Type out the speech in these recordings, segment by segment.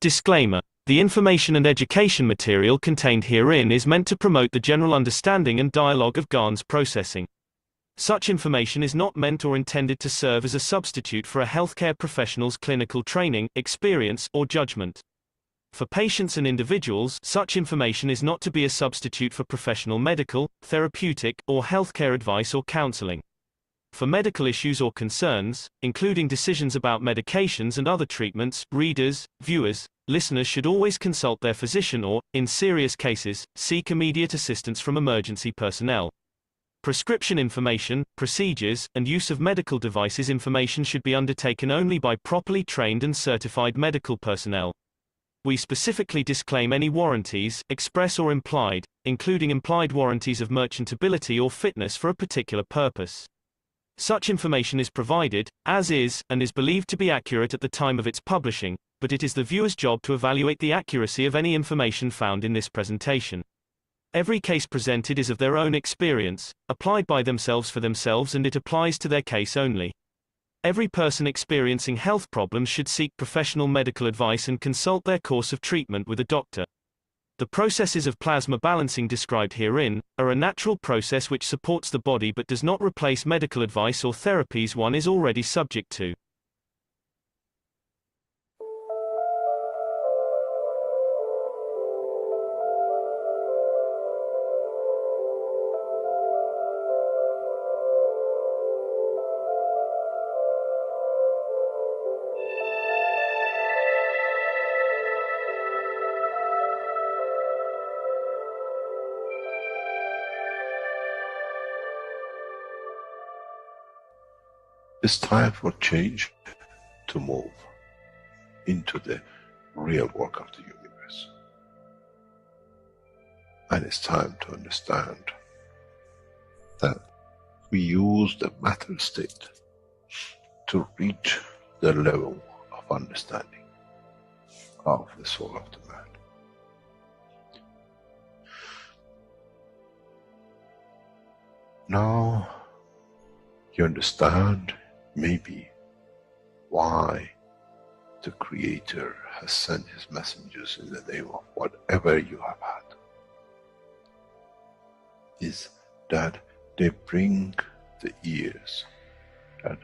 Disclaimer: the information and education material contained herein is meant to promote the general understanding and dialogue of GANs processing. Such information is not meant or intended to serve as a substitute for a healthcare professional's clinical training, experience, or judgment. For patients and individuals, such information is not to be a substitute for professional medical, therapeutic, or healthcare advice or counseling. For medical issues or concerns, including decisions about medications and other treatments, readers, viewers, listeners should always consult their physician or, in serious cases, seek immediate assistance from emergency personnel. Prescription information, procedures, and use of medical devices information should be undertaken only by properly trained and certified medical personnel. We specifically disclaim any warranties, express or implied, including implied warranties of merchantability or fitness for a particular purpose. Such information is provided, as is, and is believed to be accurate at the time of its publishing, but it is the viewer's job to evaluate the accuracy of any information found in this presentation. Every case presented is of their own experience, applied by themselves for themselves, and it applies to their case only. Every person experiencing health problems should seek professional medical advice and consult their course of treatment with a doctor. The processes of plasma balancing described herein are a natural process which supports the body but does not replace medical advice or therapies one is already subject to. It's time for change to move into the real work of the universe. And it's time to understand that we use the matter state to reach the level of understanding of the soul of the man. Now you understand maybe why the Creator has sent His messengers in the name of whatever you have had. Is that they bring the ears, that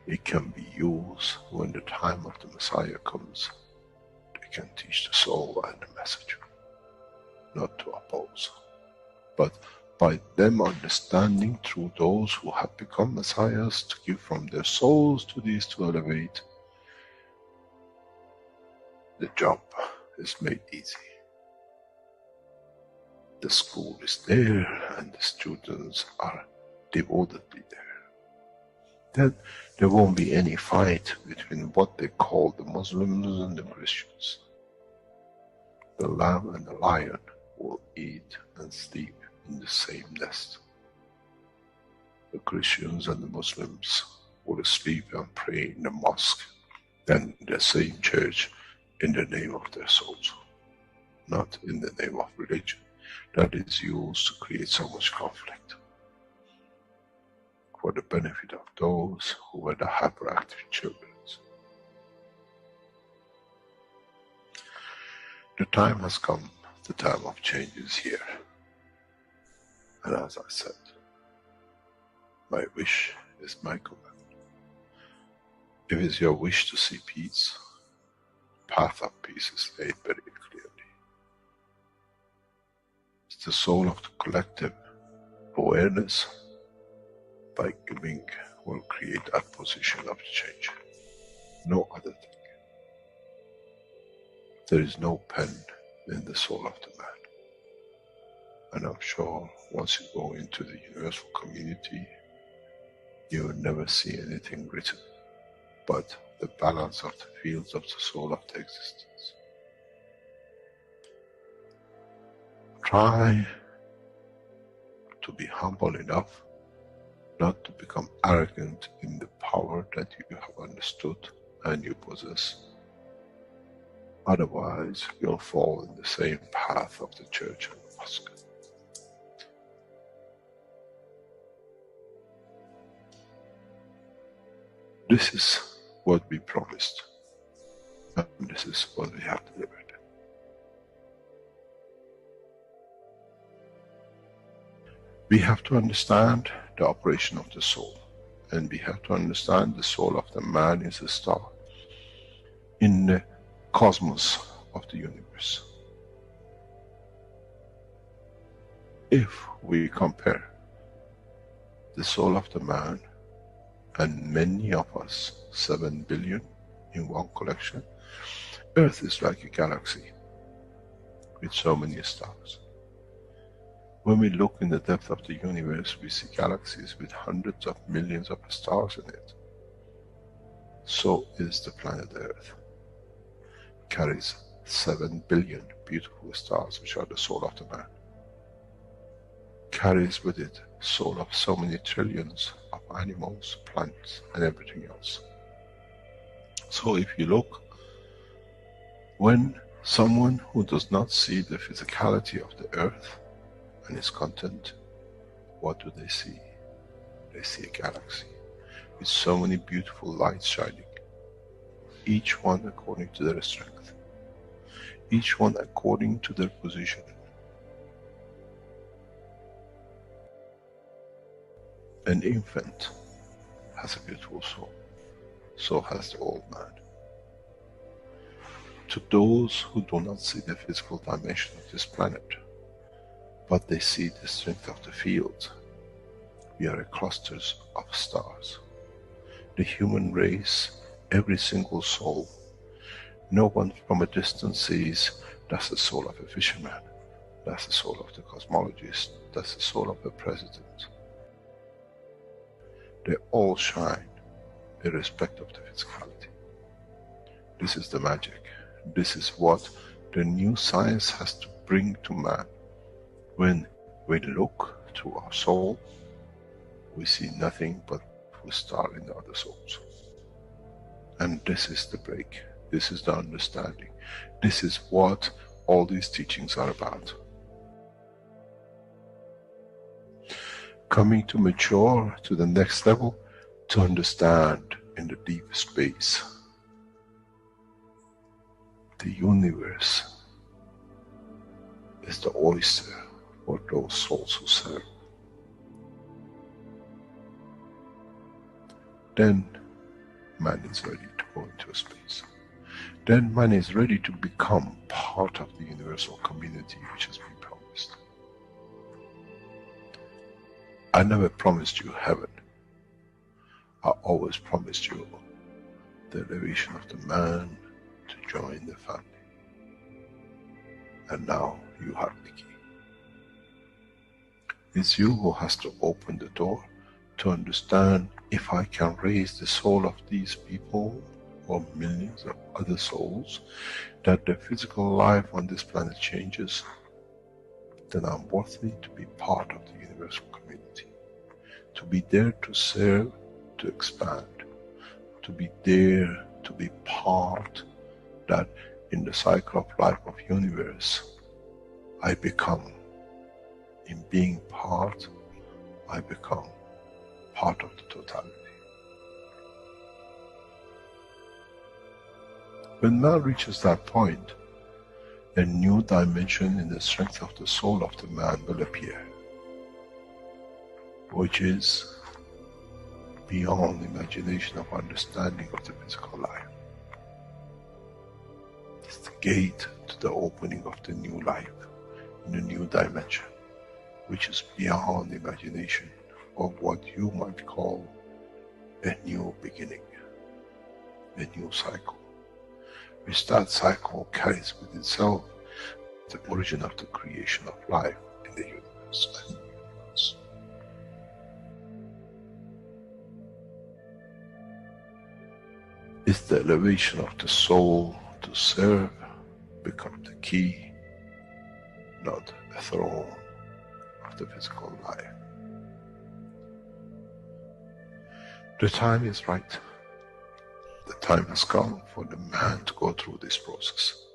it can be used when the time of the Messiah comes. They can teach the soul and the message, not to oppose, but by them understanding through those who have become messiahs to give from their souls to these to elevate, the job is made easy. The school is there and the students are devotedly there. Then there won't be any fight between what they call the Muslims and the Christians. The lamb and the lion will eat and sleep in the same nest. The Christians and the Muslims will sleep and pray in the mosque and in the same church in the name of their souls, not in the name of religion that is used to create so much conflict for the benefit of those who were the hyperactive children. The time has come, the time of change is here. And as I said, my wish is my command. If it's your wish to see peace, the path of peace is laid very clearly. It's the soul of the collective awareness. By giving will create that position of change. No other thing. There is no pen in the soul of the man. And I'm sure once you go into the universal community, you will never see anything written but the balance of the fields of the soul of the existence. Try to be humble enough not to become arrogant in the power that you have understood and you possess. Otherwise, you'll fall in the same path of the church and the mosque. This is what we promised, and this this is what we have delivered. We have to understand the operation of the soul, and we have to understand the soul of the man is a star in the cosmos of the universe. If we compare the soul of the man and many of us, 7 billion in one collection, Earth is like a galaxy with so many stars. When we look in the depth of the universe, we see galaxies with hundreds of millions of stars in it. So is the planet Earth. It carries 7 billion beautiful stars, which are the soul of the man. Carries with it soul of so many trillions of animals, plants, and everything else. So if you look, when someone who does not see the physicality of the earth and its content, what do they see? They see a galaxy with so many beautiful lights shining, each one according to their strength, each one according to their position. An infant has a beautiful soul, so has the old man. To those who do not see the physical dimension of this planet, but they see the strength of the field, we are clusters of stars. The human race, every single soul, no one from a distance sees that's the soul of a fisherman, that's the soul of the cosmologist, that's the soul of the president. They all shine irrespective of the physicality. This is the magic. This is what the new science has to bring to man. When we look to our soul, we see nothing but a star in the other souls. And this is the break. This is the understanding. This is what all these teachings are about. Coming to mature to the next level, to understand in the deep space, the universe is the oyster for those souls who serve. Then man is ready to go into space. Then man is ready to become part of the universal community which has been promised. I never promised you heaven. I always promised you the elevation of the man to join the family. And now you have the key. It's you who has to open the door to understand, if I can raise the soul of these people or millions of other souls, that the physical life on this planet changes, then I'm worthy to be part of the universal community. To be there to serve, to expand, to be there to be part, that in the cycle of life of universe, I become, in being part, I become part of the totality. When man reaches that point, a new dimension in the strength of the soul of the man will appear, which is beyond imagination of understanding of the physical life. It's the gate to the opening of the new life, in a new dimension, which is beyond imagination of what you might call a new beginning, a new cycle, which that cycle carries with itself the origin of the creation of life in the universe and the universe. It's the elevation of the soul to serve, become the key, not a throne of the physical life. The time is right. The time has come for the man to go through this process.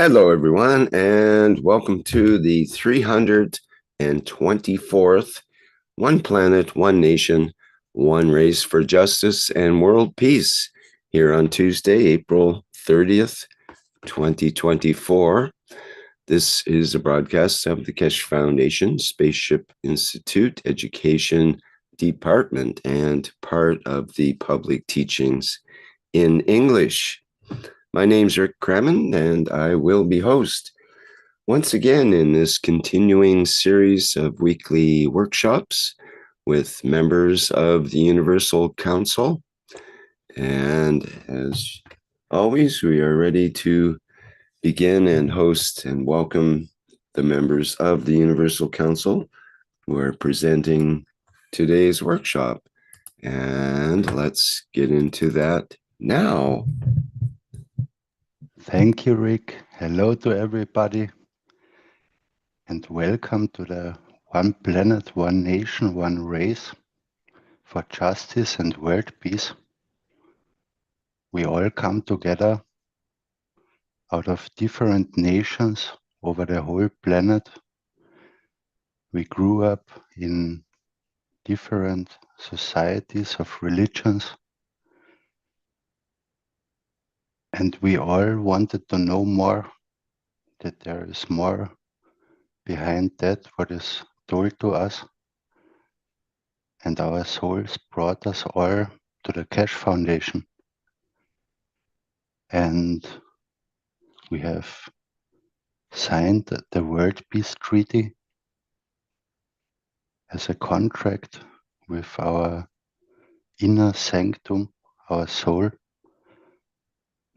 Hello, everyone, and welcome to the 324th One Planet, One Nation, One Race for Justice and World Peace here on Tuesday, April 30th, 2024. This is a broadcast of the Keshe Foundation, Spaceship Institute Education Department, and part of the public teachings in English. My name's Rick Kremen, and I will be host once again in this continuing series of weekly workshops with members of the Universal Council. And as always, we are ready to begin and host and welcome the members of the Universal Council who are presenting today's workshop. And let's get into that now. Thank you, Rick. Hello to everybody, and welcome to the One Planet, One Nation, One Race for Justice and World Peace. We all come together out of different nations over the whole planet. We grew up in different societies of religions, and we all wanted to know more, that there is more behind that what is told to us. And our souls brought us all to the Keshe Foundation. And we have signed the World Peace Treaty as a contract with our inner sanctum, our soul,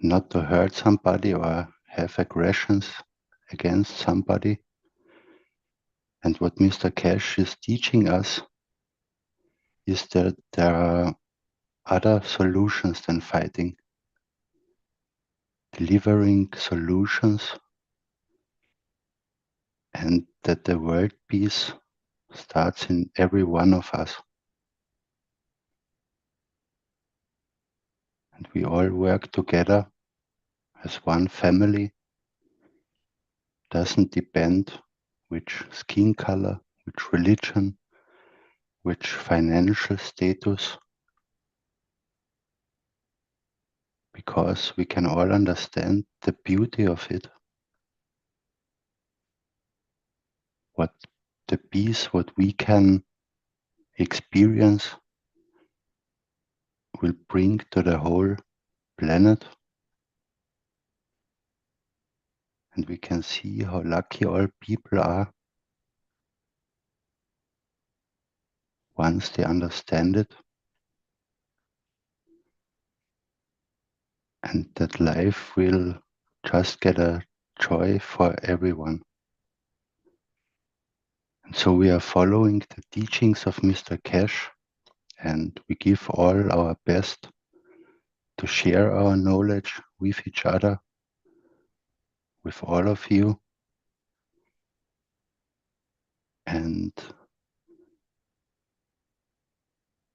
not to hurt somebody or have aggressions against somebody. And what Mr. Keshe is teaching us is that there are other solutions than fighting, delivering solutions, and that the world peace starts in every one of us. And we all work together as one family. Doesn't depend which skin color, which religion, which financial status, because we can all understand the beauty of it. What the peace, what we can experience will bring to the whole planet. And we can see how lucky all people are once they understand it, and that life will just get a joy for everyone. And so we are following the teachings of Mr. Keshe, and we give all our best to share our knowledge with each other, with all of you. And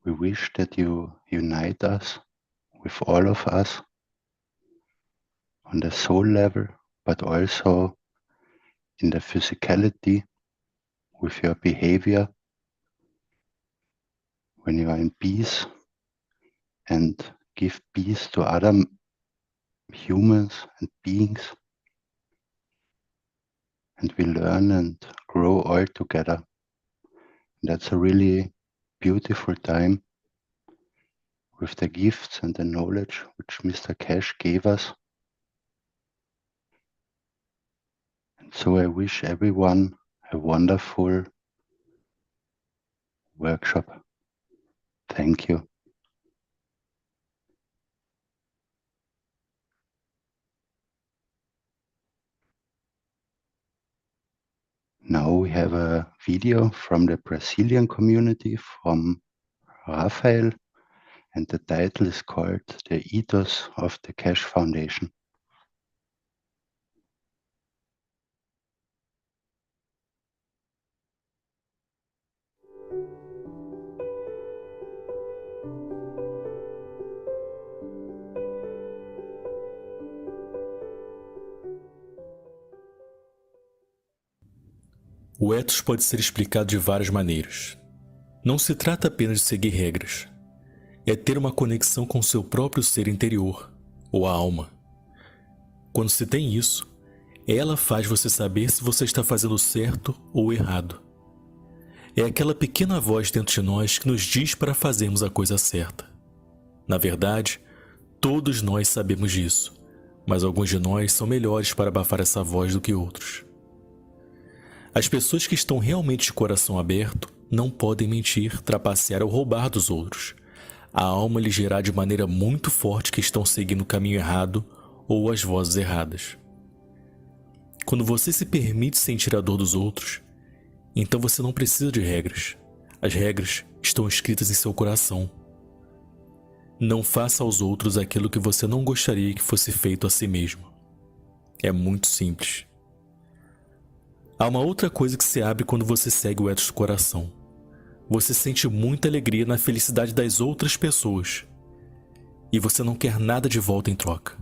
we wish that you unite us with all of us on the soul level, but also in the physicality with your behavior when you are in peace, and give peace to other humans and beings. And we learn and grow all together. That's a really beautiful time with the gifts and the knowledge which Mr. Keshe gave us. And so I wish everyone a wonderful workshop. Thank you. Now we have a video from the Brazilian community from Rafael, and the title is called The Ethos of the Keshe Foundation. O ethos pode ser explicado de várias maneiras. Não se trata apenas de seguir regras. É ter uma conexão com seu próprio ser interior, ou a alma. Quando se tem isso, ela faz você saber se você está fazendo certo ou errado. É aquela pequena voz dentro de nós que nos diz para fazermos a coisa certa. Na verdade, todos nós sabemos disso, mas alguns de nós são melhores para abafar essa voz do que outros. As pessoas que estão realmente de coração aberto não podem mentir, trapacear ou roubar dos outros. A alma lhes dirá de maneira muito forte que estão seguindo o caminho errado ou as vozes erradas. Quando você se permite sentir a dor dos outros, então você não precisa de regras. As regras estão escritas em seu coração. Não faça aos outros aquilo que você não gostaria que fosse feito a si mesmo. É muito simples. Há uma outra coisa que se abre quando você segue o ethos do coração. Você sente muita alegria na felicidade das outras pessoas. E você não quer nada de volta em troca.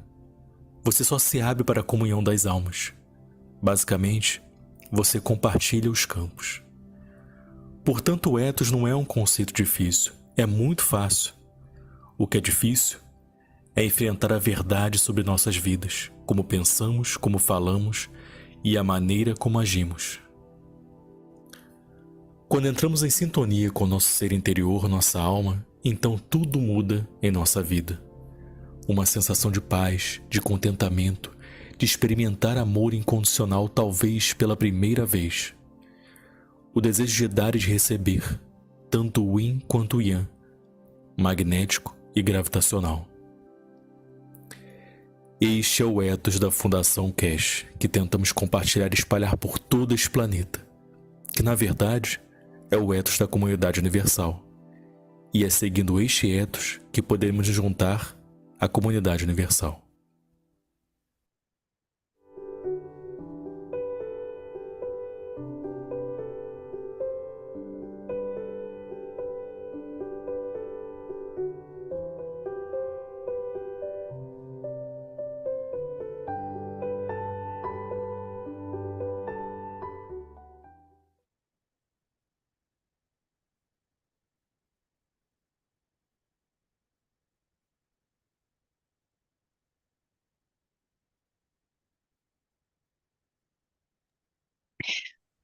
Você só se abre para a comunhão das almas. Basicamente, você compartilha os campos. Portanto, o ethos não é um conceito difícil. É muito fácil. O que é difícil é enfrentar a verdade sobre nossas vidas, como pensamos, como falamos e a maneira como agimos. Quando entramos em sintonia com o nosso ser interior, nossa alma, então tudo muda em nossa vida. Uma sensação de paz, de contentamento, de experimentar amor incondicional talvez pela primeira vez. O desejo de dar e de receber, tanto o yin quanto o yang, magnético e gravitacional. Este é o ethos da Fundação Keshe, que tentamos compartilhar e espalhar por todo este planeta, que na verdade é o ethos da comunidade universal. E é seguindo este ethos que podemos nos juntar à comunidade universal.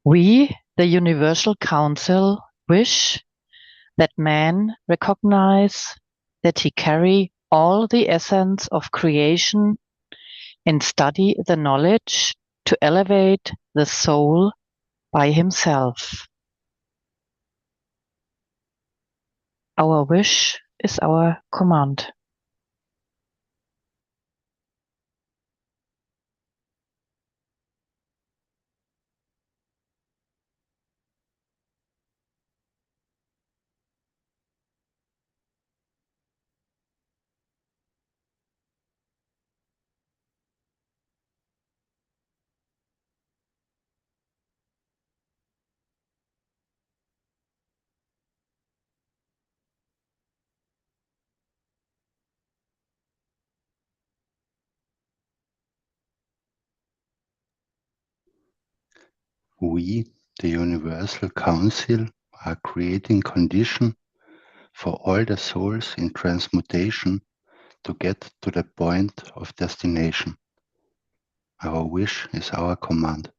We, the Universal Council, wish that man recognize that he carry all the essence of creation and study the knowledge to elevate the soul by himself. Our wish is our command. We, the Universal Council, are creating conditions for all the souls in transmutation to get to the point of destination. Our wish is our command.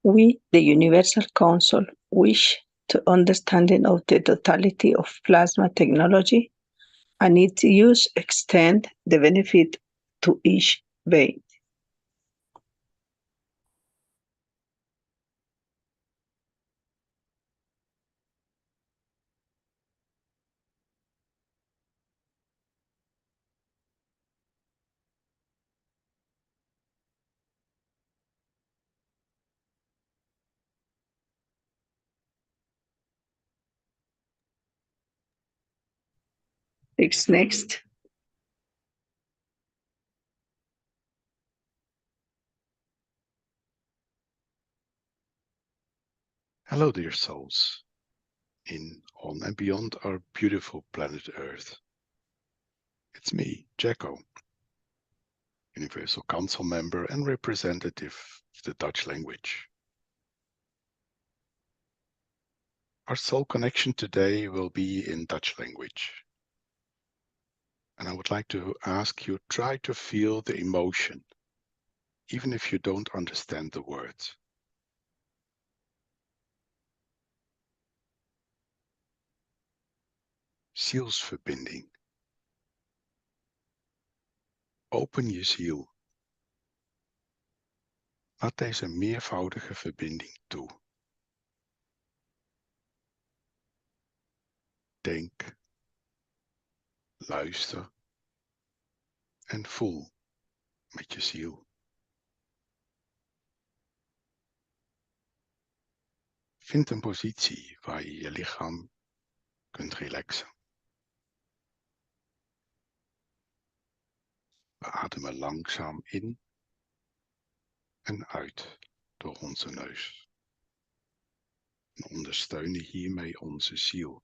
We, the Universal Council, wish to understanding of the totality of plasma technology and its use extend the benefit to each being. Next. Hello, dear souls, in, on, and beyond our beautiful planet Earth. It's me, Jacko, Universal Council member and representative of the Dutch language. Our soul connection today will be in Dutch language. And I would like to ask you, try to feel the emotion, even if you don't understand the words. Zielsverbinding. Open je ziel. Laat deze meervoudige verbinding toe. Denk, luister en voel met je ziel. Vind een positie waar je je lichaam kunt relaxen. We ademen langzaam in en uit door onze neus. En ondersteunen hiermee onze ziel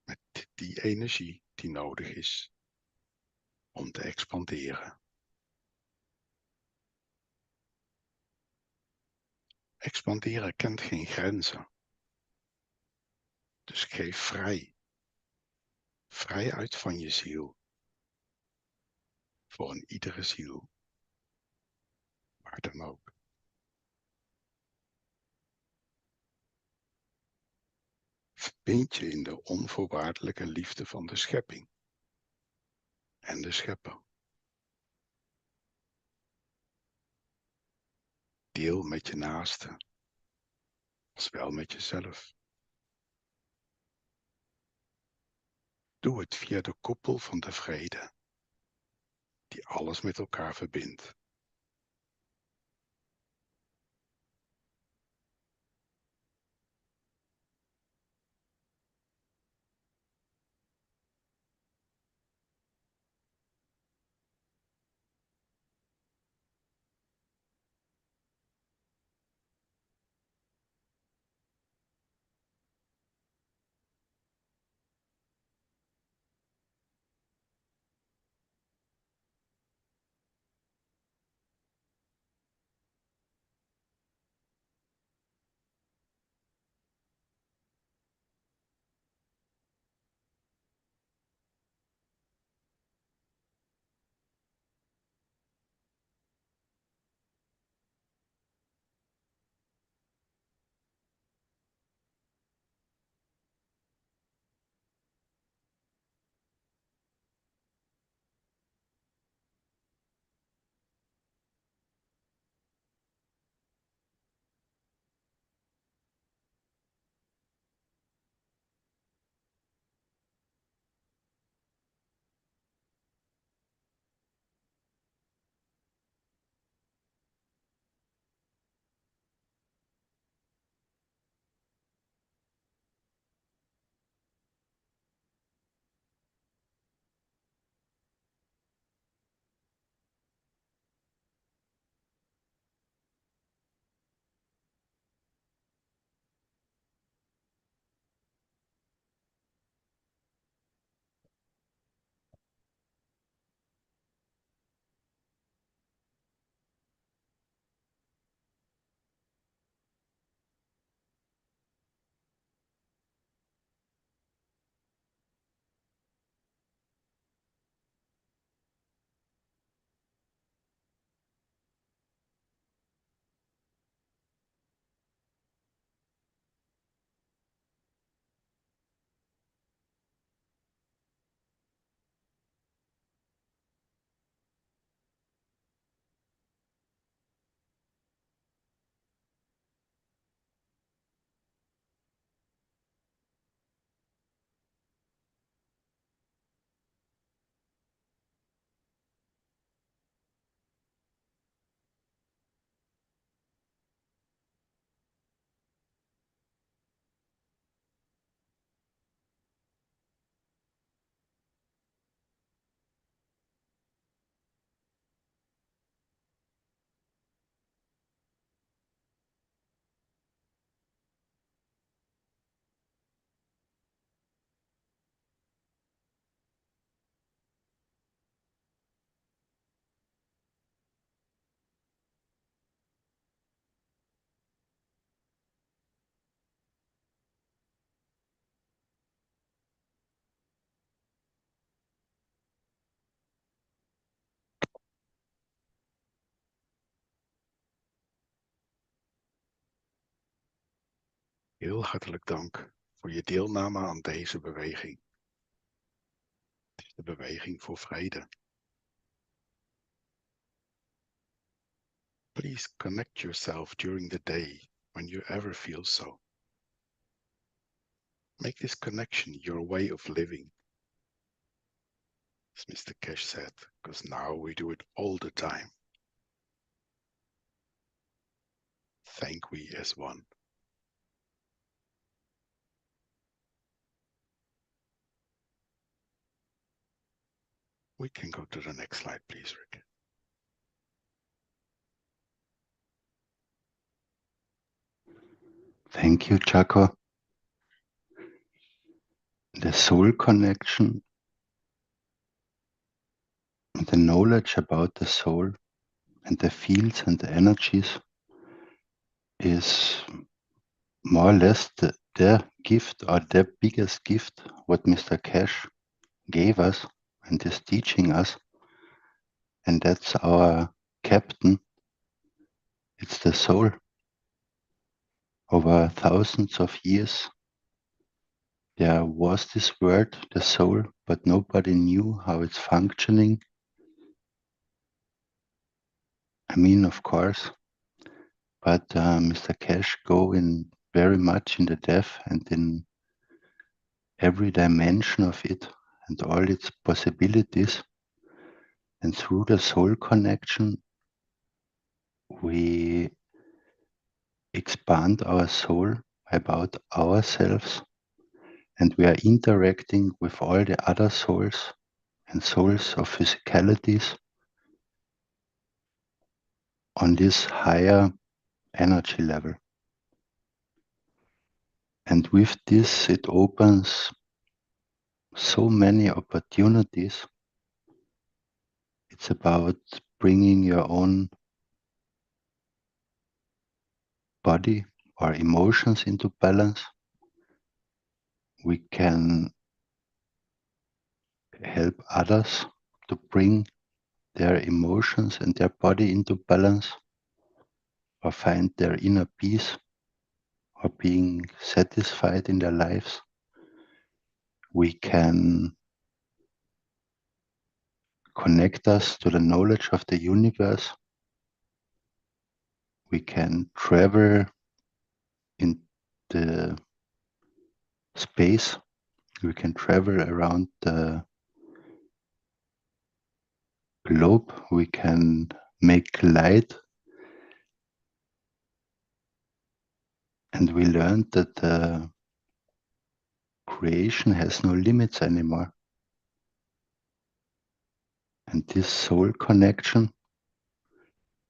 met die energie die nodig is om te expanderen. Expanderen kent geen grenzen. Dus geef vrij. Vrij uit van je ziel. Voor een iedere ziel. Waar dan ook. Verbind je in de onvoorwaardelijke liefde van de schepping. En de schepper. Deel met je naaste. Als wel met jezelf. Doe het via de koepel van de vrede. Die alles met elkaar verbindt. Heel hartelijk dank voor je deelname aan deze beweging. Het is de beweging voor vrede. Please connect yourself during the day when you ever feel so. Make this connection your way of living, as Mr. Keshe said, because now we do it all the time. Thank we as one. We can go to the next slide, please, Rick. Thank you, Jaco. The soul connection, the knowledge about the soul and the fields and the energies is more or less the gift or the biggest gift what Mr. Keshe gave us and is teaching us. And that's our captain. It's the soul. Over thousands of years, there was this word, the soul, but nobody knew how it's functioning. I mean, of course, but Mr. Keshe go in very much in the depth and in every dimension of it and all its possibilities. And through the soul connection, we expand our soul about ourselves, and we are interacting with all the other souls and souls of physicalities on this higher energy level. And with this, it opens so many opportunities. It's about bringing your own body or emotions into balance. We can help others to bring their emotions and their body into balance, or find their inner peace, or being satisfied in their lives. We can connect us to the knowledge of the universe. We can travel in the space. We can travel around the globe. We can make light. And we learned that the creation has no limits anymore. And this soul connection,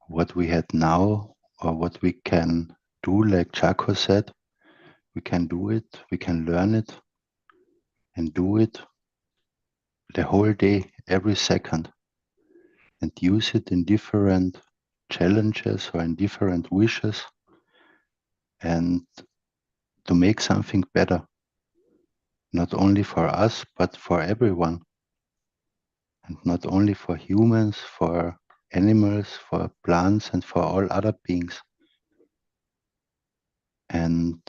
what we had now, or what we can do, like Jaco said, we can do it, we can learn it, and do it the whole day, every second, and use it in different challenges or in different wishes, and to make something better, not only for us, but for everyone. And not only for humans, for animals, for plants, and for all other beings. And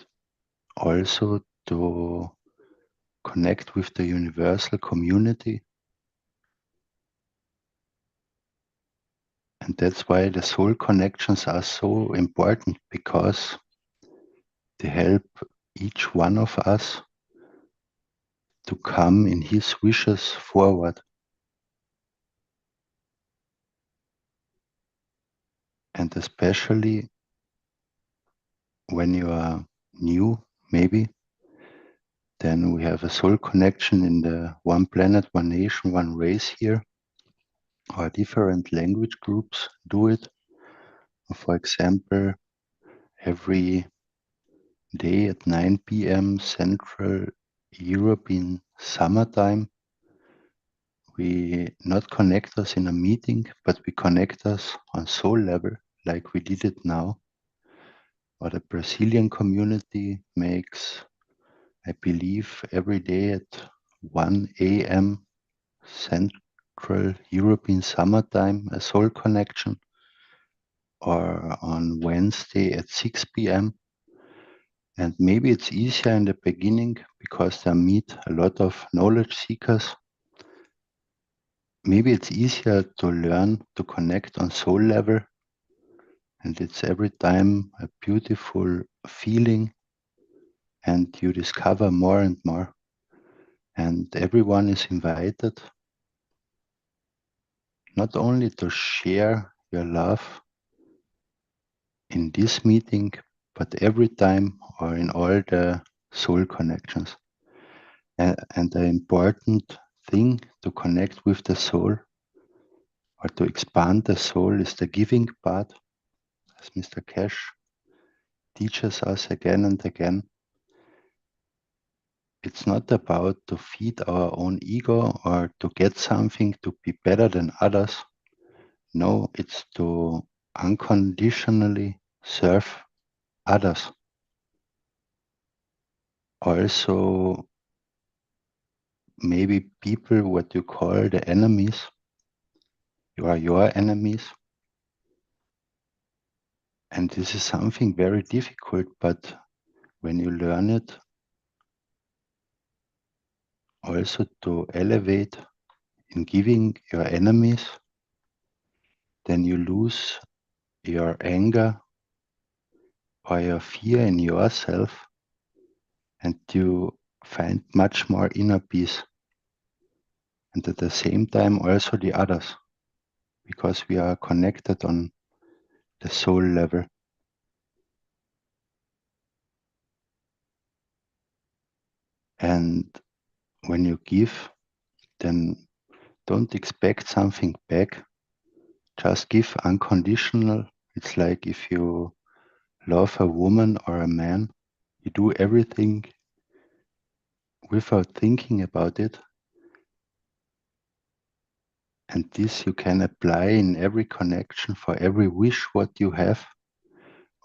also to connect with the universal community. And that's why the soul connections are so important, because they help each one of us to come in his wishes forward. And especially when you are new, maybe, then we have a soul connection in the one planet, one nation, one race here, or different language groups do it. For example, every day at 9 p.m. Central European summertime, we not connect us in a meeting, but we connect us on soul level, like we did it now. Or the Brazilian community makes, I believe, every day at 1 a.m. Central European summertime a soul connection, or on Wednesday at 6 p.m. And maybe it's easier in the beginning because they meet a lot of knowledge seekers. Maybe it's easier to learn to connect on soul level. And it's every time a beautiful feeling, and you discover more and more. And everyone is invited not only to share your love in this meeting, but every time or in all the soul connections. And the important thing to connect with the soul or to expand the soul is the giving part, as Mr. Keshe teaches us again and again. It's not about to feed our own ego or to get something to be better than others. No, it's to unconditionally serve others. Also, maybe people what you call the enemies, you are your enemies. And this is something very difficult, but when you learn it, also to elevate in giving your enemies, then you lose your anger or your fear in yourself, and you find much more inner peace. And at the same time also the others, because we are connected on the soul level. And when you give, then don't expect something back. Just give unconditional. It's like if you love a woman or a man, you do everything without thinking about it. And this you can apply in every connection for every wish what you have,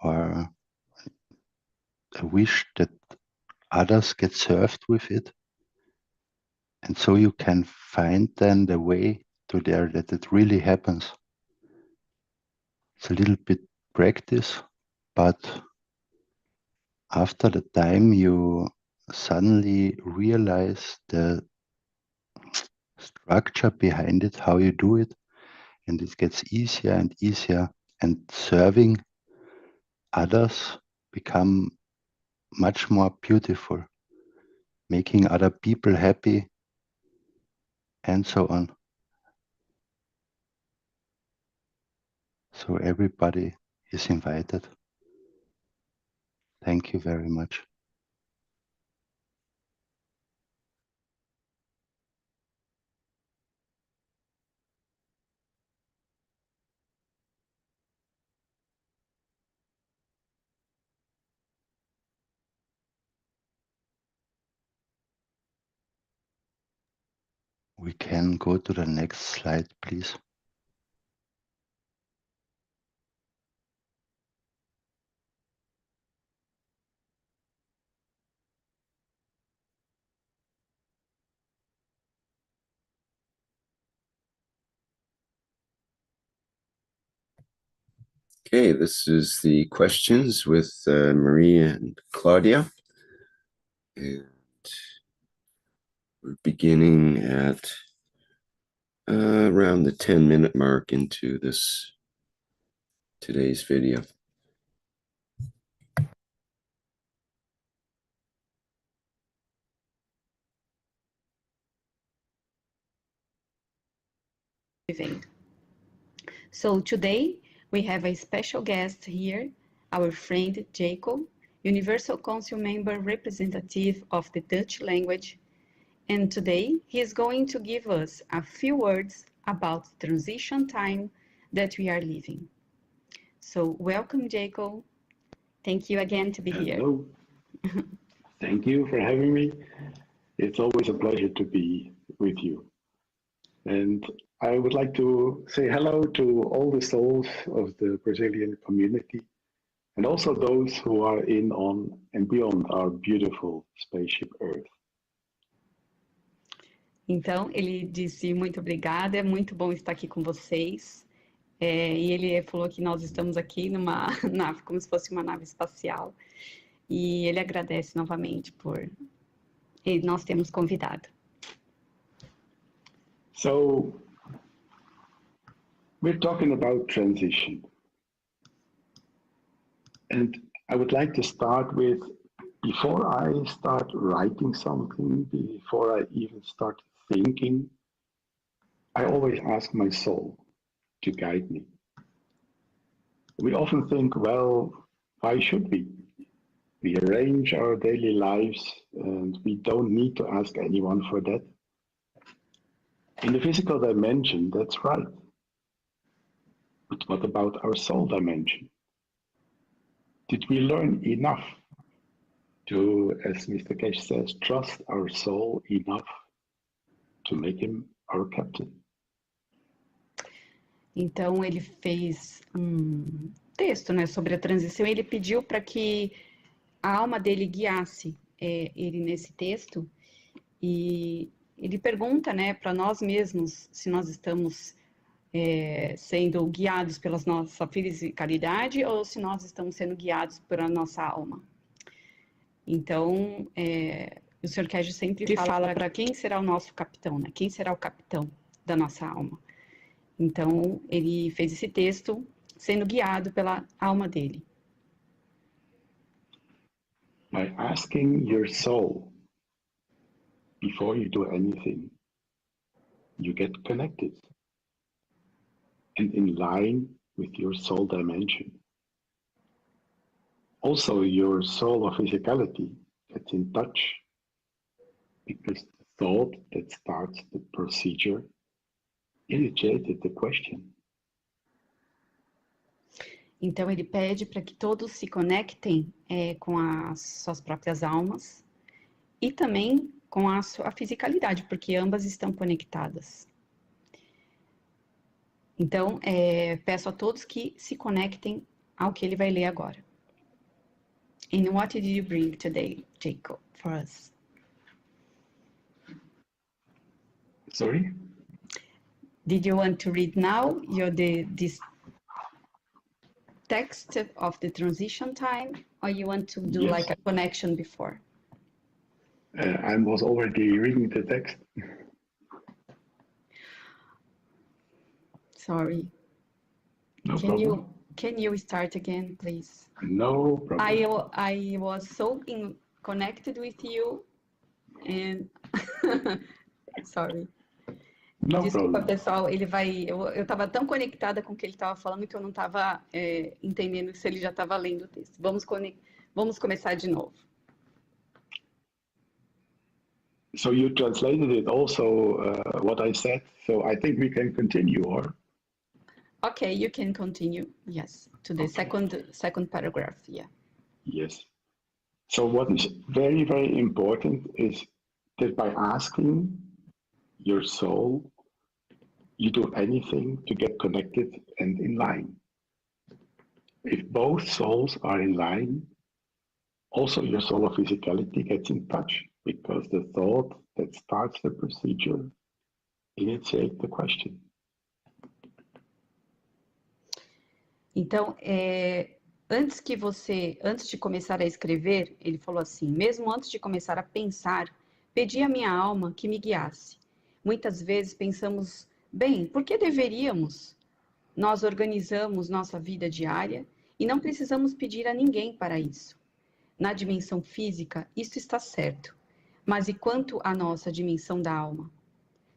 or a wish that others get served with it. And so you can find then the way to there that it really happens. It's a little bit practice, but after the time you suddenly realize the structure behind it, how you do it, and it gets easier and easier, and serving others become much more beautiful, making other people happy, and so on. So everybody is invited. Thank you very much. We can go to the next slide, please. Okay, this is the questions with Maria and Claudia. And we're beginning at around the 10-minute mark into today's video. So today we have a special guest here, our friend Jacob, Universal Council member representative of the Dutch language. And today he is going to give us a few words about the transition time that we are living. So welcome, Jacob. Thank you again to be here. Hello. Thank you for having me. It's always a pleasure to be with you. And I would like to say hello to all the souls of the Brazilian community, and also those who are in, on, and beyond our beautiful spaceship Earth. Então, ele disse muito obrigada, é muito bom estar aqui com vocês. E ele falou que nós estamos aqui numa nave, como se fosse uma nave espacial. e ele agradece novamente e nós temos convidado. So, we're talking about transition. And I would like to start with, before I start writing something, before I even start thinking, I always ask my soul to guide me. We often think, well, why should we? We arrange our daily lives and we don't need to ask anyone for that. In the physical dimension, that's right. But what about our soul dimension? Did we learn enough to, as Mr. Keshe says, trust our soul enough to make him our captain? Então ele fez um texto, né, sobre a transição. Ele pediu para que a alma dele guiasse ele nesse texto, e ele pergunta, né, para nós mesmos se nós estamos sendo guiados pela nossa fisicalidade ou se nós estamos sendo guiados pela nossa alma. Então, o Sr. Keshe sempre fala para quem será o nosso capitão, né? Quem será o capitão da nossa alma. Então, ele fez esse texto sendo guiado pela alma dele. By asking your soul before you do anything, you get connected and in line with your soul dimension. Also, your soul of physicality gets in touch because the thought that starts the procedure initiated the question. Então, ele pede para que todos se conectem com as suas próprias almas e também com a sua fisicalidade, porque ambas estão conectadas. Então, peço a todos que se conectem ao que ele vai ler agora. And what did you bring today, Jacob, for us? Sorry? Did you want to read now this text of the transition time, or you want to do Yes. like a connection before? I was already reading the text. Sorry. No problem. Can you start again, please? No problem. I was so connected with you, and sorry. No Desculpa, problem. pessoal, eu estava tão conectada com o que ele estava falando que eu não estava entendendo se ele já estava lendo o texto. Vamos começar de novo. So you translated it also, what I said, so I think we can continue, or? Okay, you can continue, yes, to the Okay. second paragraph, yeah. Yes. So what is very, very important is that by asking your soul, you do anything to get connected and in line. If both souls are in line, also your soul of physicality gets in touch because the thought that starts the procedure initiates the question. Então, antes de começar a escrever, ele falou assim, mesmo antes de começar a pensar, pedi à minha alma que me guiasse. Muitas vezes pensamos, bem, por que deveríamos? Nós organizamos nossa vida diária e não precisamos pedir a ninguém para isso. Na dimensão física, isso está certo. Mas e quanto à nossa dimensão da alma?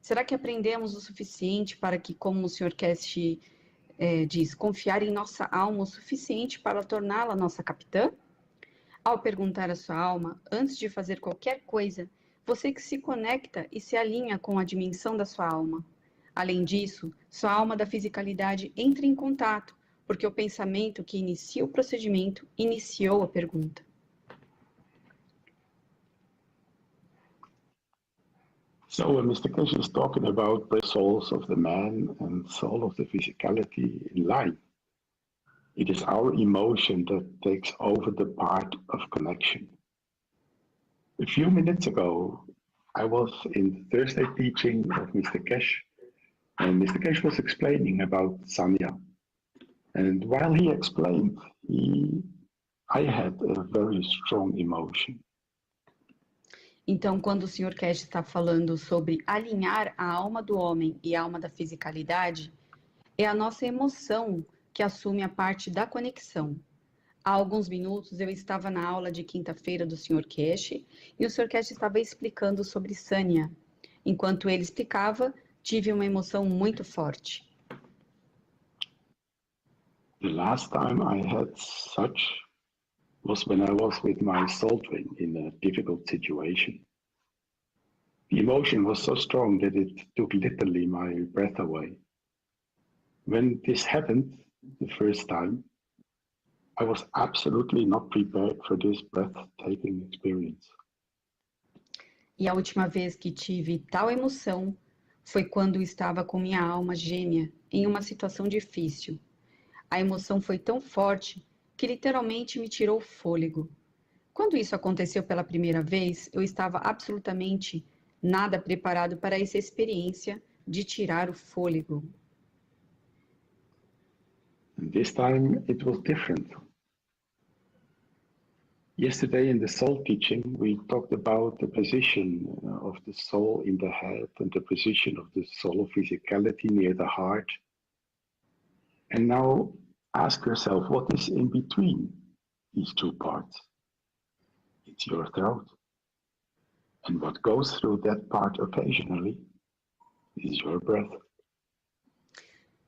Será que aprendemos o suficiente para que, como o Sr. Keshe diz, confiar em nossa alma o suficiente para torná-la nossa capitã? Ao perguntar à sua alma, antes de fazer qualquer coisa, você que se conecta e se alinha com a dimensão da sua alma. Além disso, sua alma da fisicalidade entra em contato, porque o pensamento que inicia o procedimento iniciou a pergunta. So when Mr. Keshe is talking about the souls of the man and soul of the physicality in line, it is our emotion that takes over the part of connection. A few minutes ago, I was in the Thursday teaching of Mr. Keshe, and Mr. Keshe was explaining about Sanya. And while he explained, he I had a very strong emotion. Então, quando o Sr. Keshe está falando sobre alinhar a alma do homem e a alma da fisicalidade, é a nossa emoção que assume a parte da conexão. Há alguns minutos eu estava na aula de quinta-feira do Sr. Keshe e o Sr. Keshe estava explicando sobre Sanya. Enquanto ele explicava, tive uma emoção muito forte. The last time I had such was when I was with my soul twin in a difficult situation. The emotion was so strong that it took literally my breath away. When this happened the first time, I was absolutely not prepared for this breathtaking experience. E a última vez que tive tal emoção foi quando estava com minha alma gêmea em uma situação difícil. A emoção foi tão forte que literalmente me tirou o fôlego. Quando isso aconteceu pela primeira vez, eu estava absolutamente nada preparado para essa experiência de tirar o fôlego. And this time it was different. Yesterday in the soul teaching, we talked about the position of the soul in the head and the position of the soul physicality near the heart. And now ask yourself, what is in between these two parts? It's your throat. And what goes through that part occasionally is your breath.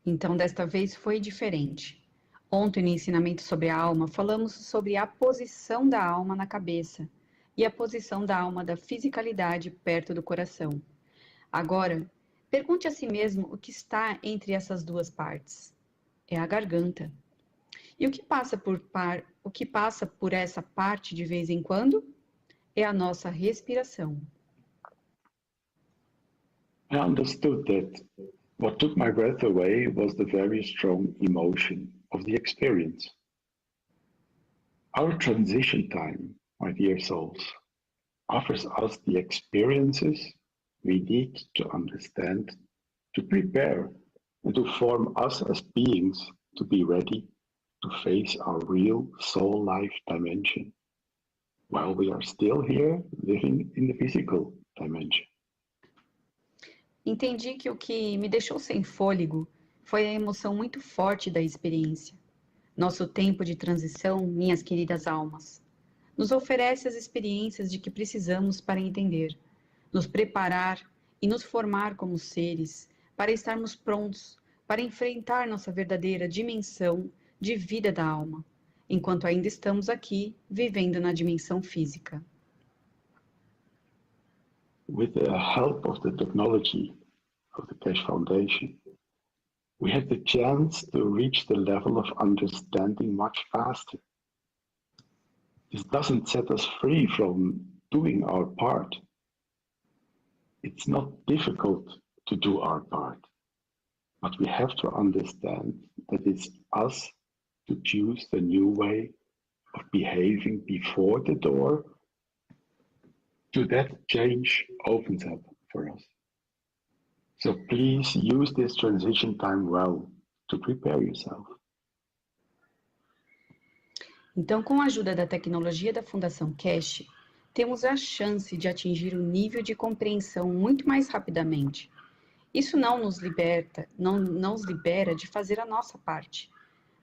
Então, desta vez foi diferente. Ontem, no ensinamento sobre a alma, falamos sobre a posição da alma na cabeça e a posição da alma da fisicalidade perto do coração. Agora, pergunte a si mesmo o que está entre essas duas partes. É a garganta. E o que passa por essa parte de vez em quando? É a nossa respiração. I understood that what took my breath away was the very strong emotion of the experience. Our transition time, my dear souls, offers us the experiences we need to understand, to prepare, and to form us as beings to be ready to face our real soul life dimension, while we are still here living in the physical dimension. Entendi que o que me deixou sem fôlego foi a emoção muito forte da experiência. Nosso tempo de transição, minhas queridas almas, nos oferece as experiências de que precisamos para entender, nos preparar e nos formar como seres, para estarmos prontos para enfrentar nossa verdadeira dimensão de vida da alma, enquanto ainda estamos aqui vivendo na dimensão física. With the help of the technology of the Keshe Foundation, we have the chance to reach the level of understanding much faster. This doesn't set us free from doing our part. It's not difficult to do our part, but we have to understand that it's us to choose the new way of behaving before the door to that change opens up for us. So please use this transition time well to prepare yourself. Então, com a ajuda da tecnologia da Fundação Keshe, temos a chance de atingir um nível de compreensão muito mais rapidamente. Isso não nos libera de fazer a nossa parte.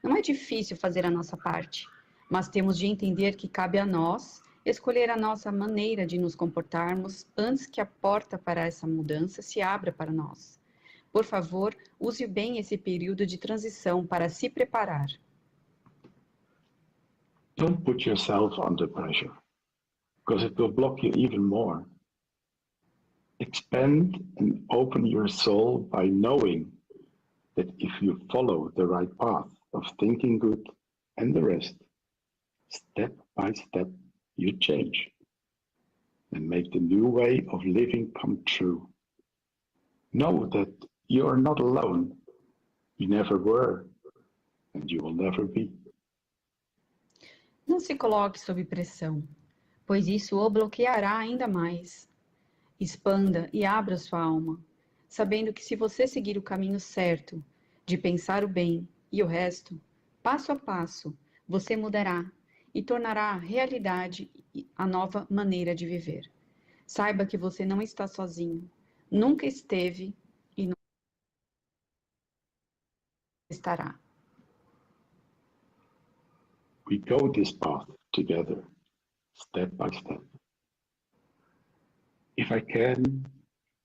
Não é difícil fazer a nossa parte, mas temos de entender que cabe a nós escolher a nossa maneira de nos comportarmos antes que a porta para essa mudança se abra para nós. Por favor, use bem esse período de transição para se preparar. Don't put yourself under pressure, because it will block you even more. Expand and open your soul by knowing that if you follow the right path of thinking good and the rest, step by step, you change and make the new way of living come true. Know that you are not alone. You never were, and you will never be. Não se coloque sob pressão, pois isso o bloqueará ainda mais. Expanda e abra sua alma, sabendo que se você seguir o caminho certo, de pensar o bem e o resto, passo a passo, você mudará e tornará realidade a nova maneira de viver. Saiba que você não está sozinho, nunca esteve e não estará. We go this path together, step by step. If I can,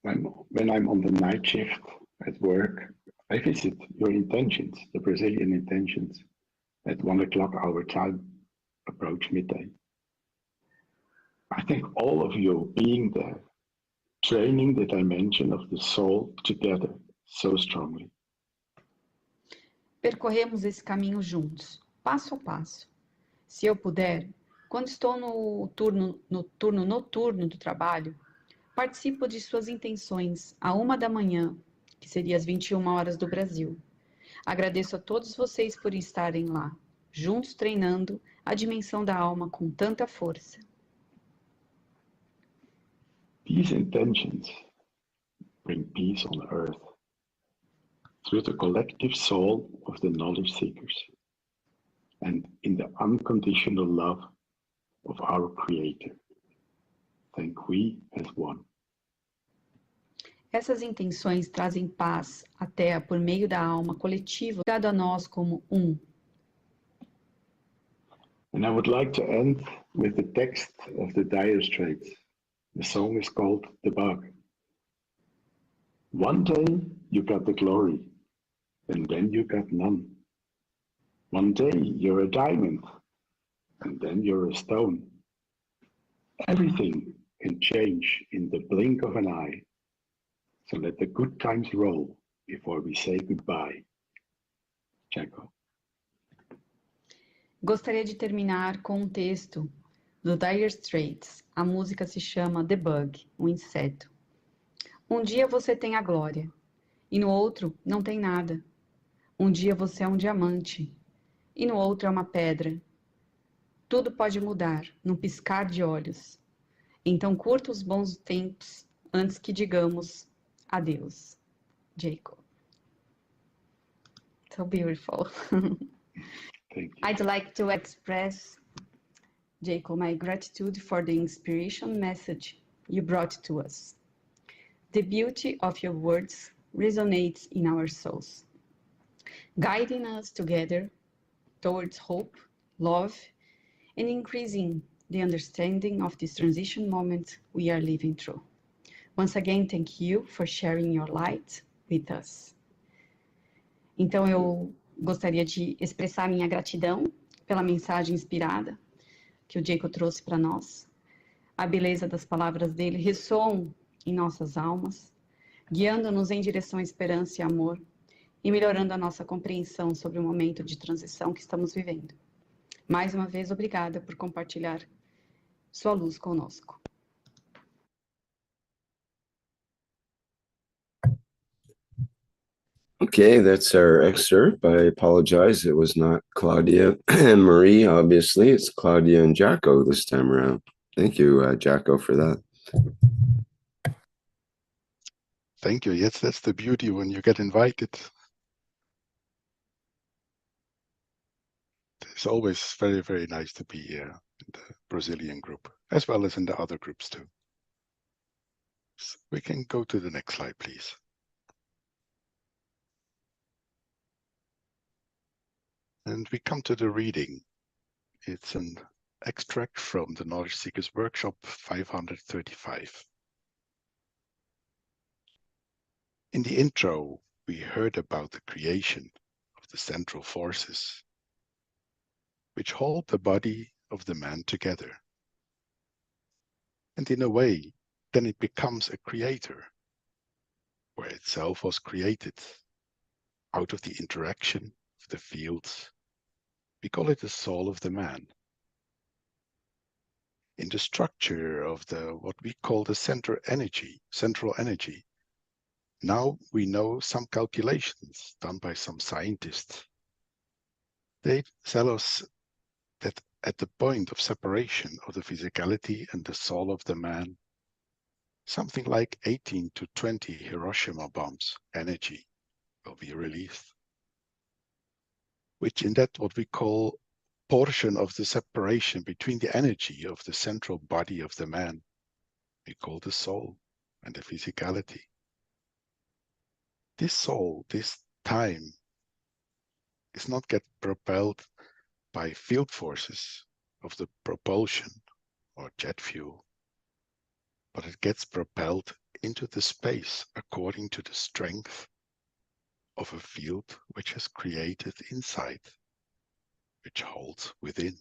when I'm on the night shift at work, I visit your intentions, the Brazilian intentions, at 1 o'clock our time, approach midday. I thank all of you being there, training the dimension of the soul together so strongly. Percorremos esse caminho juntos, passo a passo. Se eu puder, quando estou no turno noturno do trabalho, participo de suas intenções à 1 da manhã, que seria às 21 horas do Brasil. Agradeço a todos vocês por estarem lá, juntos treinando a dimensão da alma com tanta força. These intentions bring peace on earth through the collective soul of the knowledge seekers and in the unconditional love of our Creator. Thank we as one. Essas intenções trazem paz à Terra por meio da alma coletiva, dado a nós como um. And I would like to end with the text of the Dire Straits. The song is called The Bug. One day you got the glory, and then you got none. One day you're a diamond, and then you're a stone. Everything can change in the blink of an eye. So let the good times roll before we say goodbye. Jaco. Gostaria de terminar com um texto do Dire Straits. A música se chama The Bug, o inseto. Um dia você tem a glória, e no outro não tem nada. Um dia você é um diamante, e no outro é uma pedra. Tudo pode mudar num piscar de olhos. Então curta os bons tempos antes que digamos adeus. Jacob. So beautiful. Thank you. I'd like to express, Jacob, my gratitude for the inspiration message you brought to us. The beauty of your words resonates in our souls, guiding us together towards hope, love, and increasing the understanding of this transition moment we are living through. Once again, thank you for sharing your light with us. Então, eu gostaria de expressar minha gratidão pela mensagem inspirada que o Jacob trouxe para nós. A beleza das palavras dele ressoam em nossas almas, guiando-nos em direção à esperança e amor e melhorando a nossa compreensão sobre o momento de transição que estamos vivendo. Mais uma vez, obrigada por compartilhar sua luz conosco. Okay, that's our excerpt. I apologize. It was not Claudia and Marie, obviously. It's Claudia and Jacko this time around. Thank you, Jacko, for that. Thank you. Yes, that's the beauty when you get invited. It's always very, very nice to be in the Brazilian group, as well as in the other groups too. So we can go to the next slide, please. And we come to the reading. It's an extract from the Knowledge Seekers Workshop 535. In the intro, we heard about the creation of the central forces, which hold the body of the man together. And in a way, then it becomes a creator, where itself was created out of the interaction of the fields. We call it the soul of the man. In the structure of what we call the central energy, now we know some calculations done by some scientists. They tell us that at the point of separation of the physicality and the soul of the man, something like 18 to 20 Hiroshima bombs energy will be released, which in that what we call portion of the separation between the energy of the central body of the man we call the soul and the physicality. This soul, this time, is not get propelled by field forces of the propulsion or jet fuel, but it gets propelled into the space according to the strength of a field which is created inside, which holds within.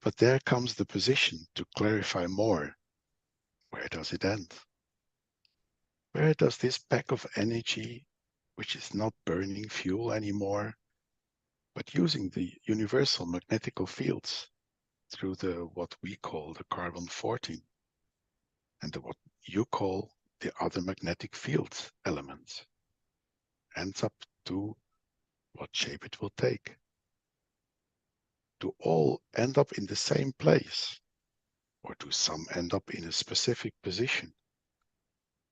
But there comes the position to clarify more. Where does it end? Where does this pack of energy, which is not burning fuel anymore, but using the universal magnetical fields through the what we call the carbon-14 and the what you call the other magnetic fields elements, ends up to what shape it will take? Do all end up in the same place, or do some end up in a specific position,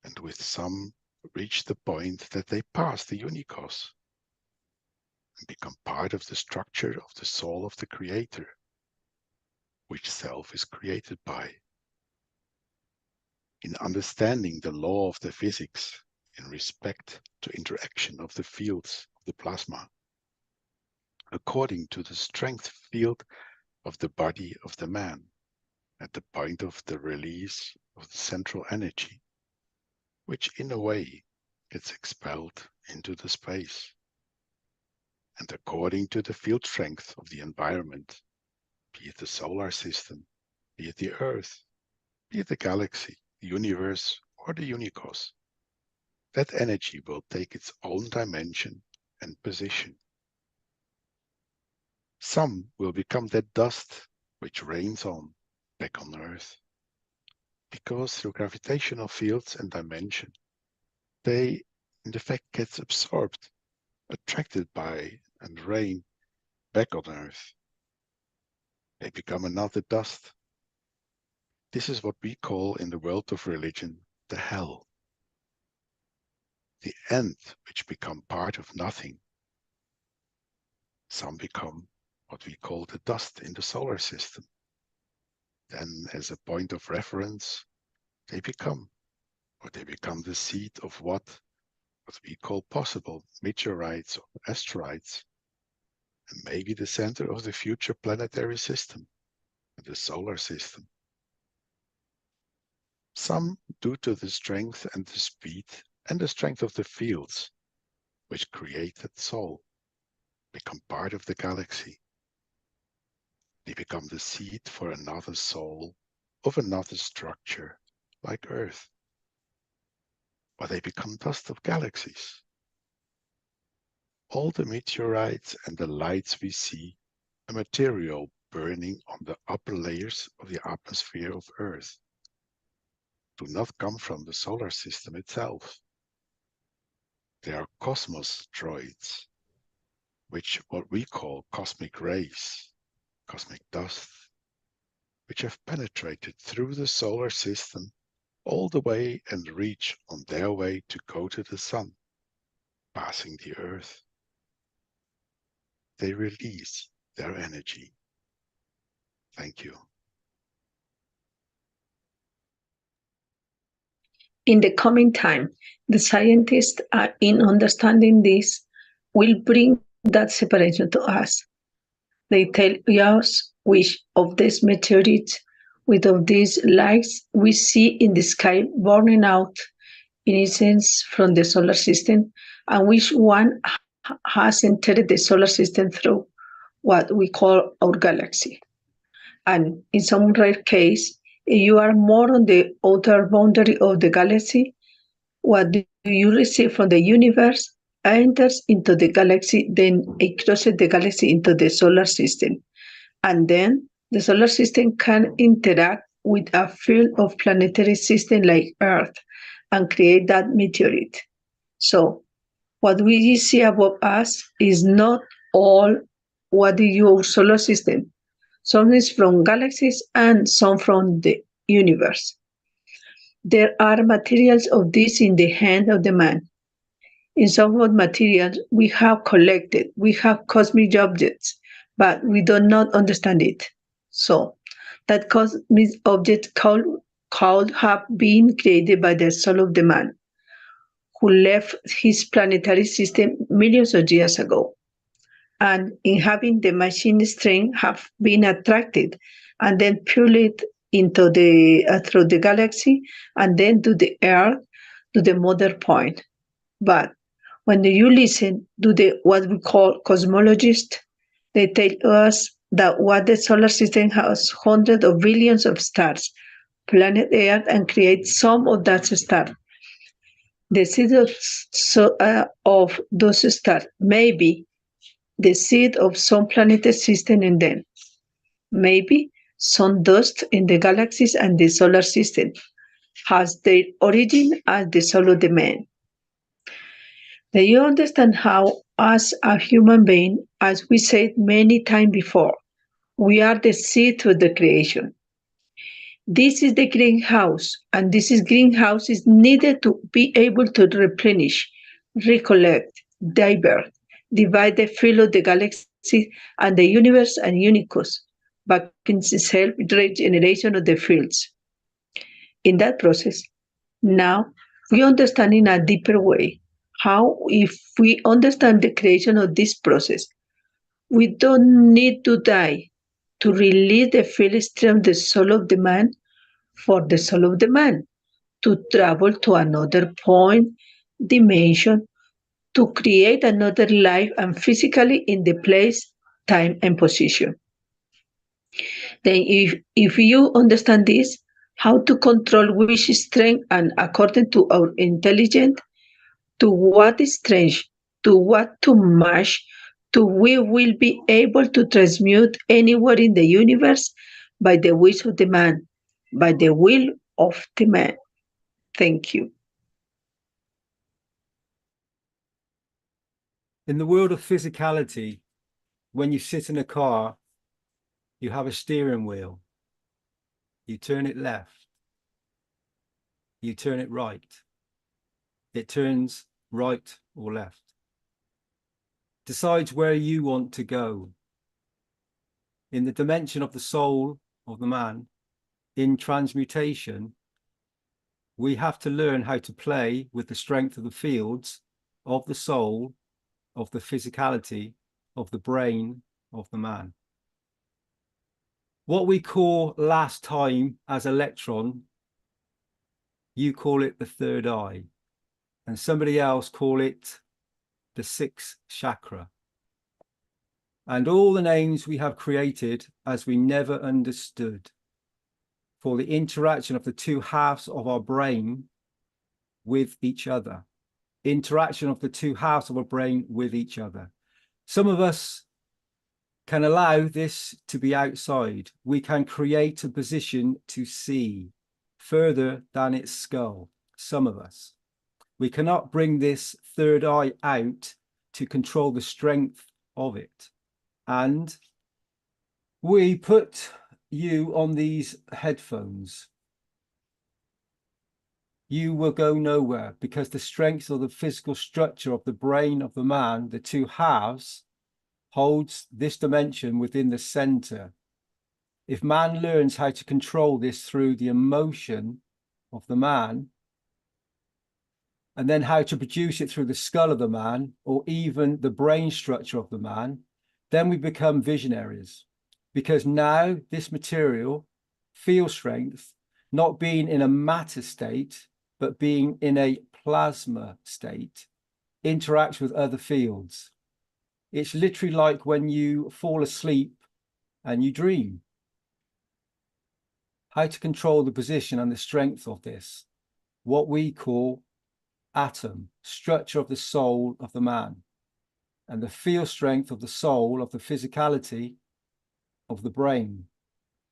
and with some reach the point that they pass the unicos and become part of the structure of the soul of the creator, which self is created by? In understanding the law of the physics in respect to interaction of the fields of the plasma, according to the strength field of the body of the man, at the point of the release of the central energy, which in a way gets expelled into the space, and according to the field strength of the environment, be it the solar system, be it the Earth, be it the galaxy, the universe, or the unicos, that energy will take its own dimension and position. Some will become that dust which rains on back on Earth, because through gravitational fields and dimension, they in fact get absorbed, attracted by and rain back on Earth. They become another dust. This is what we call in the world of religion the hell. The end which become part of nothing. Some become what we call the dust in the solar system. Then as a point of reference, they become the seed of what we call possible meteorites or asteroids, and maybe the center of the future planetary system, the solar system. Some, due to the strength and the speed and the strength of the fields which create that soul, become part of the galaxy. They become the seed for another soul of another structure like Earth. Or they become dust of galaxies. All the meteorites and the lights we see are material burning on the upper layers of the atmosphere of Earth, do not come from the solar system itself. They are cosmos droids, which what we call cosmic rays, cosmic dust, which have penetrated through the solar system all the way and reach on their way to go to the sun, passing the Earth. They release their energy. Thank you. In the coming time, the scientists are in understanding this will bring that separation to us. They tell us which of these meteorites, which of these lights we see in the sky burning out in essence from the solar system, and which one has entered the solar system through what we call our galaxy. And in some rare case, if you are more on the outer boundary of the galaxy, what you receive from the universe enters into the galaxy, then it crosses the galaxy into the solar system. And then the solar system can interact with a field of planetary system like Earth and create that meteorite. So what we see above us is not all what is your solar system. Some is from galaxies and some from the universe. There are materials of this in the hand of the man. In some of materials we have collected, we have cosmic objects, but we do not understand it. So, that cosmic object could have been created by the soul of the man who left his planetary system millions of years ago, and in having the machine strength have been attracted and then pulled into through the galaxy and then to the Earth, to the mother point. But when you listen to what we call cosmologists, they tell us that what the solar system has hundreds of billions of stars, planet Earth, and creates some of that stars. The seed of those stars may be the seed of some planetary system, and then maybe some dust in the galaxies and the solar system has their origin as the soul of the man. Do you understand how, as a human being, as we said many times before, we are the seed of the creation? This is the greenhouse, and greenhouse is needed to be able to replenish, recollect, divert, divide the field of the galaxy and the universe and unicus back in self-regeneration of the fields. In that process, now we understand in a deeper way how, if we understand the creation of this process, we don't need to die to release the field stream, the soul of the man, for the soul of the man to travel to another point, dimension, to create another life and physically in the place, time, and position. Then if you understand this, how to control which strength and according to our intelligence, to what is strange, to what to match, to we will be able to transmute anywhere in the universe by the wish of the man, by the will of the man. Thank you. In the world of physicality, when you sit in a car, you have a steering wheel. You turn it left. You turn it right. It turns right or left. Decides where you want to go. In the dimension of the soul of the man, in transmutation, we have to learn how to play with the strength of the fields of the soul, of the physicality, of the brain of the man. What we call last time as electron, you call it the third eye, and somebody else call it the sixth chakra. And all the names we have created as we never understood for the interaction of the two halves of our brain with each other. Interaction of the two halves of our brain with each other. Some of us can allow this to be outside. We can create a position to see further than its skull. Some of us. We cannot bring this third eye out to control the strength of it. And we put you on these headphones. You will go nowhere because the strength of the physical structure of the brain of the man, the two halves, holds this dimension within the center. If man learns how to control this through the emotion of the man, and then how to produce it through the skull of the man, or even the brain structure of the man, then we become visionaries. Because now this material, field strength, not being in a matter state, but being in a plasma state, interacts with other fields. It's literally like when you fall asleep and you dream. How to control the position and the strength of this, what we call atom, structure of the soul of the man, and the field strength of the soul, of the physicality of the brain.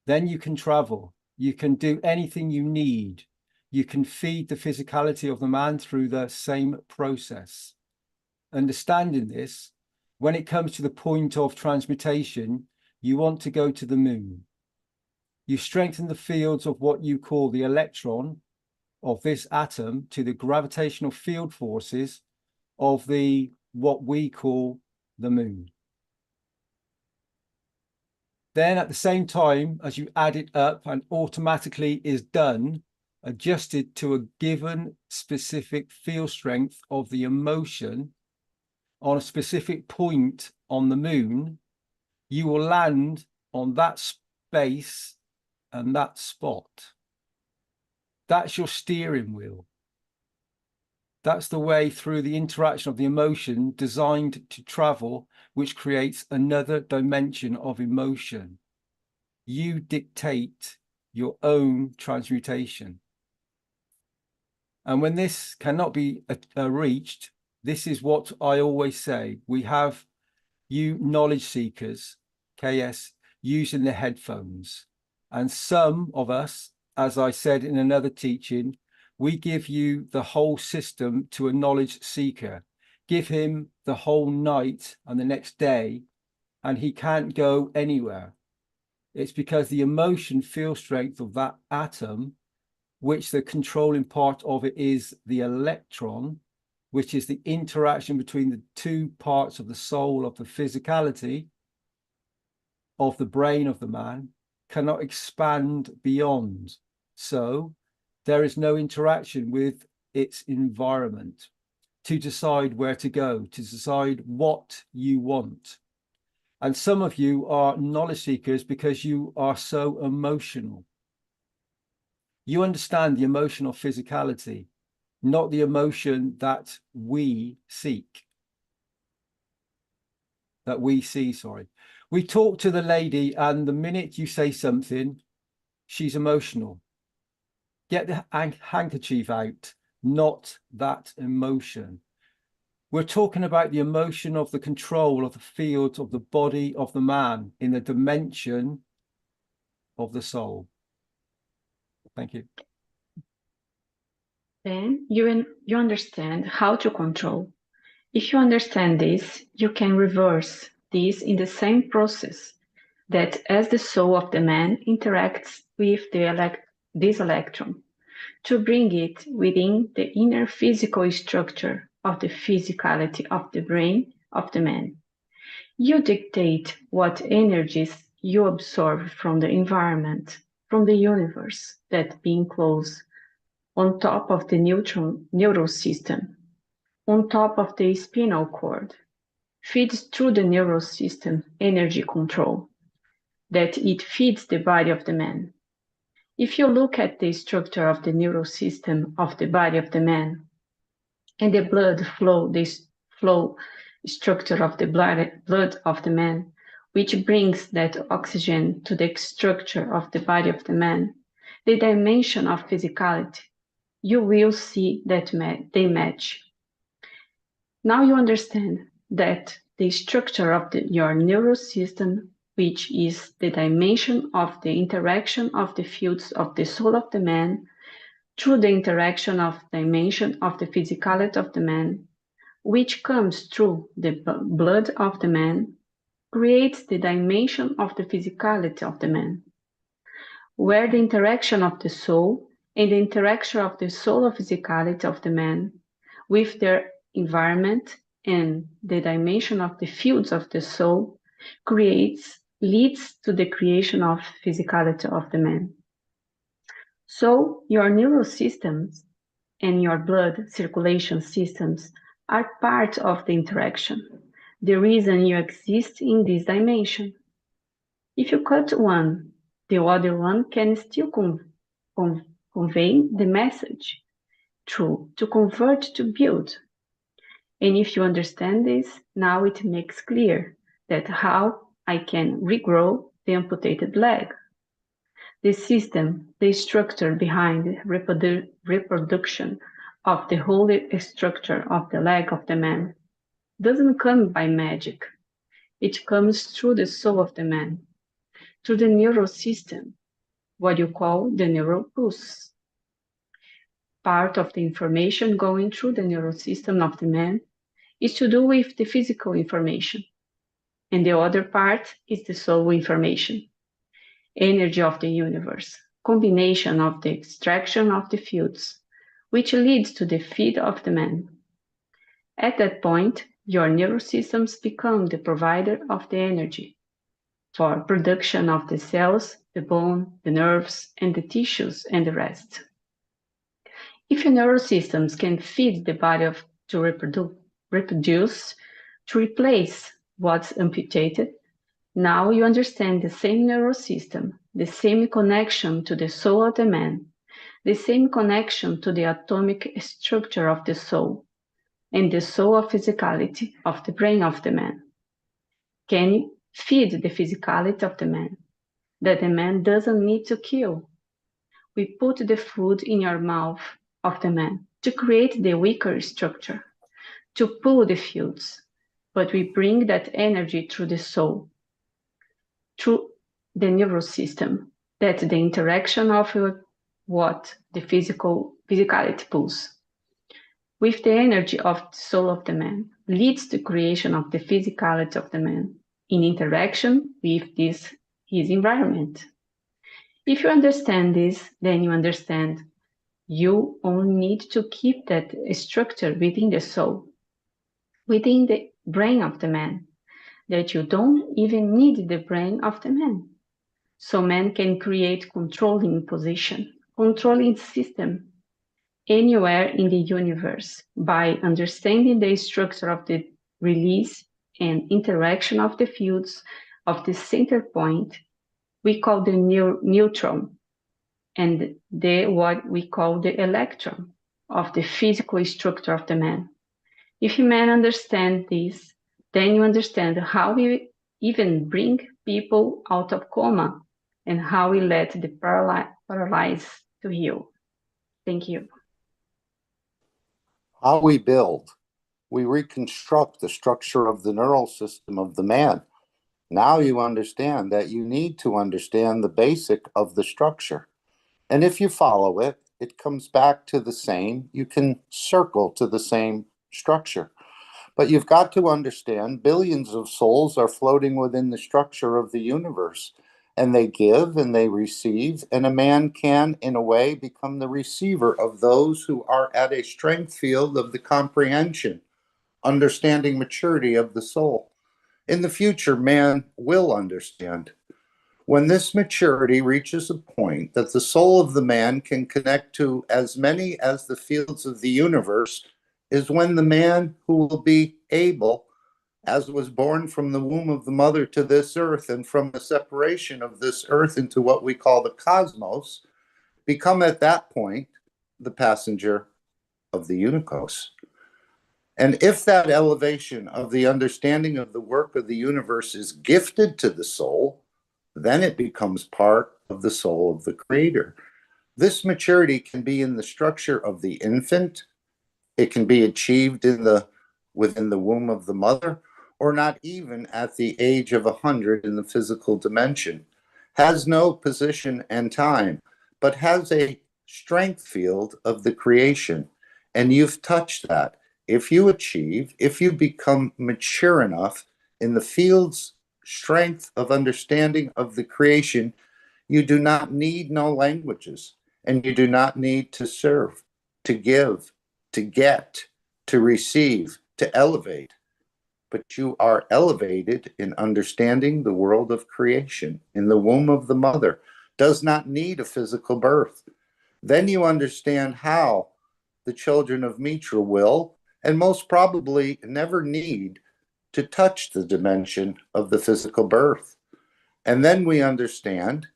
Then you can travel. You can do anything you need. You can feed the physicality of the man through the same process. Understanding this, when it comes to the point of transmutation, you want to go to the moon. You strengthen the fields of what you call the electron of this atom to the gravitational field forces of what we call the moon. Then at the same time, as you add it up and automatically is done, adjusted to a given specific field strength of the emotion on a specific point on the moon, you will land on that space and that spot. That's your steering wheel. That's the way through the interaction of the emotion designed to travel, which creates another dimension of emotion. You dictate your own transmutation. And when this cannot be reached, this is what I always say. We have you knowledge seekers, KS, using the headphones. And some of us, as I said in another teaching, we give you the whole system to a knowledge seeker. Give him the whole night and the next day, and he can't go anywhere. It's because the emotion field strength of that atom, which the controlling part of it is the electron, which is the interaction between the two parts of the soul of the physicality of the brain of the man, cannot expand beyond. So there is no interaction with its environment to decide where to go, to decide what you want. And some of you are knowledge seekers because you are so emotional. You understand the emotional physicality, not the emotion that we seek. That we see, sorry. We talk to the lady, and the minute you say something, she's emotional. Get the handkerchief out, not that emotion. We're talking about the emotion of the control of the field of the body of the man in the dimension of the soul. Thank you. Then you understand how to control. If you understand this, you can reverse this in the same process that as the soul of the man interacts with this electron to bring it within the inner physical structure of the physicality of the brain of the man. You dictate what energies you absorb from the environment, from the universe that being close, on top of the neural system, on top of the spinal cord, feeds through the neural system energy control, that it feeds the body of the man. If you look at the structure of the neural system of the body of the man, and the blood flow, this flow structure of the blood of the man, which brings that oxygen to the structure of the body of the man, the dimension of physicality, you will see that they match. Now you understand that the structure of your neural system, which is the dimension of the interaction of the fields of the soul of the man, through the interaction of dimension of the physicality of the man, which comes through the blood of the man, creates the dimension of the physicality of the man, where the interaction of the soul and the interaction of the soul of physicality of the man with their environment and the dimension of the fields of the soul leads to the creation of physicality of the man. So your neural systems and your blood circulation systems are part of the interaction, the reason you exist in this dimension. If you cut one, the other one can still convey the message through to convert to build. And if you understand this, now it makes clear that how I can regrow the amputated leg. The system, the structure behind the reproduction of the whole structure of the leg of the man doesn't come by magic. It comes through the soul of the man, through the neural system, what you call the neural pulse. Part of the information going through the neural system of the man is to do with the physical information, and the other part is the soul information. Energy of the universe, combination of the extraction of the fields, which leads to the feed of the man. At that point, your neurosystems become the provider of the energy for production of the cells, the bone, the nerves, and the tissues, and the rest. If your neurosystems can feed the body to reproduce, to replace what's amputated, now you understand the same neurosystem, the same connection to the soul of the man, the same connection to the atomic structure of the soul, and the soul of physicality of the brain of the man. Can you feed the physicality of the man, that the man doesn't need to kill? We put the food in your mouth of the man to create the weaker structure, to pull the feuds, but we bring that energy through the soul, through the nervous system, that the interaction of what the physicality pulls with the energy of the soul of the man leads to creation of the physicality of the man in interaction with his environment. If you understand this, then you understand you only need to keep that structure within the soul, within the brain of the man, that you don't even need the brain of the man. So man can create controlling position, controlling system anywhere in the universe by understanding the structure of the release and interaction of the fields of the center point we call the neutron, and what we call the electron of the physical structure of the man. If you man understand this, then you understand how we even bring people out of coma and how we let the paralyzed to heal. Thank you. How we build. We reconstruct the structure of the neural system of the man. Now you understand that you need to understand the basic of the structure. And if you follow it, it comes back to the same. You can circle to the same structure. But you've got to understand billions of souls are floating within the structure of the universe. And they give and they receive. And a man can, in a way, become the receiver of those who are at a strength field of the comprehension, understanding maturity of the soul. In the future, man will understand. When this maturity reaches a point that the soul of the man can connect to as many as the fields of the universe, is when the man who will be able, as was born from the womb of the mother to this earth and from the separation of this earth into what we call the cosmos, become at that point the passenger of the unicos. And if that elevation of the understanding of the work of the universe is gifted to the soul, then it becomes part of the soul of the creator. This maturity can be in the structure of the infant. It can be achieved within the womb of the mother, or not even at the age of 100 in the physical dimension. Has no position and time, but has a strength field of the creation. And you've touched that. If you achieve, if you become mature enough in the field's strength of understanding of the creation, you do not need no languages, and you do not need to serve, to give, to get, to receive, to elevate. But you are elevated in understanding the world of creation in the womb of the mother, does not need a physical birth. Then you understand how the children of Mitra will, and most probably never need, to touch the dimension of the physical birth. And then we understand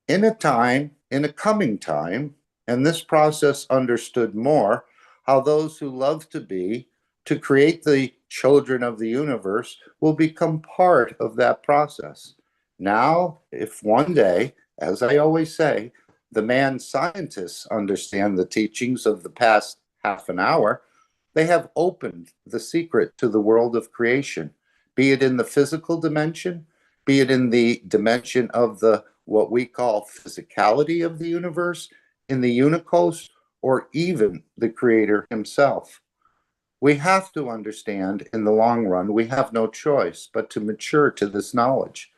in a coming time, and this process understood more, how those who love to create the children of the universe will become part of that process. Now, if one day, as I always say, the man scientists understand the teachings of the past half an hour, they have opened the secret to the world of creation, be it in the physical dimension, be it in the dimension of the what we call physicality of the universe, in the unicos, or even the creator himself. We have to understand in the long run, we have no choice but to mature to this knowledge.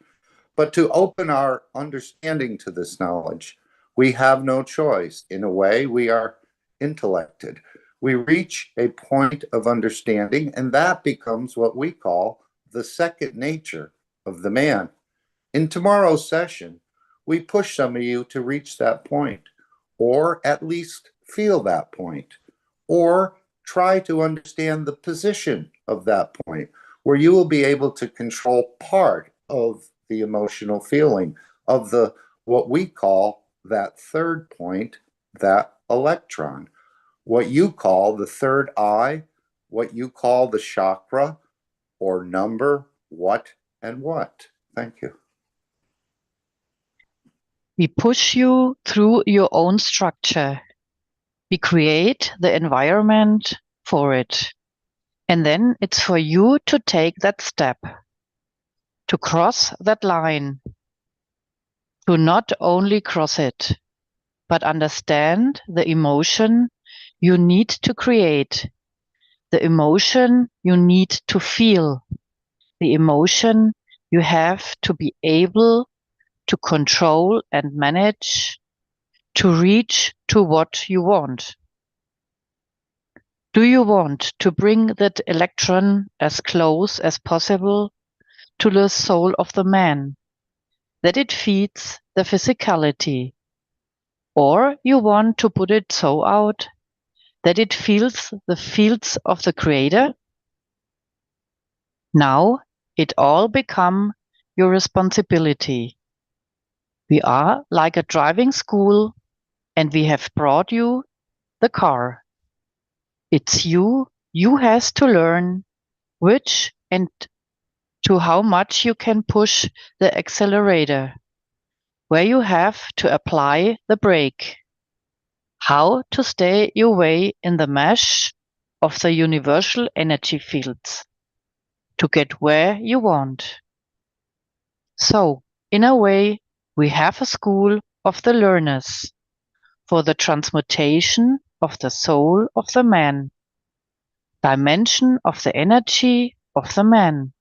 But to open our understanding to this knowledge, we have no choice. In a way, we are intellected. We reach a point of understanding, and that becomes what we call the second nature of the man. In tomorrow's session, we push some of you to reach that point, or at least feel that point, or try to understand the position of that point, where you will be able to control part of the emotional feeling of the what we call that third point, that electron, what you call the third eye, what you call the chakra, or number, what and what. Thank you. We push you through your own structure. We create the environment for it. And then it's for you to take that step, to cross that line, to not only cross it, but understand the emotion you need to create, the emotion you need to feel, the emotion you have to be able to control and manage, to reach to what you want. Do you want to bring that electron as close as possible to the soul of the man, that it feeds the physicality? Or you want to put it so out that it feels the fields of the creator? Now it all become your responsibility. We are like a driving school, and we have brought you the car. It's you has to learn which and to how much you can push the accelerator, where you have to apply the brake, how to stay your way in the mesh of the universal energy fields to get where you want. So, in a way, we have a school of the learners for the transmutation of the soul of the man, dimension of the energy of the man.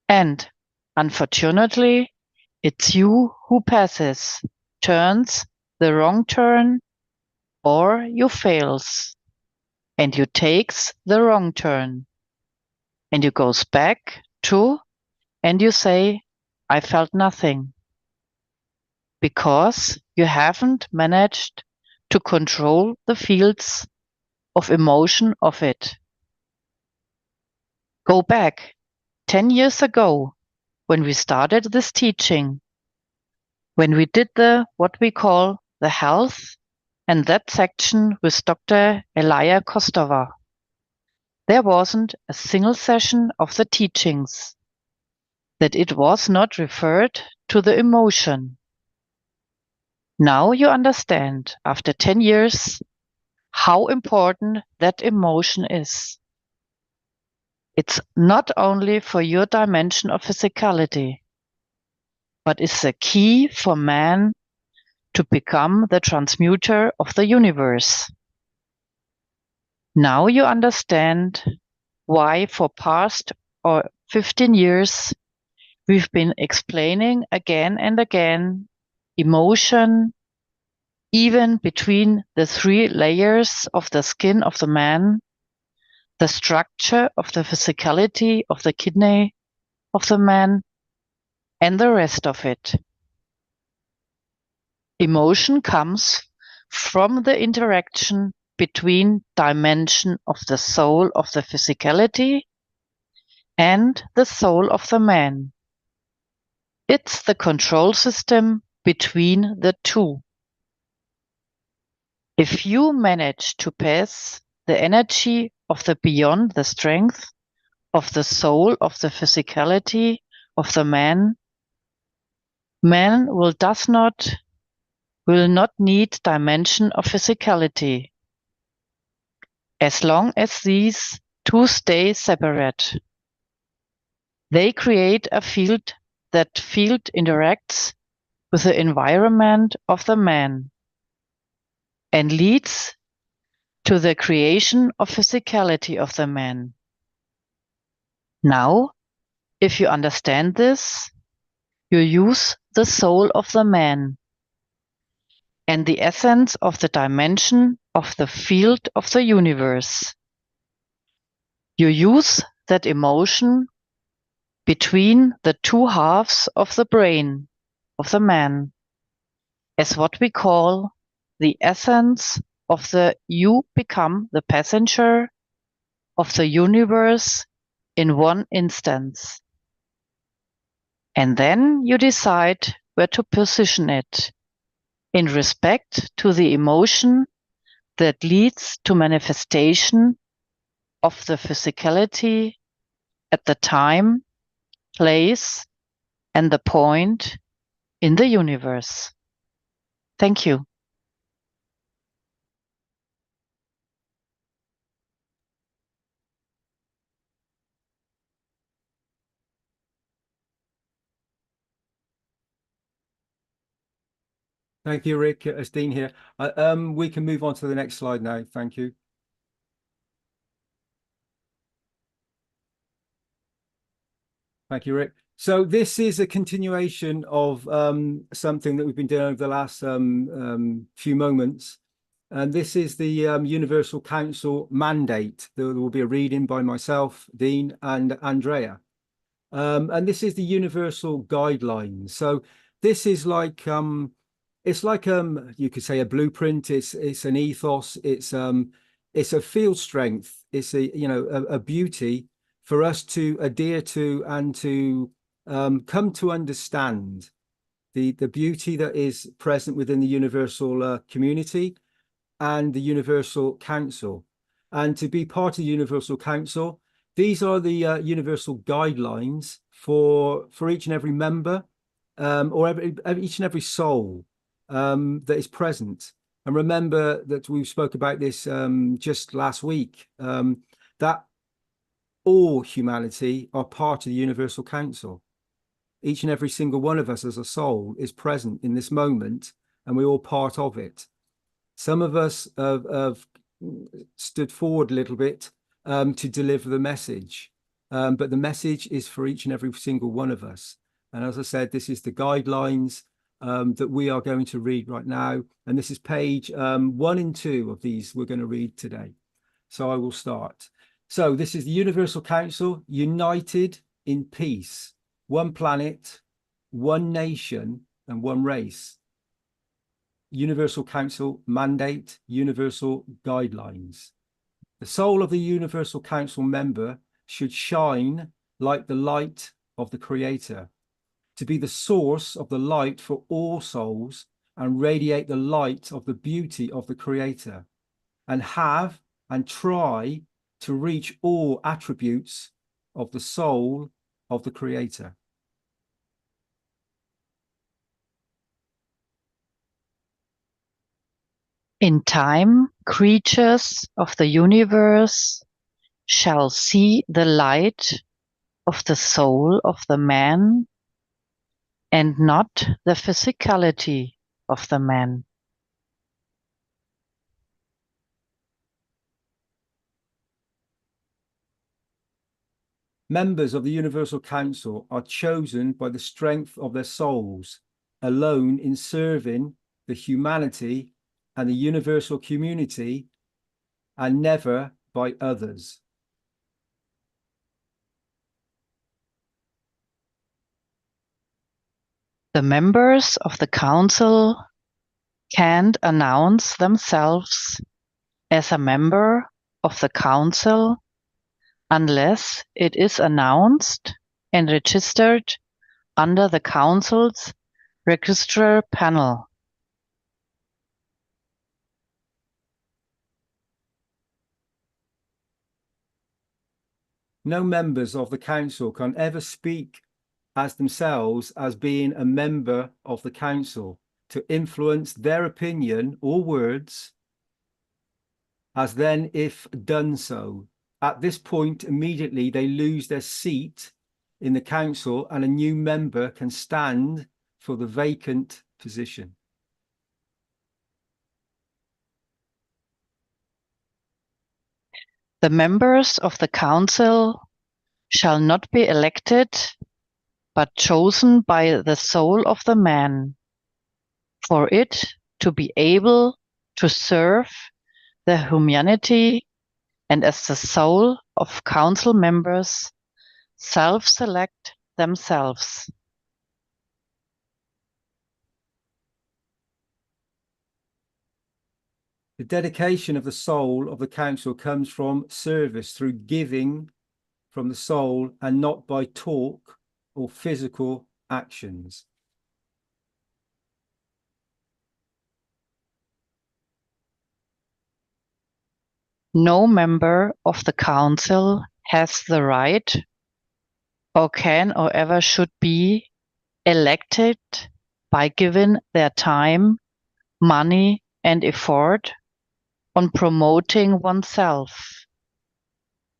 And, unfortunately, it's you who passes, turns the wrong turn, or you fails, and you takes the wrong turn, and you goes back to, and you say, I felt nothing, because you haven't managed to control the fields of emotion of it. Go back 10 years ago when we started this teaching, when we did what we call the health and that section with Dr. Elia Kostova. There wasn't a single session of the teachings that it was not referred to the emotion. Now you understand, after 10 years, how important that emotion is. It's not only for your dimension of physicality, but it's the key for man to become the transmuter of the universe. Now you understand why for past 15 years we've been explaining again and again emotion, even between the 3 layers of the skin of the man, the structure of the physicality of the kidney of the man, and the rest of it. Emotion comes from the interaction between dimension of the soul of the physicality and the soul of the man. It's the control system between the two. If you manage to pass the energy of the beyond the strength of the soul of the physicality of the man, man will not need dimension of physicality, as long as these two stay separate. They create a field. That field interacts with the environment of the man and leads to the creation of physicality of the man. Now, if you understand this, you use the soul of the man. and the essence of the dimension of the field of the universe. You use that emotion between the two halves of the brain of the man as what we call the essence of the you become the passenger of the universe in one instance. And then you decide where to position it in respect to the emotion that leads to manifestation of the physicality at the time, place, and the point in the universe. Thank you. Thank you, Rick. It's Dean here. We can move on to the next slide now. Thank you. Thank you, Rick. So this is a continuation of something that we've been doing over the last few moments. And this is the Universal Council mandate. There will be a reading by myself, Dean, and Andrea. And this is the Universal Guidelines. So this is like it's like you could say a blueprint. It's an ethos. It's a field strength. It's a beauty for us to adhere to and to come to understand the beauty that is present within the universal community and the Universal Council. And to be part of the Universal Council, these are the universal guidelines for each and every member or each and every soul that is present. And remember that we spoke about this just last week, that all humanity are part of the Universal Council. Each and every single one of us as a soul is present in this moment, and we're all part of it. Some of us have stood forward a little bit to deliver the message, but the message is for each and every single one of us. And as I said, this is the guidelines that we are going to read right now. And this is page 1 and 2 of these we're going to read today. So I will start. So this is the Universal Council, united in peace, one planet, one nation, and one race. Universal Council mandate, universal guidelines. The soul of the Universal Council member should shine like the light of the Creator, to be the source of the light for all souls and radiate the light of the beauty of the Creator, and have and try to reach all attributes of the soul of the Creator. In time, creatures of the universe shall see the light of the soul of the man and not the physicality of the man. Members of the Universal Council are chosen by the strength of their souls, alone in serving the humanity and the universal community, and never by others. The members of the council can't announce themselves as a member of the council unless it is announced and registered under the council's registrar panel. No members of the council can ever speak as themselves as being a member of the council to influence their opinion or words, as then if done so. At this point, immediately they lose their seat in the council and a new member can stand for the vacant position. The members of the council shall not be elected, but chosen by the soul of the man, for it to be able to serve the humanity and as the soul of council members self-select themselves. The dedication of the soul of the council comes from service through giving from the soul and not by talk or physical actions. No member of the council has the right or can or ever should be elected by giving their time, money and effort on promoting oneself,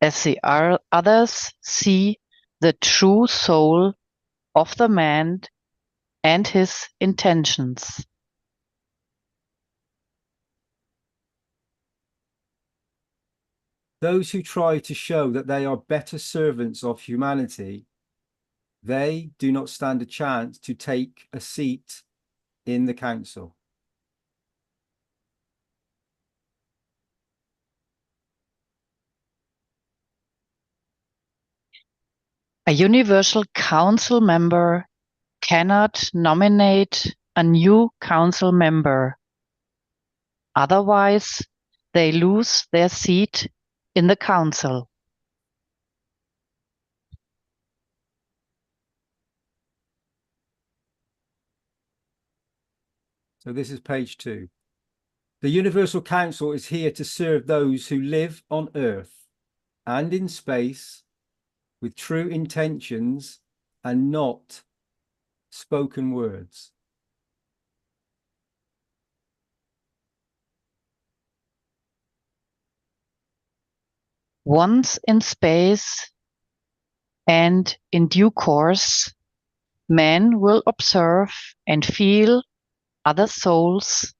as the others see the true soul of the man and his intentions. Those who try to show that they are better servants of humanity, they do not stand a chance to take a seat in the council. A universal council member cannot nominate a new council member. Otherwise, they lose their seat in the council. So this is page 2. The Universal Council is here to serve those who live on Earth and in space with true intentions and not spoken words. Once in space and in due course, man will observe and feel other souls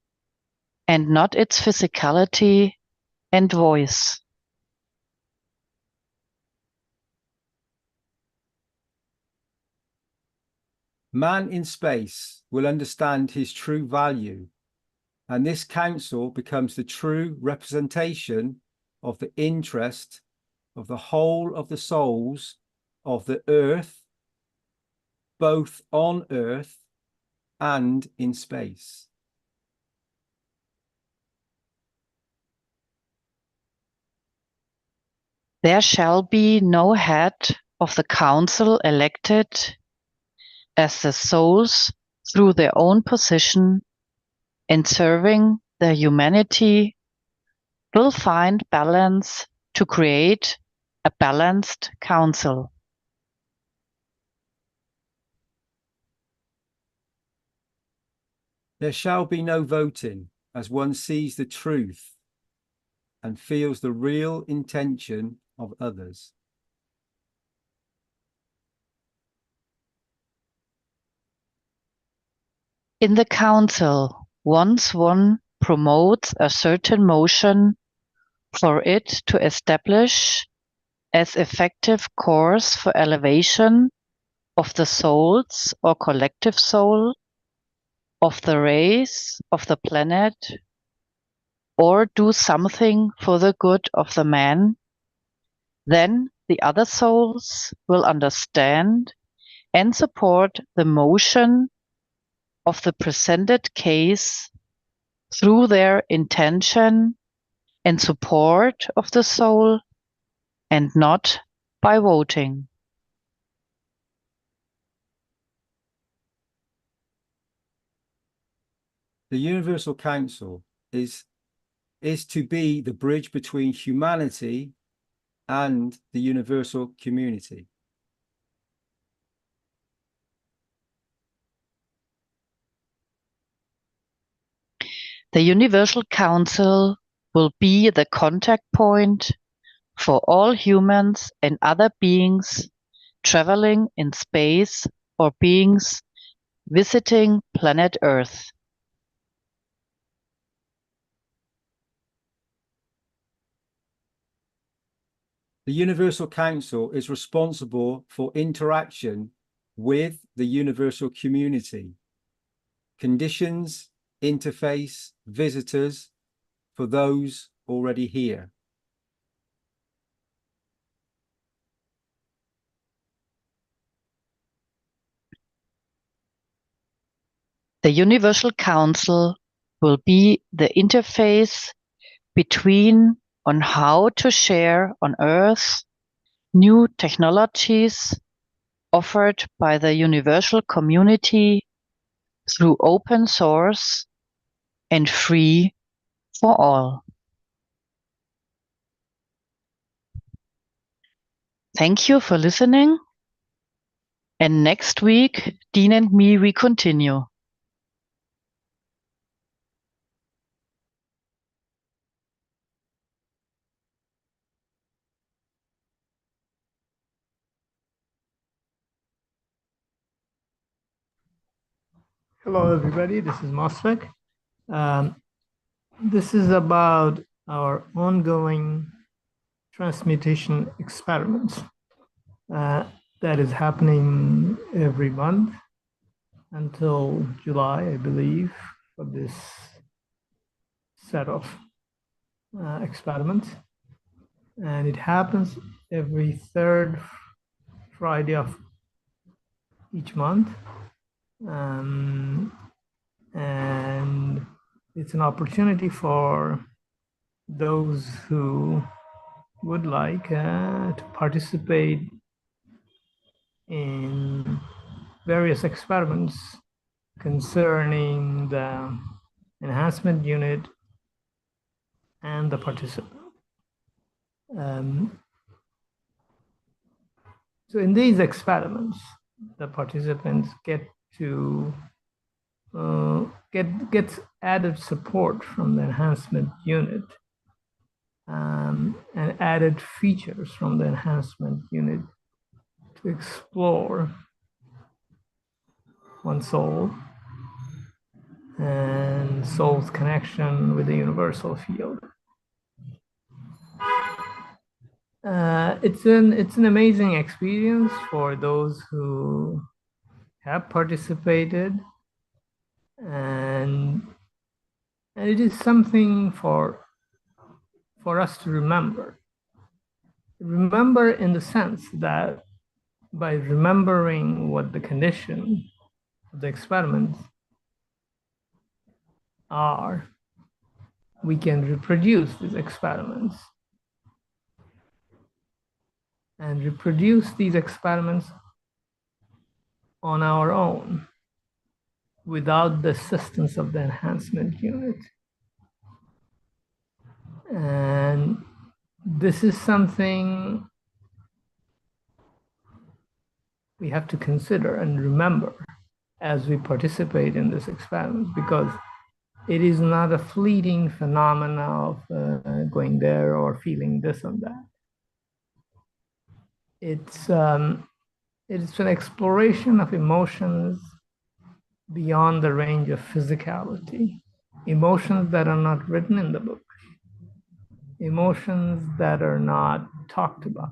and not its physicality and voice. Man in space will understand his true value, and this council becomes the true representation of the interest of the whole of the souls of the Earth, both on Earth and in space. There shall be no head of the council elected, as the souls, through their own position in serving the humanity, will find balance to create a balanced council. There shall be no voting, as one sees the truth and feels the real intention of others. In the council, once one promotes a certain motion for it to establish as effective course for elevation of the souls or collective soul, of the race, of the planet, or do something for the good of the man, then the other souls will understand and support the motion of the presented case through their intention and support of the soul, and not by voting. The Universal Council is to be the bridge between humanity and the universal community. The Universal Council will be the contact point for all humans and other beings traveling in space or beings visiting planet Earth. The Universal Council is responsible for interaction with the universal community, conditions interface, visitors for those already here? The Universal Council will be the interface between on how to share on Earth new technologies offered by the universal community through open source and free for all. Thank you for listening. And next week, Dean and me, we continue. Hello, everybody. This is Mosfek. This is about our ongoing transmutation experiments that is happening every month until July, I believe, for this set of experiments. And it happens every third Friday of each month. And it's an opportunity for those who would like to participate in various experiments concerning the enhancement unit and the participant. So in these experiments, the participants get added support from the enhancement unit and added features from the enhancement unit to explore one's soul and soul's connection with the universal field. It's an amazing experience for those who have participated, and it is something for us to remember. Remember in the sense that by remembering what the condition of the experiments are, we can reproduce these experiments and reproduce these experiments on our own without the assistance of the enhancement unit. And this is something we have to consider and remember as we participate in this experiment, because it is not a fleeting phenomena of going there or feeling this and that. It's an exploration of emotions beyond the range of physicality, emotions that are not written in the book, emotions that are not talked about,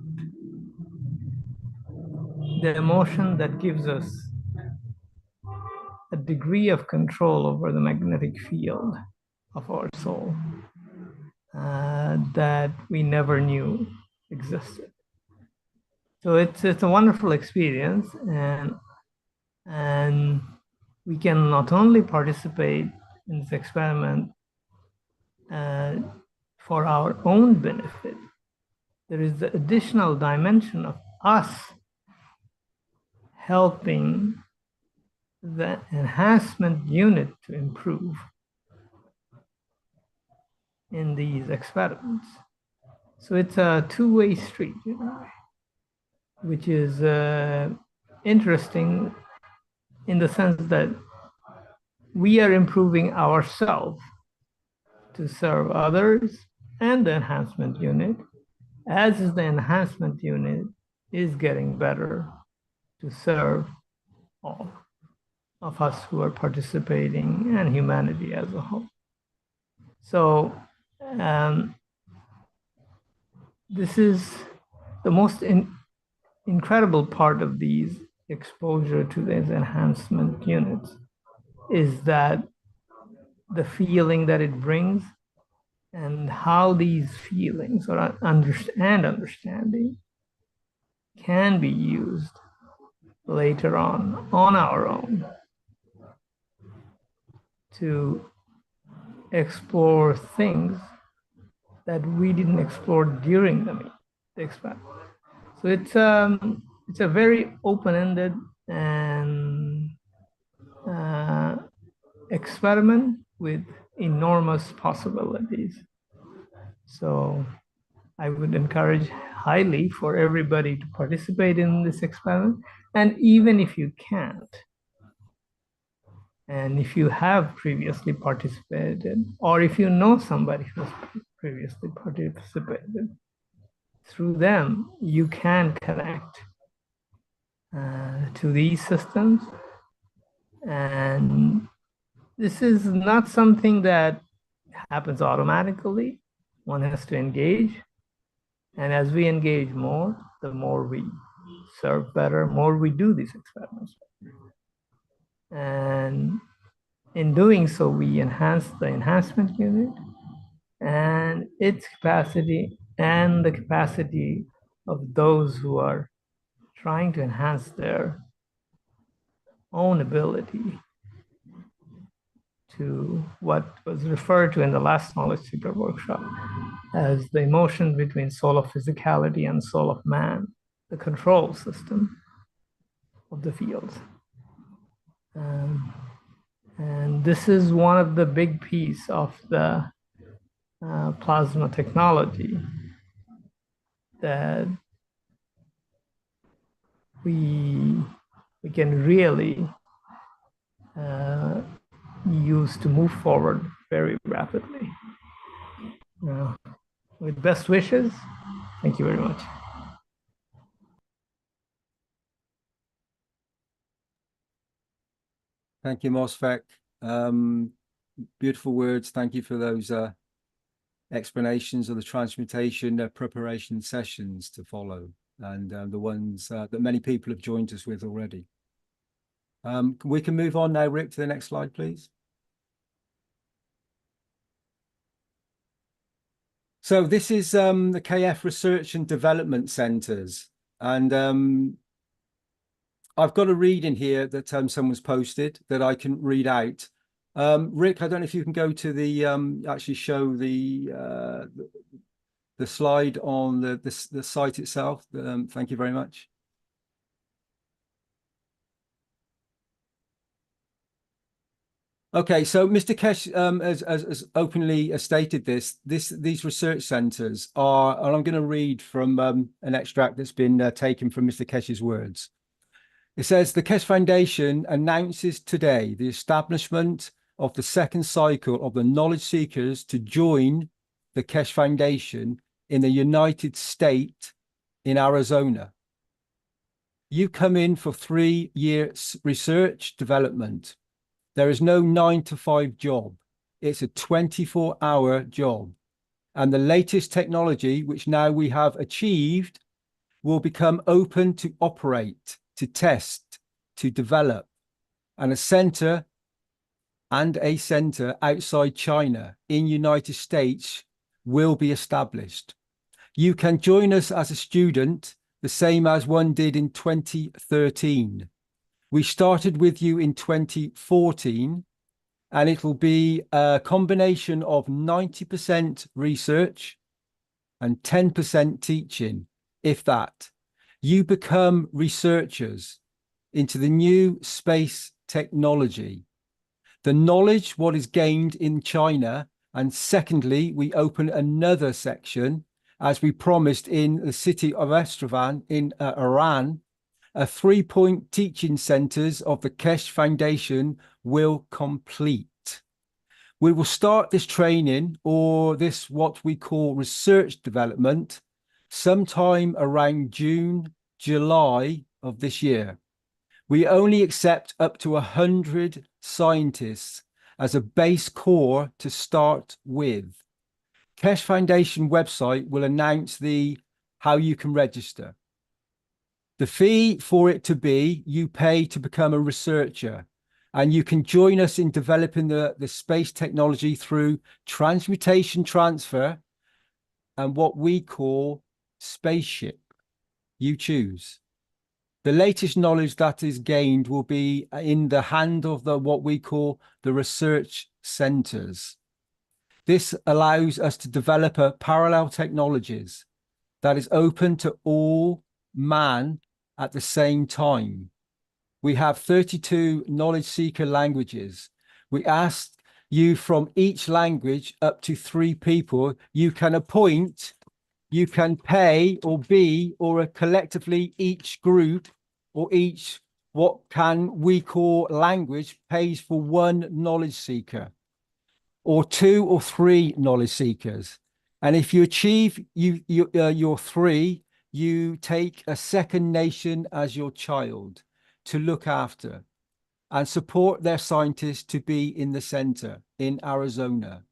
the emotion that gives us a degree of control over the magnetic field of our soul that we never knew existed. So it's a wonderful experience, and we can not only participate in this experiment for our own benefit, there is the additional dimension of us helping the enhancement unit to improve in these experiments. So it's a two-way street, you know, which is interesting in the sense that we are improving ourselves to serve others and the enhancement unit, as is the enhancement unit is getting better to serve all of us who are participating and humanity as a whole. So this is the most incredible part of these exposure to these enhancement units, is that the feeling that it brings, and how these feelings or understanding can be used later on our own to explore things that we didn't explore during the experiment. So it's a very open-ended and experiment with enormous possibilities. So I would encourage highly for everybody to participate in this experiment. And even if you can't, and if you have previously participated, or if you know somebody who's previously participated, through them, you can connect to these systems. And this is not something that happens automatically. One has to engage. And as we engage more, the more we serve better, more we do these experiments. And in doing so, we enhance the enhancement unit and its capacity and the capacity of those who are trying to enhance their own ability to what was referred to in the last knowledge seeker workshop as the emotion between soul of physicality and soul of man, the control system of the fields. And this is one of the big piece of the plasma technology that we can really use to move forward very rapidly. With best wishes, thank you very much. Thank you, Mosfeq. Beautiful words. Thank you for those explanations of the transmutation preparation sessions to follow, and the ones that many people have joined us with already. We can move on now, Rick, to the next slide, please. So this is the KF Research and Development Centres, and I've got a reading here that someone's posted that I can read out. Rick, I don't know if you can go to the actually show the slide on the site itself. Thank you very much. Okay, so Mr. Keshe has openly stated these research centres are, and I'm going to read from an extract that's been taken from Mr. Keshe's words. It says, the Keshe Foundation announces today the establishment of the second cycle of the knowledge seekers to join the Keshe Foundation in the United States in Arizona. You come in for 3 years research development. There is no 9-to-5 job. It's a 24-hour job. And the latest technology, which now we have achieved, will become open to operate, to test, to develop. And a center outside China in United States will be established. You can join us as a student, the same as one did in 2013. We started with you in 2014, and it will be a combination of 90% research and 10% teaching, if that. You become researchers into the new space technology. The knowledge, what is gained in China, and secondly, we open another section, as we promised in the city of Astrakhan in Iran, 3-point teaching centers of the Keshe Foundation will complete. We will start this training, or this what we call research development, sometime around June, July of this year. We only accept up to 100 scientists as a base core to start with. Keshe Foundation website will announce how you can register. The fee for it to be, you pay to become a researcher. And you can join us in developing the space technology through transmutation transfer and what we call Spaceship. You choose. The latest knowledge that is gained will be in the hand of what we call the research centers. This allows us to develop a parallel technologies that is open to all man at the same time. We have 32 knowledge seeker languages. We ask you from each language up to 3 people. You can appoint, you can pay or be, or collectively each group or each what can we call language pays for 1 knowledge seeker or 2 or 3 knowledge seekers. And if you achieve your 3, you take a second nation as your child to look after and support their scientists to be in the center in Arizona.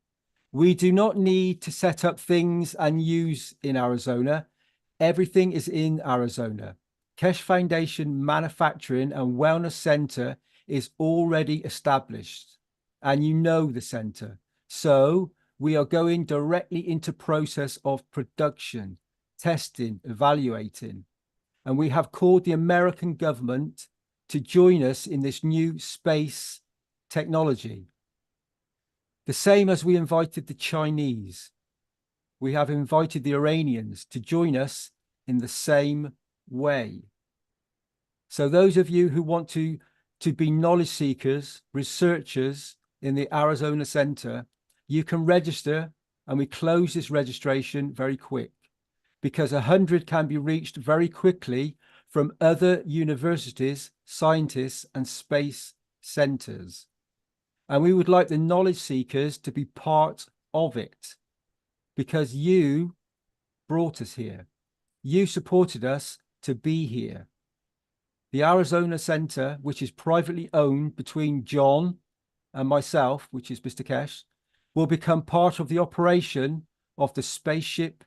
We do not need to set up things and use in Arizona. Everything is in Arizona. Keshe Foundation Manufacturing and Wellness Center is already established, and you know the center. So we are going directly into process of production, testing, evaluating. And we have called the American government to join us in this new space technology. The same as we invited the Chinese, we have invited the Iranians to join us in the same way. So those of you who want to be knowledge seekers, researchers in the Arizona Center, you can register, and we close this registration very quick because 100 can be reached very quickly from other universities, scientists, and space centers. And we would like the knowledge seekers to be part of it because you brought us here. You supported us to be here. The Arizona Center, which is privately owned between John and myself, which is Mr. Keshe, will become part of the operation of the Spaceship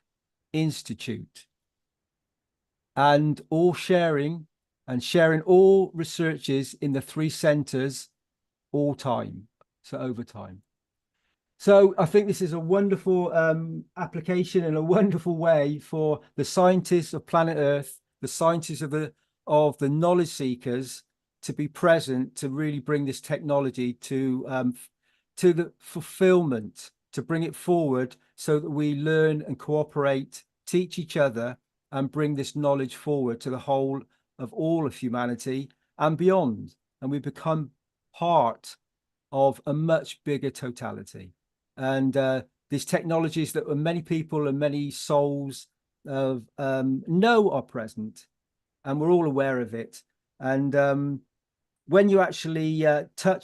Institute. And all sharing all researches in the 3 centers all time. So over time. So I think this is a wonderful application and a wonderful way for the scientists of planet Earth, the scientists of the knowledge seekers to be present to really bring this technology to the fulfillment, to bring it forward so that we learn and cooperate, teach each other and bring this knowledge forward to the whole of all of humanity and beyond. And we become part of a much bigger totality. And these technologies that many people and many souls know are present, and we're all aware of it. And when you actually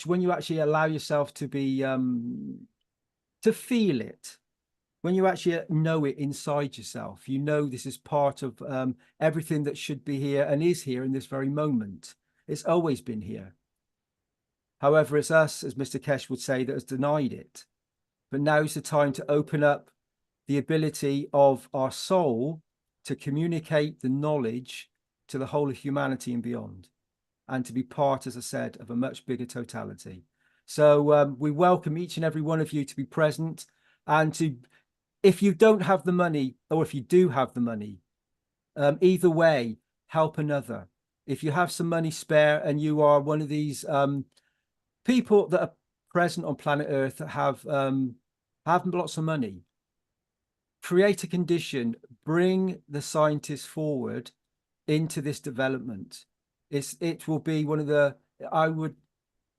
when you actually allow yourself to be, to feel it, when you actually know it inside yourself, you know this is part of everything that should be here and is here in this very moment. It's always been here. However, it's us, as Mr. Keshe would say, that has denied it. But now is the time to open up the ability of our soul to communicate the knowledge to the whole of humanity and beyond, and to be part, as I said, of a much bigger totality. So we welcome each and every one of you to be present, and to, if you don't have the money, or if you do have the money, either way, help another. If you have some money spare and you are one of these people that are present on planet Earth that have lots of money, create a condition, bring the scientists forward into this development. It will be one of the, I would,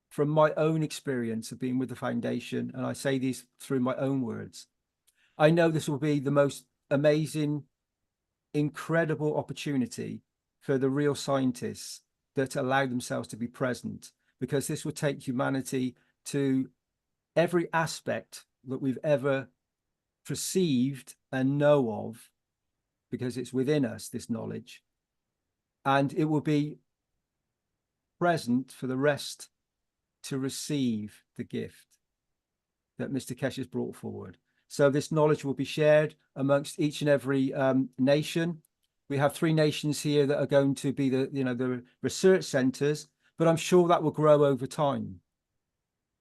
from my own experience of being with the foundation, and I say these through my own words, I know this will be the most amazing, incredible opportunity for the real scientists that allow themselves to be present, because this will take humanity to every aspect that we've ever perceived and know of, because it's within us, this knowledge, and it will be present for the rest to receive the gift that Mr. Keshe has brought forward. So this knowledge will be shared amongst each and every nation. We have 3 nations here that are going to be the research centers, but I'm sure that will grow over time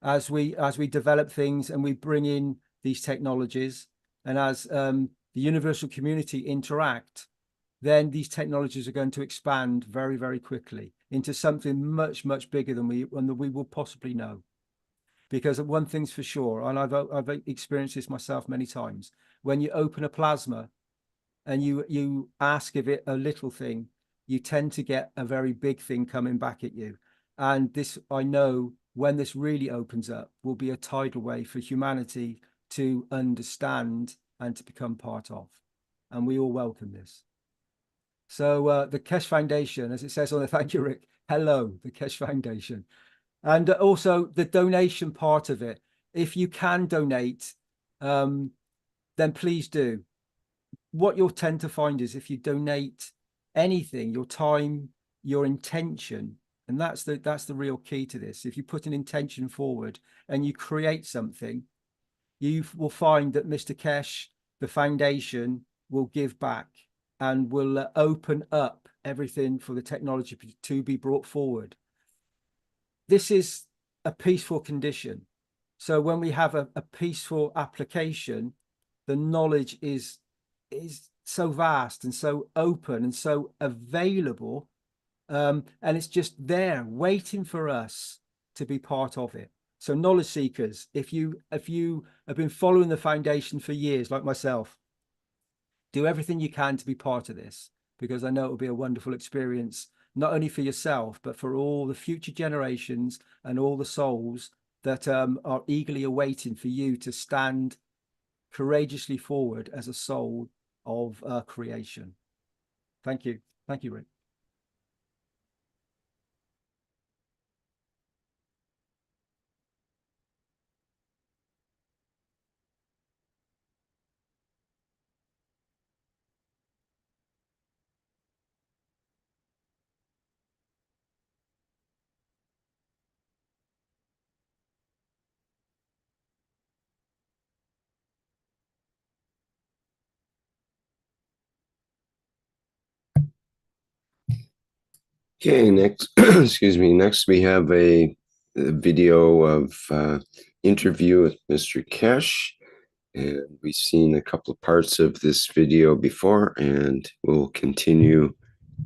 as we develop things and we bring in these technologies, and as the universal community interact, then these technologies are going to expand very, very quickly into something much, much bigger than we will possibly know. Because one thing's for sure, and I've experienced this myself many times, when you open a plasma and you ask of it a little thing, you tend to get a very big thing coming back at you. And this, I know, when this really opens up, will be a tidal wave for humanity to understand and to become part of. And we all welcome this. So the Keshe Foundation, as it says on the, thank you, Rick, hello, the Keshe Foundation. And also the donation part of it. If you can donate, then please do. What you'll tend to find is if you donate anything, your time, your intention, and that's the real key to this. If you put an intention forward and you create something, you will find that Mr. Keshe, the foundation, will give back and will open up everything for the technology to be brought forward. This is a peaceful condition. So when we have a peaceful application, the knowledge is so vast and so open and so available. And it's just there waiting for us to be part of it. So knowledge seekers, if you have been following the foundation for years, like myself, do everything you can to be part of this, because I know it will be a wonderful experience, not only for yourself, but for all the future generations and all the souls that are eagerly awaiting for you to stand courageously forward as a soul of creation. Thank you. Thank you, Rick. Okay, next, excuse me, next we have a video of interview with Mr. Keshe, and we've seen a couple of parts of this video before, and we'll continue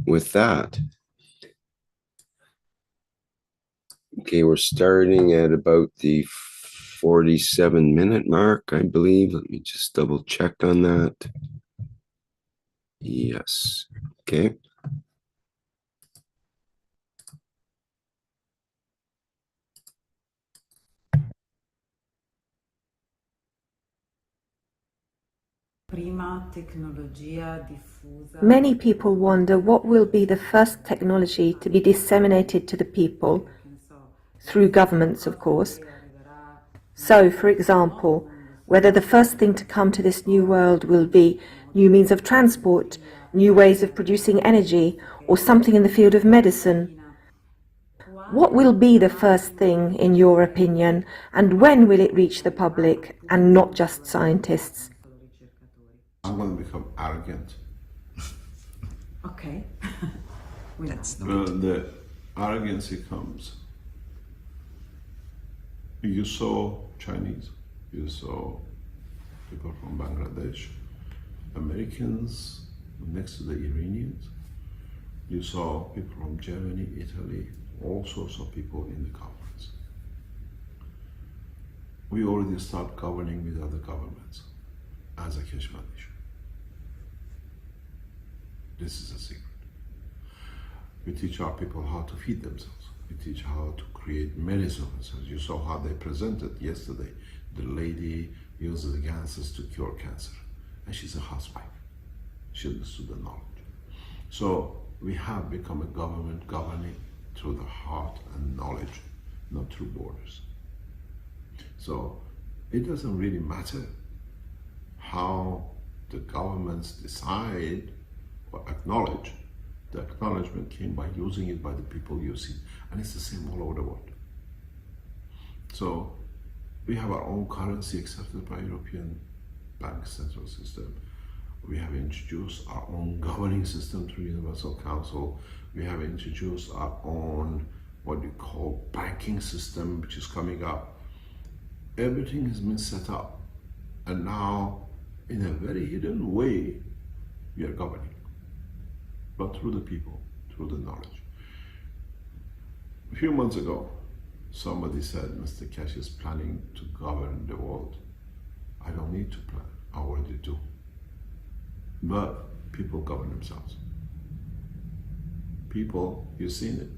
with that. Okay, we're starting at about the 47-minute mark, I believe. Let me just double check on that. Yes, okay. Many people wonder what will be the first technology to be disseminated to the people, through governments, of course. So, for example, whether the first thing to come to this new world will be new means of transport, new ways of producing energy, or something in the field of medicine. What will be the first thing, in your opinion, and when will it reach the public, and not just scientists? I'm going to become arrogant. Okay. Well, the arrogancy comes. You saw Chinese, you saw people from Bangladesh, Americans next to the Iranians, you saw people from Germany, Italy, all sorts of people in the conference. We already start governing with other governments as a Keshe Foundation. This is a secret. We teach our people how to feed themselves. We teach how to create medicines. As you saw how they presented yesterday. The lady uses gases to cure cancer. And she's a housewife. She understood the knowledge. So we have become a government governing through the heart and knowledge, not through borders. So it doesn't really matter how the governments decide or acknowledge. The acknowledgement came by using it by the people using it, and it's the same all over the world. So we have our own currency accepted by European bank central system. We have introduced our own governing system through Universal Council. We have introduced our own what you call banking system, which is coming up. Everything has been set up. And now, in a very hidden way, we are governing. But through the people, through the knowledge. A few months ago, somebody said, Mr. Keshe is planning to govern the world. I don't need to plan, I already do. But people govern themselves. People, you've seen it.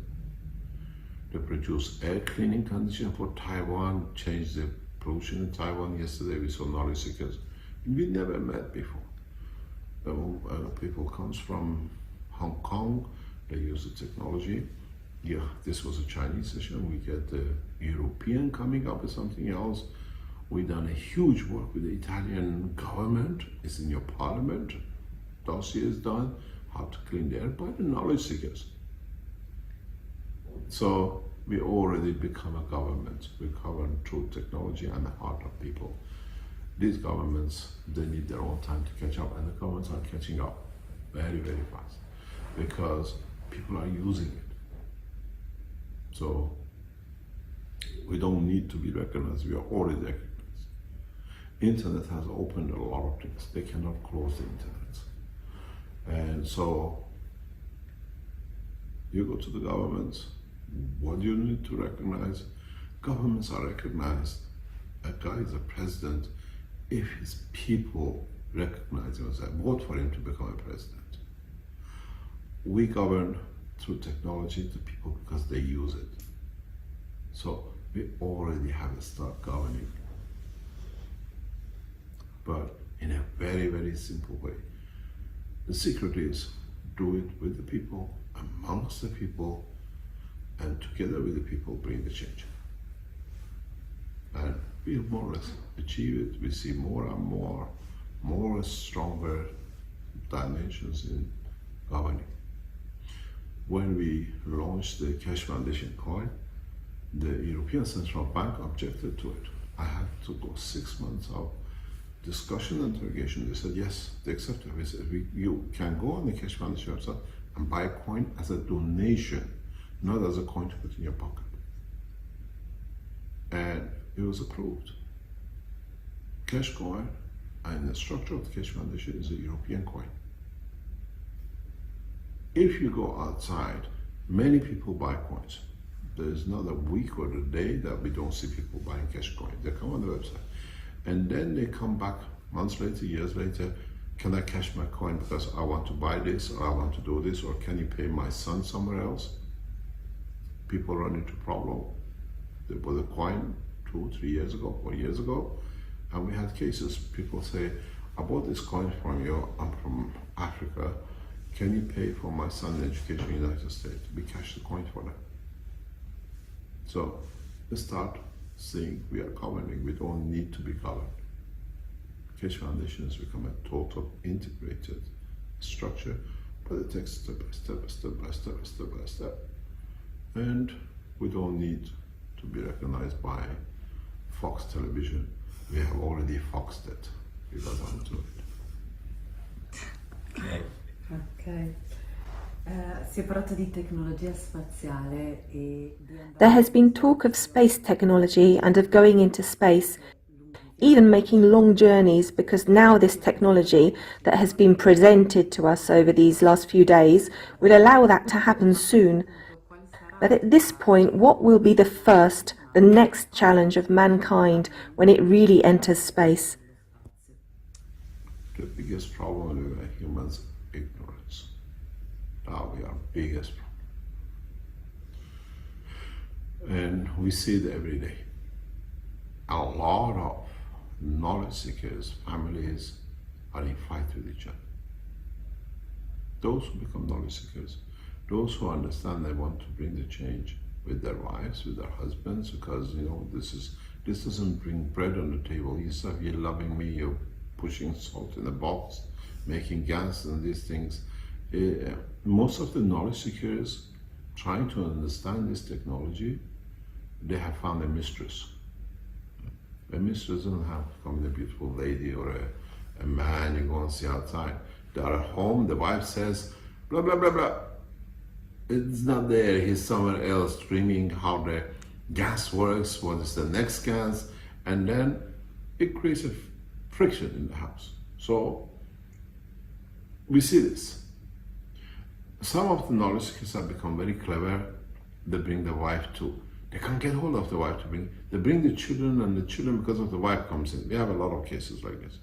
They produce air cleaning conditions for Taiwan, changed the pollution in Taiwan. Yesterday we saw knowledge seekers we never met before. People comes from Hong Kong, they use the technology. Yeah, this was a Chinese session. We get the European coming up with something else. We've done a huge work with the Italian government. It's in your parliament. Dossier is done. How to clean the air by the knowledge seekers. So we already become a government. We govern through technology and the heart of people. These governments, they need their own time to catch up, and the governments are catching up very, very fast because people are using it. So we don't need to be recognized, we are already recognized. Internet has opened a lot of things. They cannot close the internet. And so you go to the governments, what do you need to recognize? Governments are recognized. A guy is a president if his people recognize him and vote for him to become a president. We govern through technology to people because they use it. So we already have to start governing. But in a very, very simple way. The secret is do it with the people, amongst the people, and together with the people bring the change. And we more or less achieve it. We see more and more stronger dimensions in governing. When we launched the Keshe Foundation coin, the European Central Bank objected to it. I had to go 6 months of discussion and interrogation. They said yes, they accepted it. We said you can go on the Keshe Foundation website and buy a coin as a donation, not as a coin to put in your pocket. And it was approved. Keshe coin, and the structure of the Keshe Foundation is a European coin. If you go outside, many people buy coins. There's not a week or a day that we don't see people buying Keshe coin. They come on the website. And then they come back months later, years later, can I cash my coin because I want to buy this, or I want to do this, or can you pay my son somewhere else? People run into problem. They bought a coin 2, 3 years ago, 4 years ago, and we had cases. People say, I bought this coin from you, I'm from Africa, can you pay for my son's education in the United States? We cash the coin for them. So let's start seeing we are governing, we don't need to be governed. Keshe Foundation has become a total integrated structure, but it takes step by step, step by step, step by step. And we don't need to be recognized by Fox Television. We have already foxed it. We got onto it. Ok. Si è parlato di tecnologia spaziale e There has been talk of space technology and of going into space, even making long journeys, because now this technology that has been presented to us over these last few days will allow that to happen soon. But at this point, what will be the next challenge of mankind when it really enters space? The biggest problem with humans is ignorance. That will be our biggest problem. And we see it every day. A lot of knowledge seekers, families are in fight with each other. Those who become knowledge seekers, those who understand they want to bring the change with their wives, with their husbands, because this doesn't bring bread on the table. You say you're loving me, you're pushing salt in a box, making gas and these things. Most of the knowledge seekers trying to understand this technology, they have found a mistress. A mistress doesn't have to come a beautiful lady or a man you go and see outside. They are at home, the wife says, blah, blah, blah, blah. it's not there. He's somewhere else dreaming how the gas works, what is the next gas, and then it creates a friction in the house. So we see this. Some of the knowledge seekers have become very clever. They bring the wife too. They can't get hold of the wife to bring. They bring the children, and the children, because of the wife, comes in. We have a lot of cases like this.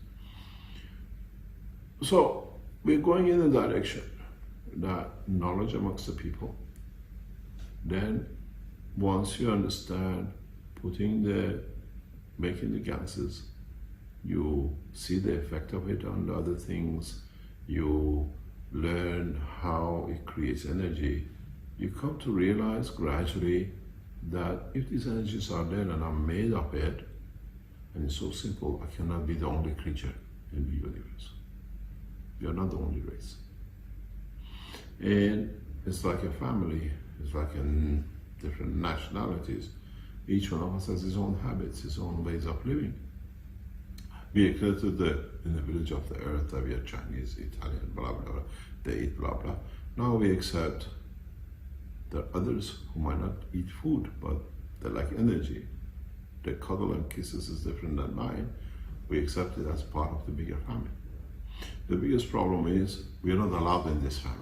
So we're going in a direction that knowledge amongst the people. Then once you understand making the gases, you see the effect of it on the other things, you learn how it creates energy, you come to realize gradually that if these energies are there and I'm made of it, and it's so simple, I cannot be the only creature in the universe. We are not the only race. And it's like a family, it's like in different nationalities. Each one of us has his own habits, his own ways of living. We are created in the village of the earth that we are Chinese, Italian, blah, blah, blah. They eat blah, blah. Now we accept there are others who might not eat food, but they like energy. Their cuddle and kisses is different than mine. We accept it as part of the bigger family. The biggest problem is we are not allowed in this family.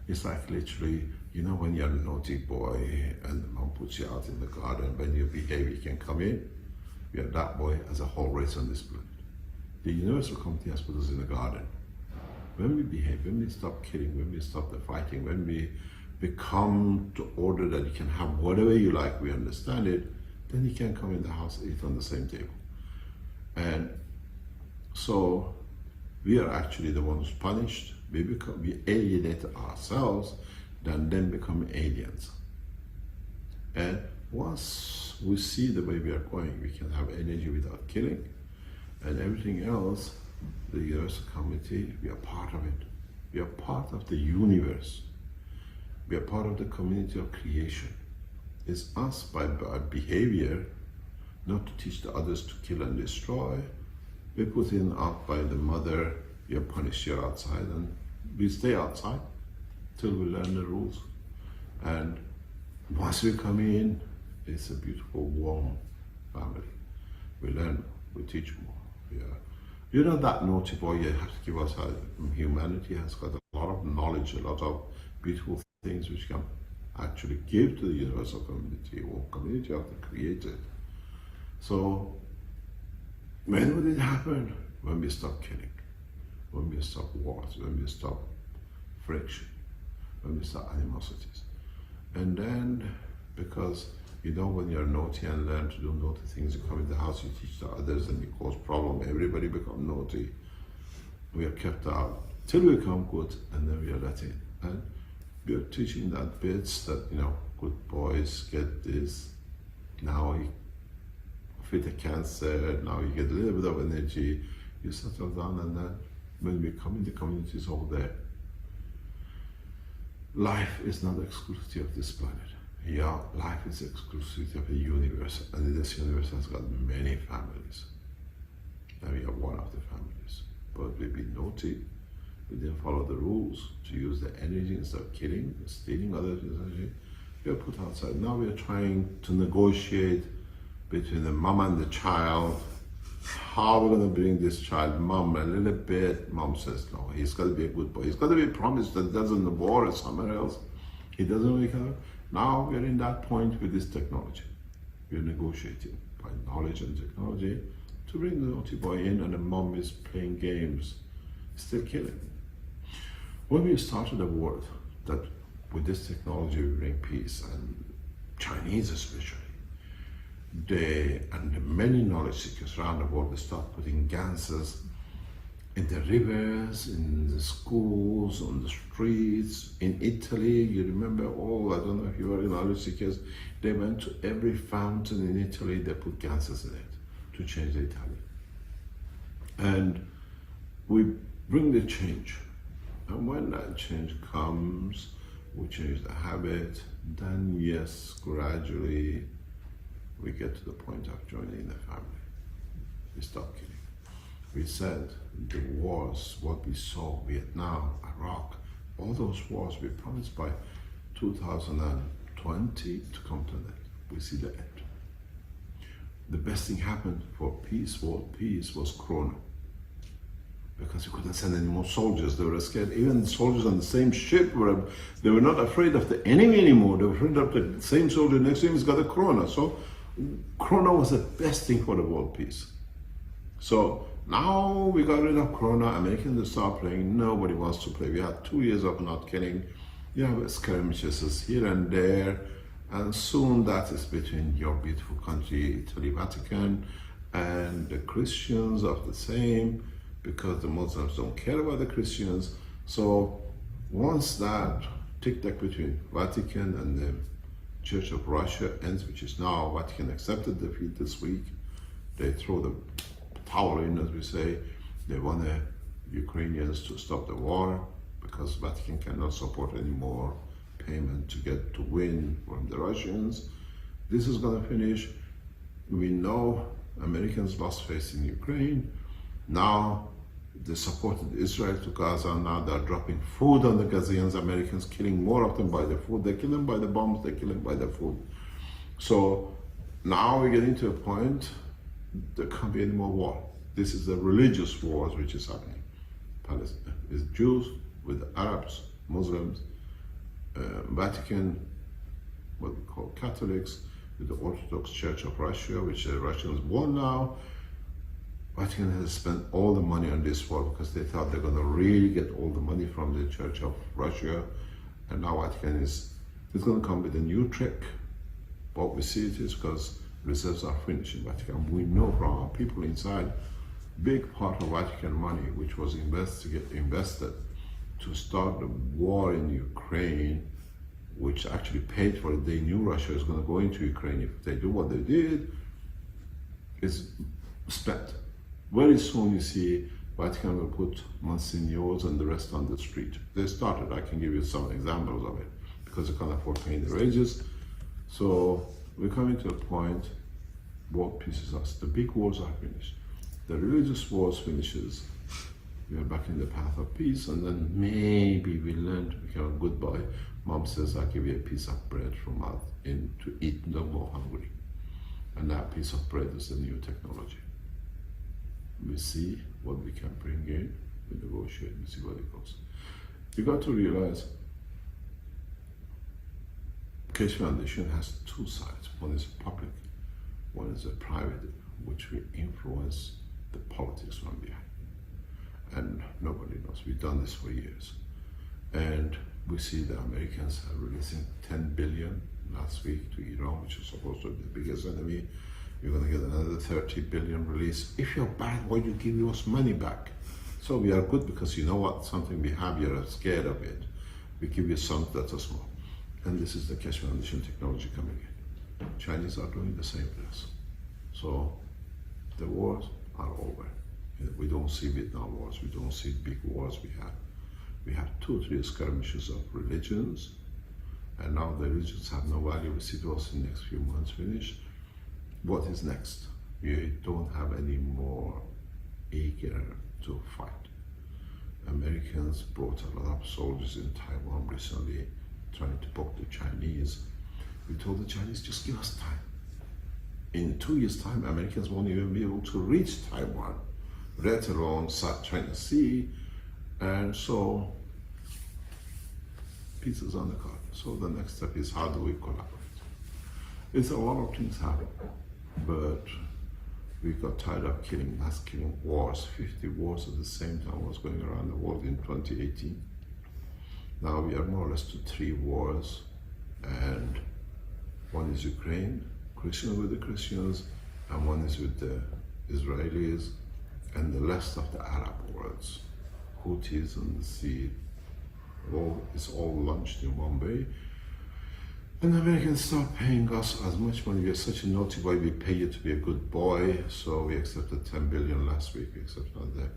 It's like literally, you know, when you're a naughty boy and the mom puts you out in the garden, when you behave, you can come in. We are that boy as a whole race on this planet. The Universal Committee has put us in the garden. When we behave, when we stop killing, when we stop the fighting, when we become to order that you can have whatever you like, we understand it, then you can come in the house and eat on the same table. And so we are actually the ones punished. We alienate ourselves, then become aliens. And once we see the way we are going, we can have energy without killing, and everything else, the Universal Committee, we are part of it. We are part of the universe. We are part of the community of creation. It's us by our behavior, not to teach the others to kill and destroy. We put in out by the mother, you're punished, you're outside, and we stay outside till we learn the rules. And once we come in, it's a beautiful, warm family. We learn, we teach more. You're not that naughty boy, you have to give us humanity has got a lot of knowledge, a lot of beautiful things which can actually give to the universal community or community of the created. So when would it happen? When we stop killing, when we stop wars, when we stop friction, when we stop animosities. And then, because you know, when you're naughty and learn to do naughty things, you come in the house, you teach the others, and you cause problem, everybody become naughty. We are kept out till we become good, and then we are let in. And we are teaching that bits that, you know, good boys get this, now you fit a cancer, now you get a little bit of energy, you settle down, and then when we come in, the community is all there. Life is not exclusive of this planet. Yeah, life is exclusive of the universe, and this universe has got many families. And we are one of the families. But we've been naughty, we didn't follow the rules to use the energy instead of killing, stealing others' energy. We are put outside. Now we are trying to negotiate between the mom and the child. How we're going to bring this child, mom, a little bit. Mom says, no, he's got to be a good boy. He's got to be promised that he doesn't war or somewhere else. He doesn't wake up. Now we're in that point with this technology. We're negotiating by knowledge and technology to bring the naughty boy in, and the mom is playing games, still killing. When we started a world that with this technology we bring peace, and Chinese especially, and the many knowledge seekers around the world, they start putting gases in the rivers, in the schools, on the streets. In Italy, you remember I don't know if you were in knowledge seekers, they went to every fountain in Italy, they put gases in it to change the Italian. And we bring the change. And when that change comes, we change the habit, then yes, gradually, we get to the point of joining the family. We stop killing. We said the wars, what we saw, Vietnam, Iraq, all those wars we promised by 2020 to come to an end. We see the end. The best thing happened for peace, world peace, was Corona. Because you couldn't send any more soldiers. They were scared. Even the soldiers on the same ship they were not afraid of the enemy anymore. They were afraid of the same soldier next to him has got a Corona. So Corona was the best thing for the world peace. So now we got rid of Corona. Americans start playing. Nobody wants to play. We had 2 years of not killing. You have skirmishes here and there. And soon that is between your beautiful country, Italy, Vatican, and the Christians of the same, because the Muslims don't care about the Christians. So once that tic-tac between Vatican and the Church of Russia ends, which is now, Vatican accepted defeat this week, they throw the towel in, as we say. They want the Ukrainians to stop the war because Vatican cannot support any more payment to win from the Russians. This is going to finish. We know Americans lost faith in Ukraine. Now they supported Israel to Gaza. Now they're dropping food on the Gazians. Americans killing more of them by the food. They kill them by the bombs. They kill them by the food. So now we're getting to a point there can't be any more war. This is the religious wars which is happening. Palestine is Jews with Arabs, Muslims, Vatican, what we call Catholics, with the Orthodox Church of Russia, which the Russians won now. Vatican has spent all the money on this war because they thought they're going to really get all the money from the Church of Russia. And now Vatican is going to come with a new trick. What we see it is because reserves are finished in Vatican. We know from our people inside, big part of Vatican money, which was invested to start the war in Ukraine, which actually paid for it. They knew Russia was going to go into Ukraine. If they do what they did, is spent. Very soon you see Vatican will put monsignors and the rest on the street. They started. I can give you some examples of it because they can't afford paying the wages. So we're coming to a point, world peace is us. The big wars are finished. The religious wars finishes. We are back in the path of peace, and then maybe we learn to become a good boy. Mom says, I'll give you a piece of bread from out in to eat, no more hungry. And that piece of bread is the new technology. We see what we can bring in, we negotiate, we see where it goes. You got to realize Keshe Foundation has two sides. One is public, one is a private, which we influence the politics from behind. And nobody knows. We've done this for years. And we see the Americans are releasing 10 billion last week to Iran, which is supposed to be the biggest enemy. You're going to get another 30 billion release. If you're bad, why do you give us money back? So we are good because you know what, something we have, you're scared of it. We give you something that's small. And this is the Keshe Foundation technology coming in. Chinese are doing the same to us. So the wars are over. We don't see Vietnam wars, we don't see big wars we have. We have 2 or 3 skirmishes of religions, and now the religions have no value. We see those in the next few months finish. What is next? We don't have any more eager to fight. Americans brought a lot of soldiers in Taiwan recently, trying to poke the Chinese. We told the Chinese, just give us time. In 2 years' time, Americans won't even be able to reach Taiwan, let alone South China Sea. And so, peace is on the card. So the next step is, how do we collaborate? It's a lot of things happen, but we got tired of mass killing wars. 50 wars at the same time was going around the world in 2018. Now we are more or less to 3 wars, and one is Ukraine, Christian with the Christians, and one is with the Israelis and the rest of the Arab worlds. Houthis and the sea, it's all launched in one way. And the Americans start paying us as much money. We are such a naughty boy, we pay you to be a good boy. So we accepted 10 billion last week, we accepted another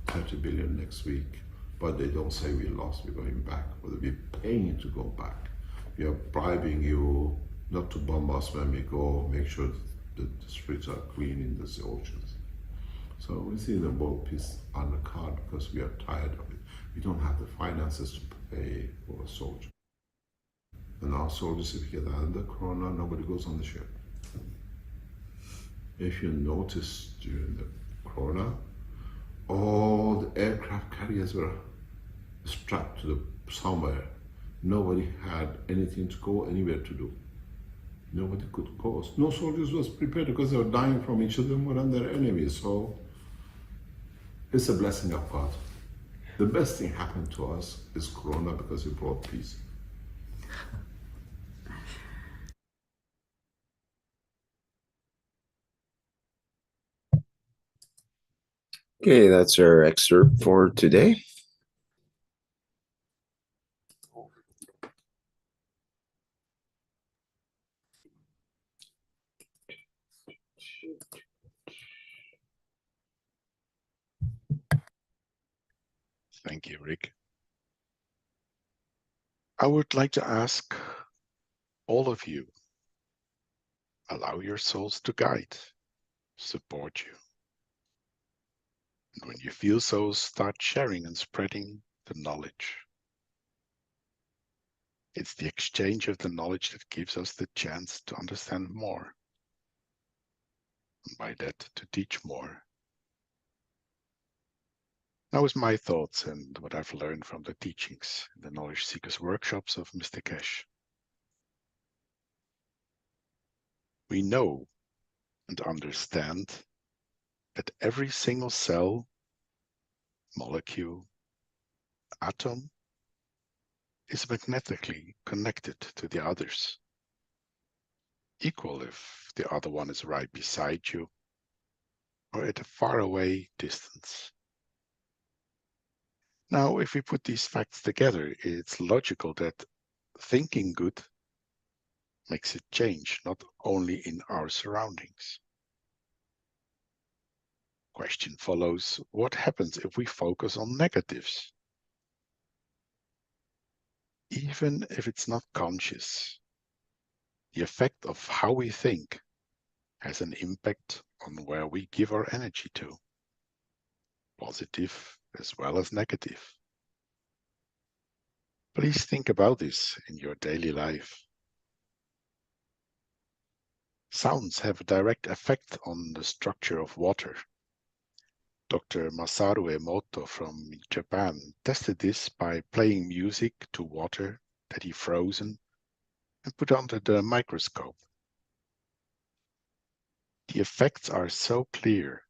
30 billion next week. But they don't say we lost, we're going back. But we're paying you to go back. We are bribing you not to bomb us when we go, make sure that the streets are clean in the oceans. So we see the world peace on the card because we are tired of it. We don't have the finances to pay for a soldier. And our soldiers, if you get under Corona, nobody goes on the ship. If you notice during the Corona, all the aircraft carriers were strapped to somewhere. Nobody had anything to go anywhere to do. Nobody could pause. No soldiers was prepared because they were dying from each of them were their enemies. So it's a blessing of God. The best thing happened to us is Corona because it brought peace. Okay, that's our excerpt for today. Thank you, Rick. I would like to ask all of you, allow your souls to guide, support you. And when you feel so, start sharing and spreading the knowledge. It's the exchange of the knowledge that gives us the chance to understand more. And by that, to teach more. Now is my thoughts and what I've learned from the teachings in the Knowledge Seekers workshops of Mr. Keshe. We know and understand that every single cell, molecule, atom is magnetically connected to the others. Equal if the other one is right beside you or at a faraway distance. Now, if we put these facts together, it's logical that thinking good makes a change not only in our surroundings. Question follows, what happens if we focus on negatives? Even if it's not conscious, the effect of how we think has an impact on where we give our energy to, positive as well as negative. Please think about this in your daily life. Sounds have a direct effect on the structure of water. Dr. Masaru Emoto from Japan tested this by playing music to water that he frozen and put under the microscope. The effects are so clear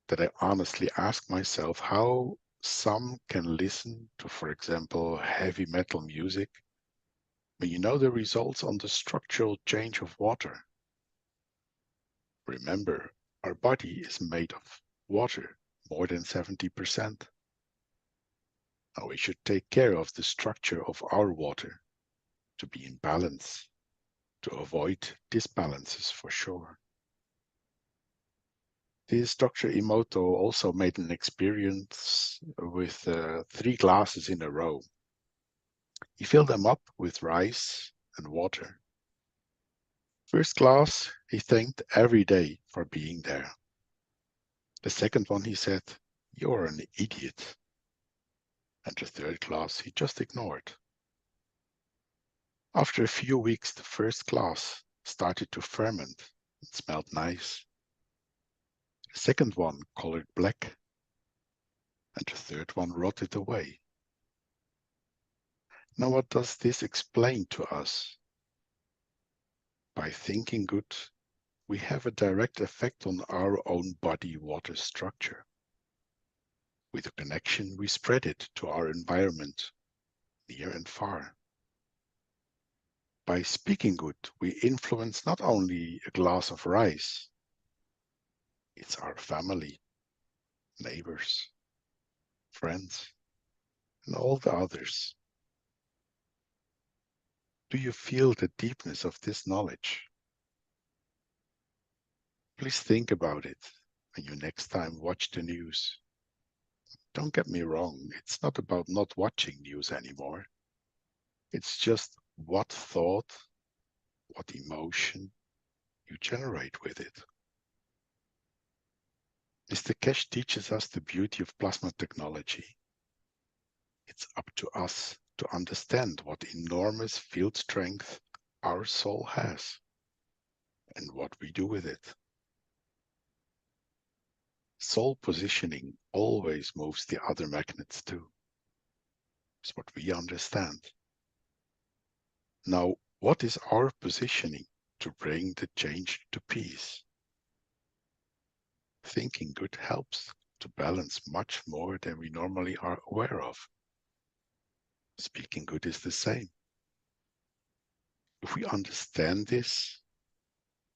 that I honestly ask myself how some can listen to, for example, heavy metal music when you know the results on the structural change of water. Remember, our body is made of water, more than 70%. Now we should take care of the structure of our water to be in balance, to avoid disbalances for sure. This Dr. Emoto also made an experience with 3 glasses in a row. He filled them up with rice and water. First glass, he thanked every day for being there. The second one, he said, "You're an idiot." And the third glass, he just ignored. After a few weeks, the first glass started to ferment and smelled nice. The second one colored black, and the third one rotted away. Now, what does this explain to us? By thinking good, we have a direct effect on our own body water structure. With a connection, we spread it to our environment, near and far. By speaking good, we influence not only a glass of rice, it's our family, neighbors, friends, and all the others. Do you feel the deepness of this knowledge? Please think about it when you next time watch the news. Don't get me wrong, it's not about not watching news anymore. It's just what thought, what emotion you generate with it. Mr. Keshe teaches us the beauty of plasma technology. It's up to us to understand what enormous field strength our soul has and what we do with it. Soul positioning always moves the other magnets too. It's what we understand. Now, what is our positioning to bring the change to peace? Thinking good helps to balance much more than we normally are aware of. Speaking good is the same. If we understand this,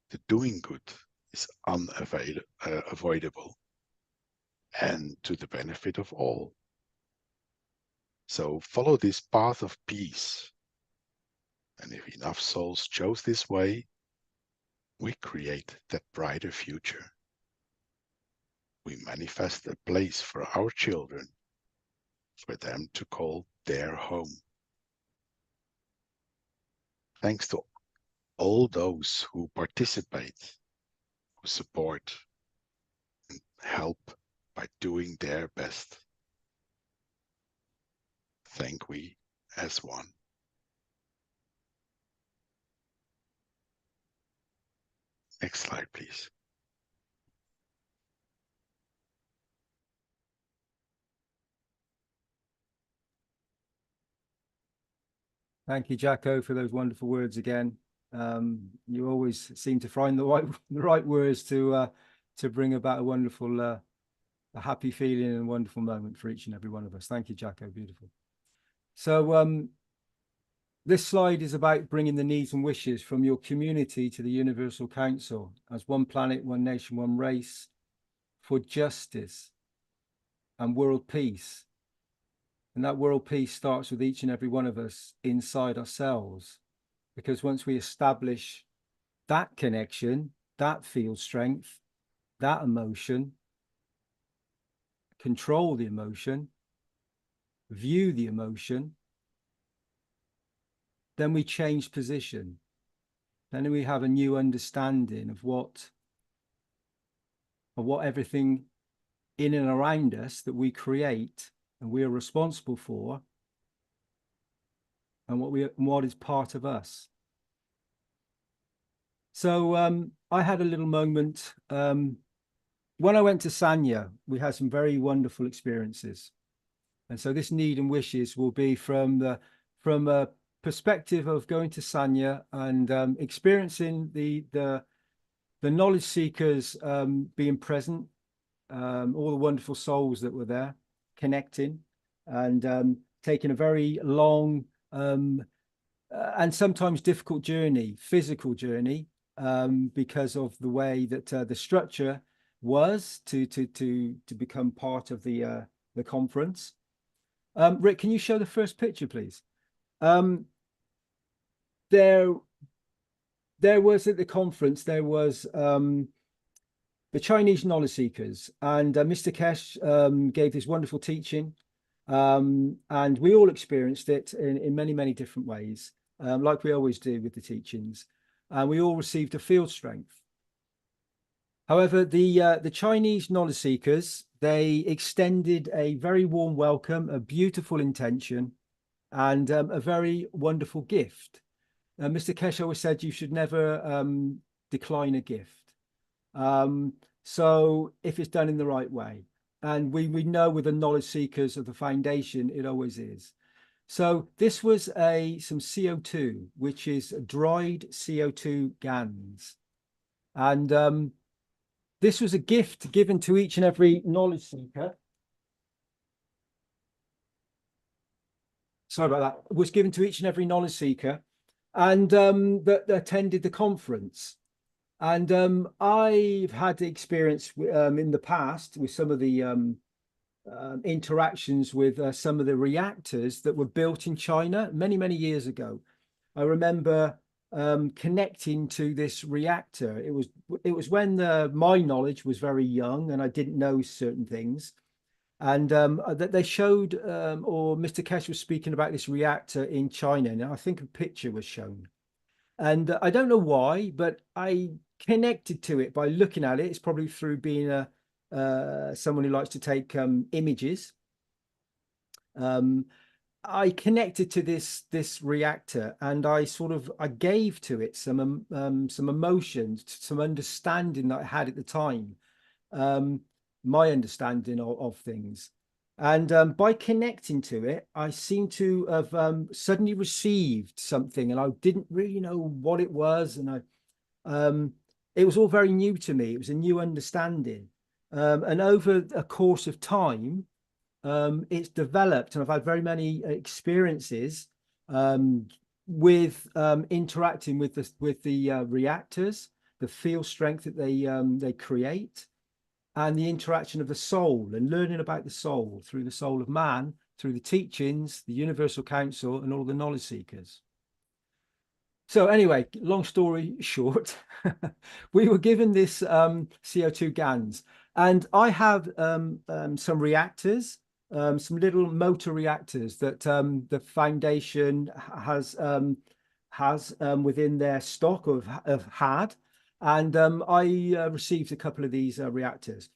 the doing good is unavoidable and to the benefit of all. So follow this path of peace. And if enough souls chose this way, we create that brighter future. We manifest a place for our children, for them to call their home. Thanks to all those who participate, who support, and help by doing their best. Thank we as one. Next slide, please. Thank you, Jacko, for those wonderful words again. You always seem to find the right words to bring about a wonderful, a happy feeling and a wonderful moment for each and every one of us. Thank you, Jacko. Beautiful. So this slide is about bringing the needs and wishes from your community to the Universal Council as one planet, one nation, one race for justice and world peace. And that world peace starts with each and every one of us inside ourselves, because once we establish that connection, that field strength, that emotion, control the emotion, view the emotion, then we change position. Then we have a new understanding of what everything in and around us that we create and we are responsible for, and what is part of us. So I had a little moment when I went to Sanya. We had some very wonderful experiences, and so this need and wishes will be from a perspective of going to Sanya and experiencing the knowledge seekers being present, all the wonderful souls that were there, connecting and taking a very long and sometimes difficult journey, physical journey, because of the way that the structure was to become part of the conference. Rick, can you show the first picture, please? There was at the conference, there was the Chinese knowledge seekers, and Mr. Keshe gave this wonderful teaching, and we all experienced it in many, many different ways, like we always do with the teachings, and we all received a field strength. However, the Chinese knowledge seekers, they extended a very warm welcome, a beautiful intention, and a very wonderful gift. Mr. Keshe always said you should never decline a gift. So if it's done in the right way, and we know with the knowledge seekers of the foundation, it always is. So this was some CO2, which is dried CO2 GANs. And this was a gift given to each and every knowledge seeker. Sorry about that. It was given to each and every knowledge seeker and that attended the conference. And I've had the experience in the past with some of the interactions with some of the reactors that were built in China many, many years ago. I remember connecting to this reactor. It was when my knowledge was very young and I didn't know certain things. And that they showed, or Mr. Keshe was speaking about this reactor in China, and I think a picture was shown. And I don't know why, but I connected to it by looking at it. It's probably through being someone who likes to take images. And I connected to this reactor, and I gave to it some emotions, some understanding that I had at the time, my understanding of things. And by connecting to it, I seem to have suddenly received something, and I didn't really know what it was. And it was all very new to me. It was a new understanding. And over a course of time, it's developed, and I've had very many experiences with interacting with the reactors, the field strength that they create, and the interaction of the soul, and learning about the soul through the soul of man, through the teachings, the Universal Council, and all the knowledge seekers. So anyway, long story short, we were given this CO2 GANs, and I have some reactors, some little motor reactors that the foundation has within their stock of had. And I received a couple of these reactors.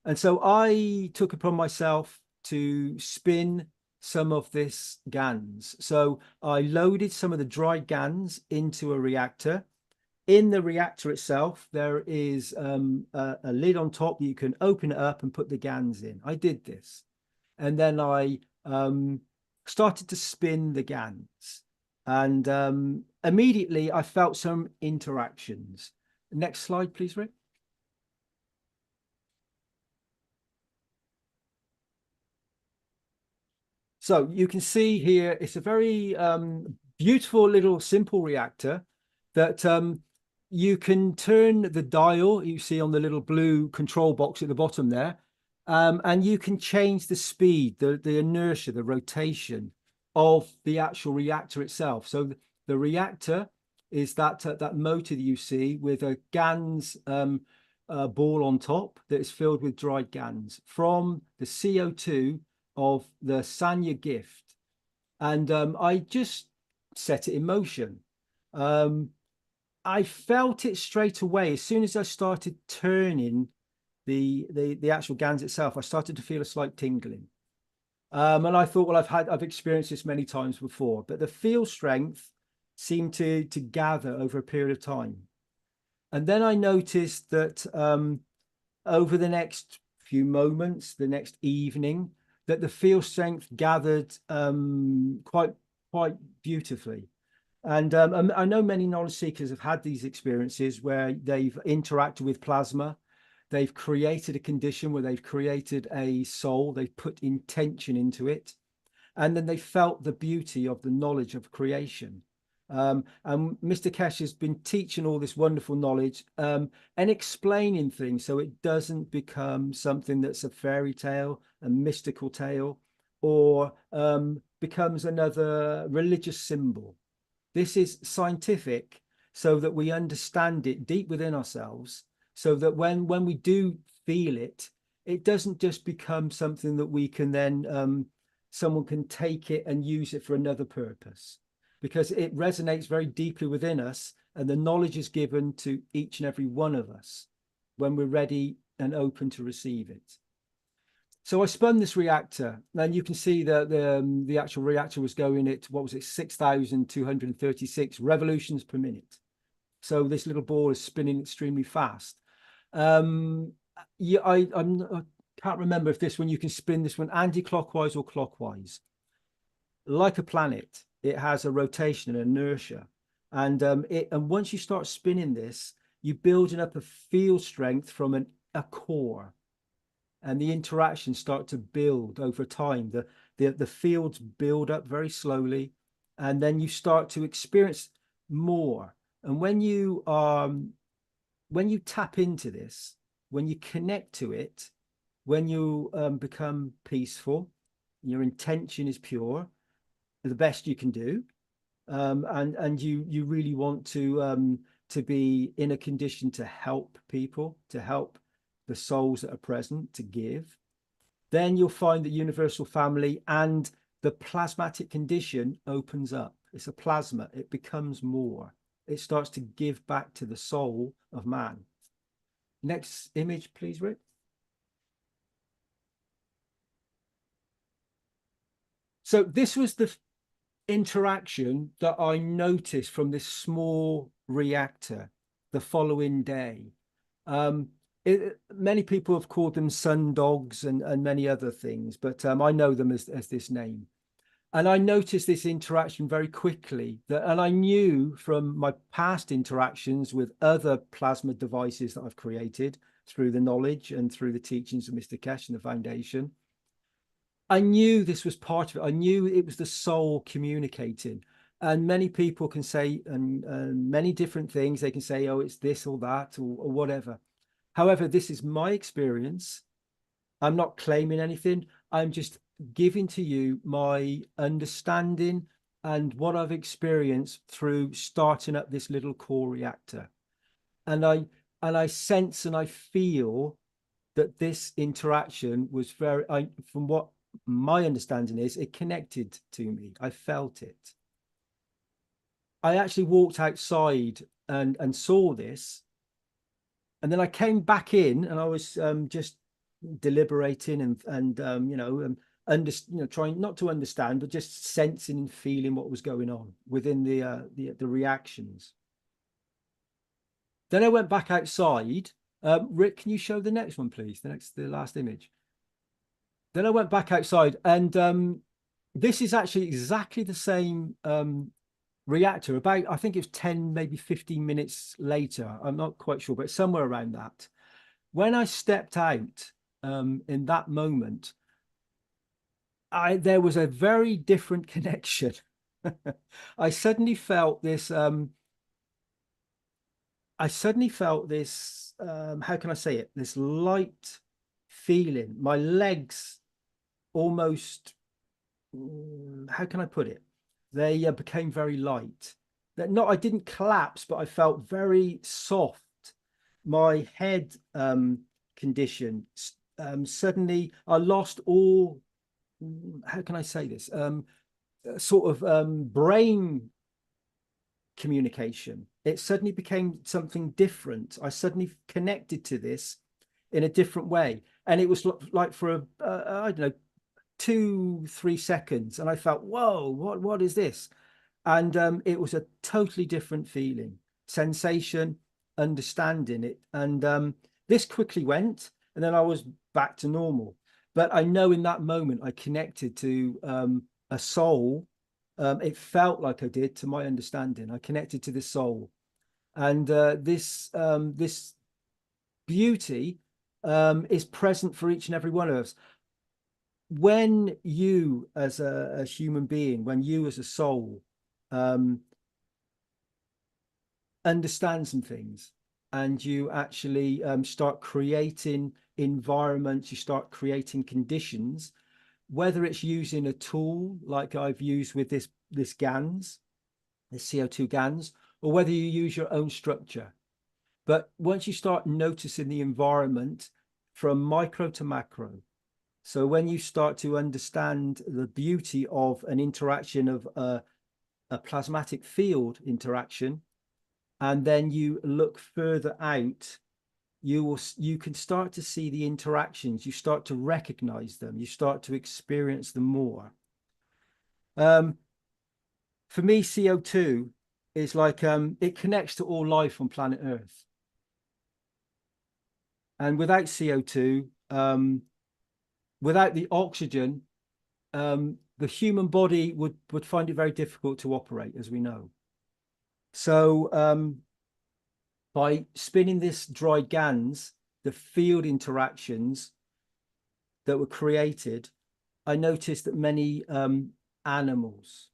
And so I took upon myself to spin some of this GANs. So I loaded some of the dry GANs into a reactor. In the reactor itself, there is a lid on top. You can open it up and put the GANs in. I did this. And then I started to spin the GANs. And immediately I felt some interactions. Next slide, please, Rick. So you can see here, it's a very beautiful little simple reactor that you can turn the dial you see on the little blue control box at the bottom there, and you can change the speed, the inertia, the rotation of the actual reactor itself. So the reactor is that motor that you see with a GANs ball on top that is filled with dried GANs from the CO2 of the Sanya gift. And I just set it in motion. I felt it straight away. As soon as I started turning the actual GANs itself, I started to feel a slight tingling. And I thought, well, I've experienced this many times before, but the field strength seemed to gather over a period of time. And then I noticed that over the next few moments, the next evening, that the field strength gathered quite beautifully. And I know many knowledge seekers have had these experiences where they've interacted with plasma. They've created a condition where they've created a soul. They've put intention into it. And then they felt the beauty of the knowledge of creation. And Mr. Keshe has been teaching all this wonderful knowledge and explaining things so it doesn't become something that's a fairy tale, a mystical tale, or becomes another religious symbol. This is scientific so that we understand it deep within ourselves, so that when we do feel it, it doesn't just become something that we can then, someone can take it and use it for another purpose, because it resonates very deeply within us, and the knowledge is given to each and every one of us when we're ready and open to receive it. So I spun this reactor, and you can see that the actual reactor was going at, what was it, 6,236 revolutions per minute. So this little ball is spinning extremely fast. Yeah, I can't remember if this one, you can spin this one anti-clockwise or clockwise. Like a planet, it has a rotation and inertia. And once you start spinning this, you're building up a field strength from a core. And the interactions start to build over time. The fields build up very slowly, and then you start to experience more. And when you tap into this, when you connect to it, when you become peaceful, your intention is pure, the best you can do, and you really want to be in a condition to help people, to help the souls that are present, to give, then you'll find the universal family and the plasmatic condition opens up. It's a plasma. It becomes more. It starts to give back to the soul of man. Next image, please, Rick. So this was the interaction that I noticed from this small reactor the following day. Many people have called them sun dogs and many other things, but I know them as this name. And I noticed this interaction very quickly, and I knew from my past interactions with other plasma devices that I've created through the knowledge and through the teachings of Mr. Keshe and the foundation, I knew this was part of it. I knew it was the soul communicating. And many people can say many different things. They can say, oh, it's this or that or whatever. However, this is my experience. I'm not claiming anything. I'm just giving to you my understanding and what I've experienced through starting up this little core reactor. And I sense and I feel that this interaction was from what my understanding is, it connected to me. I felt it. I actually walked outside and saw this. And then I came back in and I was just deliberating and trying not to understand, but just sensing and feeling what was going on within the reactions. Then I went back outside. Rick, can you show the next one, please? The last image. Then I went back outside, and this is actually exactly the same reactor. About, I think it was 10, maybe 15 minutes later. I'm not quite sure, but somewhere around that. When I stepped out in that moment, there was a very different connection. I suddenly felt this. How can I say it? This light feeling. My legs almost, how can I put it? They became very light. I didn't collapse, but I felt very soft. My head condition, suddenly I lost all, how can I say this? Sort of brain communication. It suddenly became something different. I suddenly connected to this in a different way. And it was like for I don't know, 2-3 seconds. And I felt, whoa, what is this? And it was a totally different feeling, sensation, understanding it. And this quickly went, and then I was back to normal. But I know in that moment, I connected to a soul. It felt like I did, to my understanding. I connected to the soul. And this beauty is present for each and every one of us. When you as a human being, when you as a soul understand some things, and you actually start creating environments, you start creating conditions, whether it's using a tool like I've used with this GANs, the CO2 GANs, or whether you use your own structure. But once you start noticing the environment from micro to macro, so when you start to understand the beauty of an interaction of a plasmatic field interaction, and then you look further out, you can start to see the interactions, you start to recognize them, you start to experience them more. For me, CO2 is like, it connects to all life on planet Earth. And without CO2, without the oxygen, the human body would find it very difficult to operate, as we know. So by spinning this dry GANs, the field interactions that were created, I noticed that many animals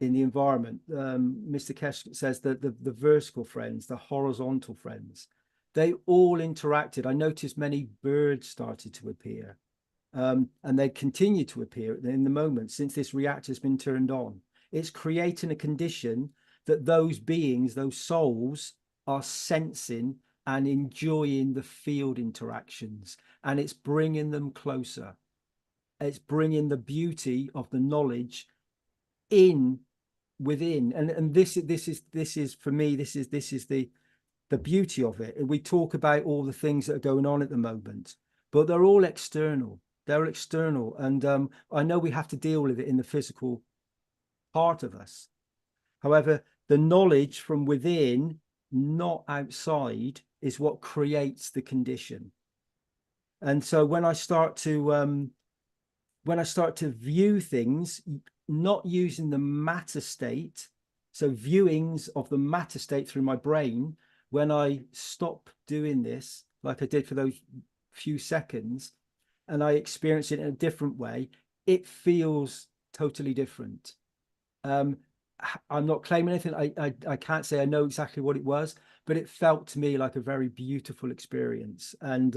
in the environment, Mr. Keshe says that the vertical friends, the horizontal friends, they all interacted. I noticed many birds started to appear, and they continue to appear in the moment since this reactor has been turned on. It's creating a condition that those beings, those souls, are sensing and enjoying the field interactions, and it's bringing them closer. It's bringing the beauty of the knowledge within, and this is for me, this is the beauty of it. We talk about all the things that are going on at the moment, but they're all external. They're external. And I know we have to deal with it in the physical part of us. However, the knowledge from within, not outside, is what creates the condition. And so when I start to view things, not using the matter state, so viewings of the matter state through my brain, when I stop doing this, like I did for those few seconds, and I experience it in a different way, it feels totally different. I'm not claiming anything. I can't say I know exactly what it was, but it felt to me like a very beautiful experience. And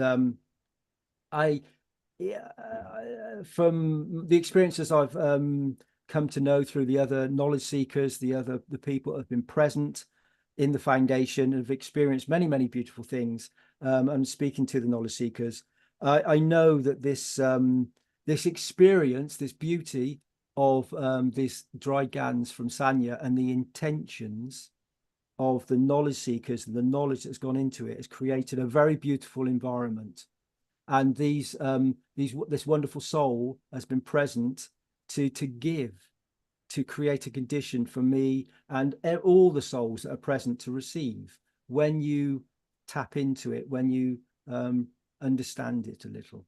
from the experiences I've come to know through the other knowledge seekers, the people that have been present in the foundation, have experienced many, many beautiful things. I'm speaking to the knowledge seekers. I know that this experience, this beauty of this dry GANs from Sanya and the intentions of the knowledge seekers and the knowledge that's gone into it has created a very beautiful environment. And this wonderful soul has been present to give, to create a condition for me and all the souls that are present to receive when you tap into it, when you understand it a little.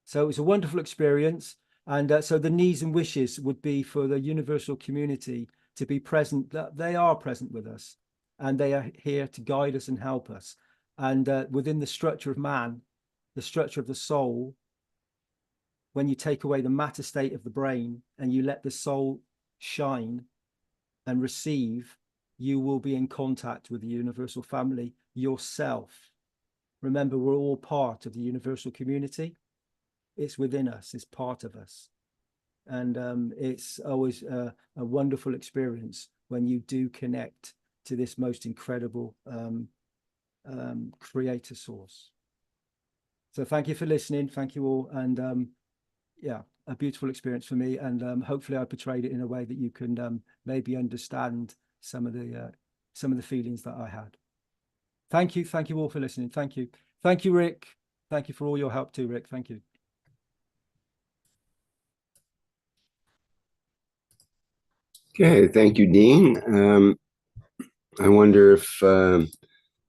So it was a wonderful experience. And so the needs and wishes would be for the universal community to be present. They are present with us, and they are here to guide us and help us. And within the structure of man, the structure of the soul, when you take away the matter state of the brain and you let the soul shine and receive, you will be in contact with the universal family yourself. Remember, we're all part of the universal community. It's within us, it's part of us. And it's always a wonderful experience when you do connect to this most incredible creator source. So thank you for listening. Thank you all. And yeah, a beautiful experience for me. And hopefully I portrayed it in a way that you can maybe understand some of the feelings that I had. Thank you. Thank you all for listening. Thank you. Thank you, Rick. Thank you for all your help too, Rick. Thank you. Okay, thank you, Dean. I wonder if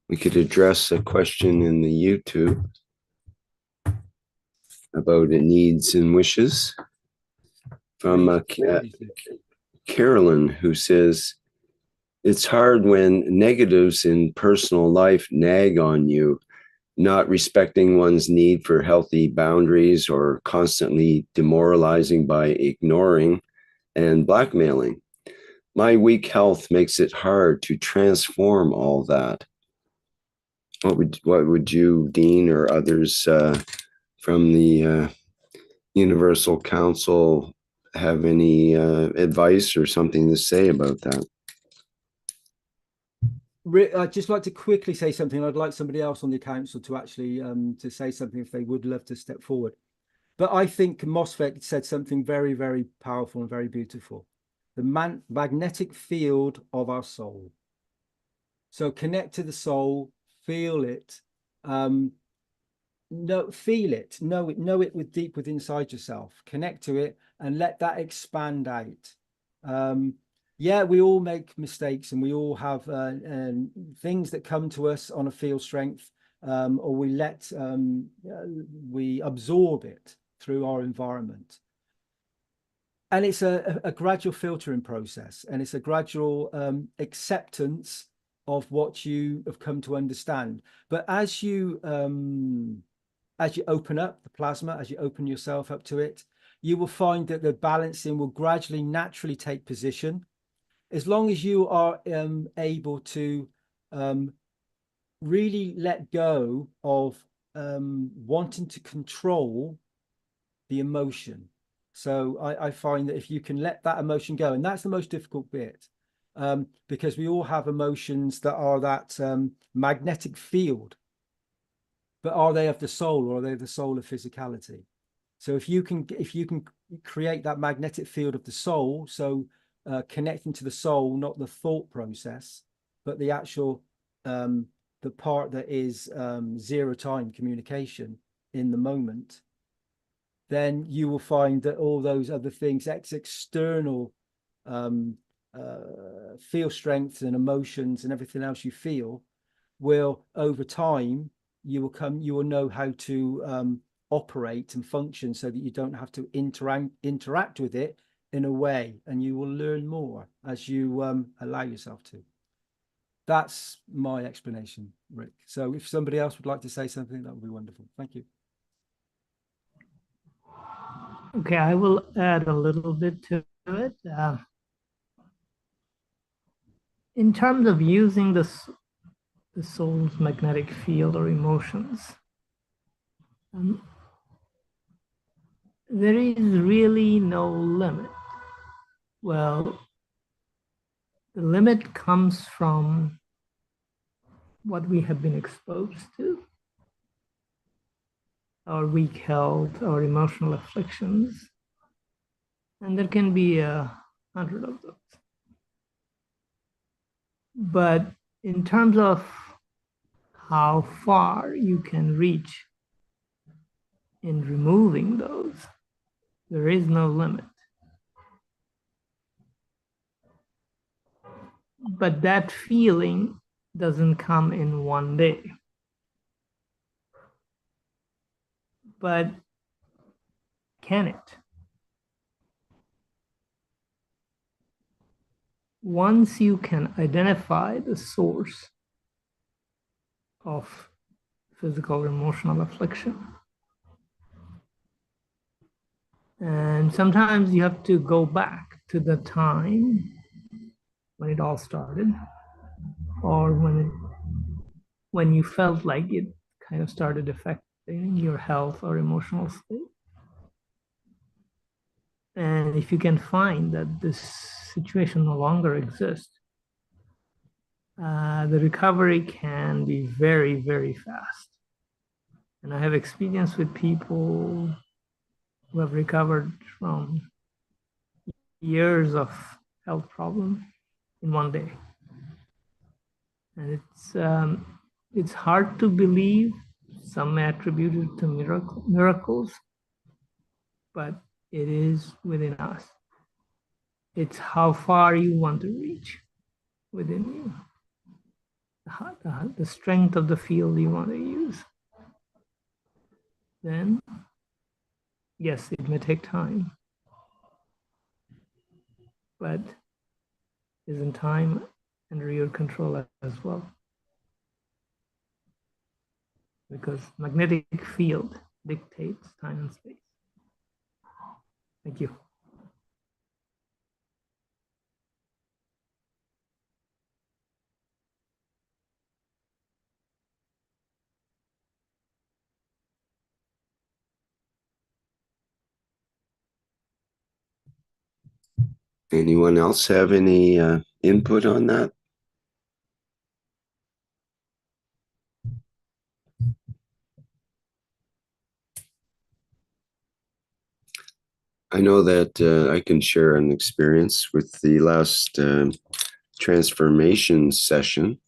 we could address a question in the YouTube about needs and wishes from Carolyn, who says, it's hard when negatives in personal life nag on you, not respecting one's need for healthy boundaries or constantly demoralizing by ignoring and blackmailing. My weak health makes it hard to transform all that. What would you, Dean, or others from the Universal Council have any advice or something to say about that? I'd just like to quickly say something. I'd like somebody else on the council to actually to say something if they would love to step forward. But I think MOSFET said something very, very powerful and very beautiful. The magnetic field of our soul. So connect to the soul, feel it, feel it, know it with deep within inside yourself. Connect to it and let that expand out. Yeah, we all make mistakes and we all have things that come to us on a field strength, or we absorb it through our environment. And it's a gradual filtering process, and it's a gradual acceptance of what you have come to understand. But as you open up the plasma, as you open yourself up to it, you will find that the balancing will gradually, naturally take position. As long as you are able to really let go of wanting to control the emotion. So I find that if you can let that emotion go, and that's the most difficult bit, because we all have emotions that are that magnetic field, but are they of the soul or are they the soul of physicality? So if you can create that magnetic field of the soul, so connecting to the soul, not the thought process, but the actual the part that is zero time communication in the moment, then you will find that all those other things, external feel strengths and emotions and everything else you feel, will over time, you will know how to operate and function so that you don't have to interact with it in a way, and you will learn more as you allow yourself to. That's my explanation, Rick. So if somebody else would like to say something, that would be wonderful. Thank you. Okay, I will add a little bit to it. In terms of using the soul's magnetic field or emotions, there is really no limit. Well, the limit comes from what we have been exposed to, our weak health, our emotional afflictions, and there can be 100 of those. But in terms of how far you can reach in removing those, there is no limit. But that feeling doesn't come in one day. But can it? Once you can identify the source of physical or emotional affliction, and sometimes you have to go back to the time when it all started, or when you felt like it kind of started affecting your health or emotional state. And if you can find that this situation no longer exists, the recovery can be very, very fast. And I have experience with people who have recovered from years of health problems in one day. And it's hard to believe. Some may attribute it to miracles, but it is within us. It's how far you want to reach within you, the strength of the field you want to use. Then, yes, it may take time, but isn't time under your control as well? Because magnetic field dictates time and space. Thank you. Anyone else have any input on that? I know that I can share an experience with the last transformation session.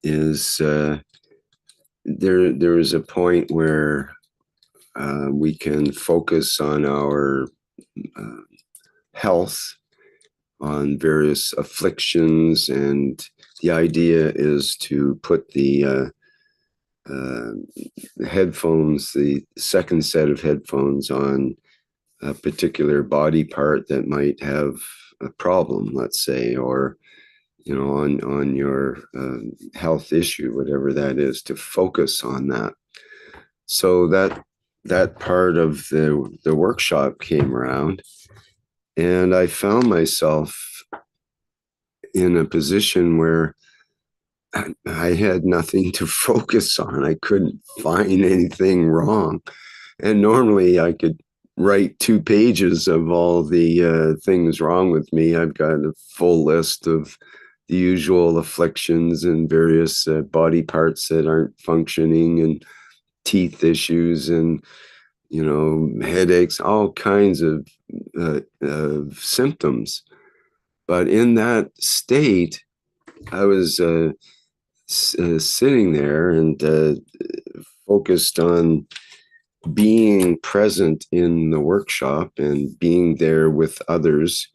There is a point where we can focus on our health, on various afflictions, and the idea is to put the headphones, the second set of headphones, on a particular body part that might have a problem, let's say, or on your health issue, whatever that is, to focus on that. So that part of the workshop came around, and I found myself in a position where I had nothing to focus on. I couldn't find anything wrong. And normally I could write 2 pages of all the things wrong with me. I've got a full list of the usual afflictions and various body parts that aren't functioning, and teeth issues, and headaches, all kinds of symptoms. But in that state, I was sitting there and focused on being present in the workshop and being there with others,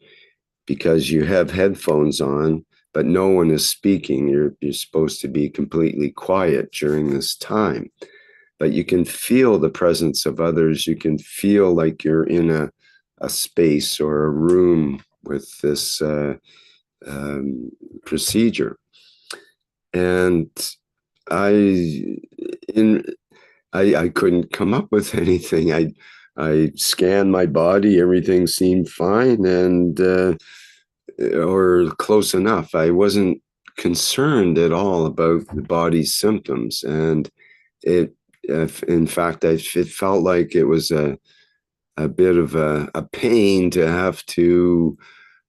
because you have headphones on, but no one is speaking. You're supposed to be completely quiet during this time, but you can feel the presence of others. You can feel like you're in a space or a room with this procedure. And I couldn't come up with anything. I scanned my body, everything seemed fine, and or close enough. I wasn't concerned at all about the body's symptoms, and in fact, it felt like it was a bit of a pain to have to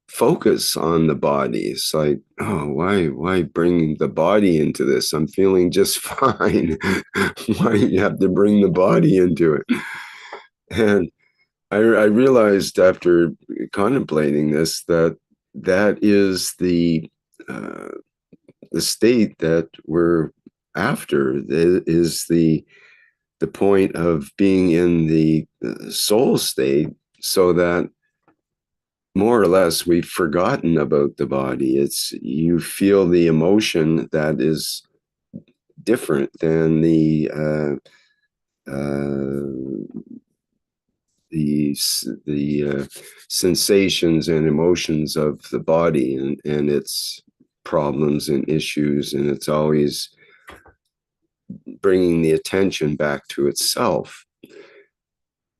focus on the body. It's like, oh, why bring the body into this? I'm feeling just fine. Why you have to bring the body into it? And I realized after contemplating this that is the state that we're after. Is the point of being in the soul state, so that more or less we've forgotten about the body. It's, you feel the emotion that is different than the sensations and emotions of the body, and its problems and issues, and it's always bringing the attention back to itself.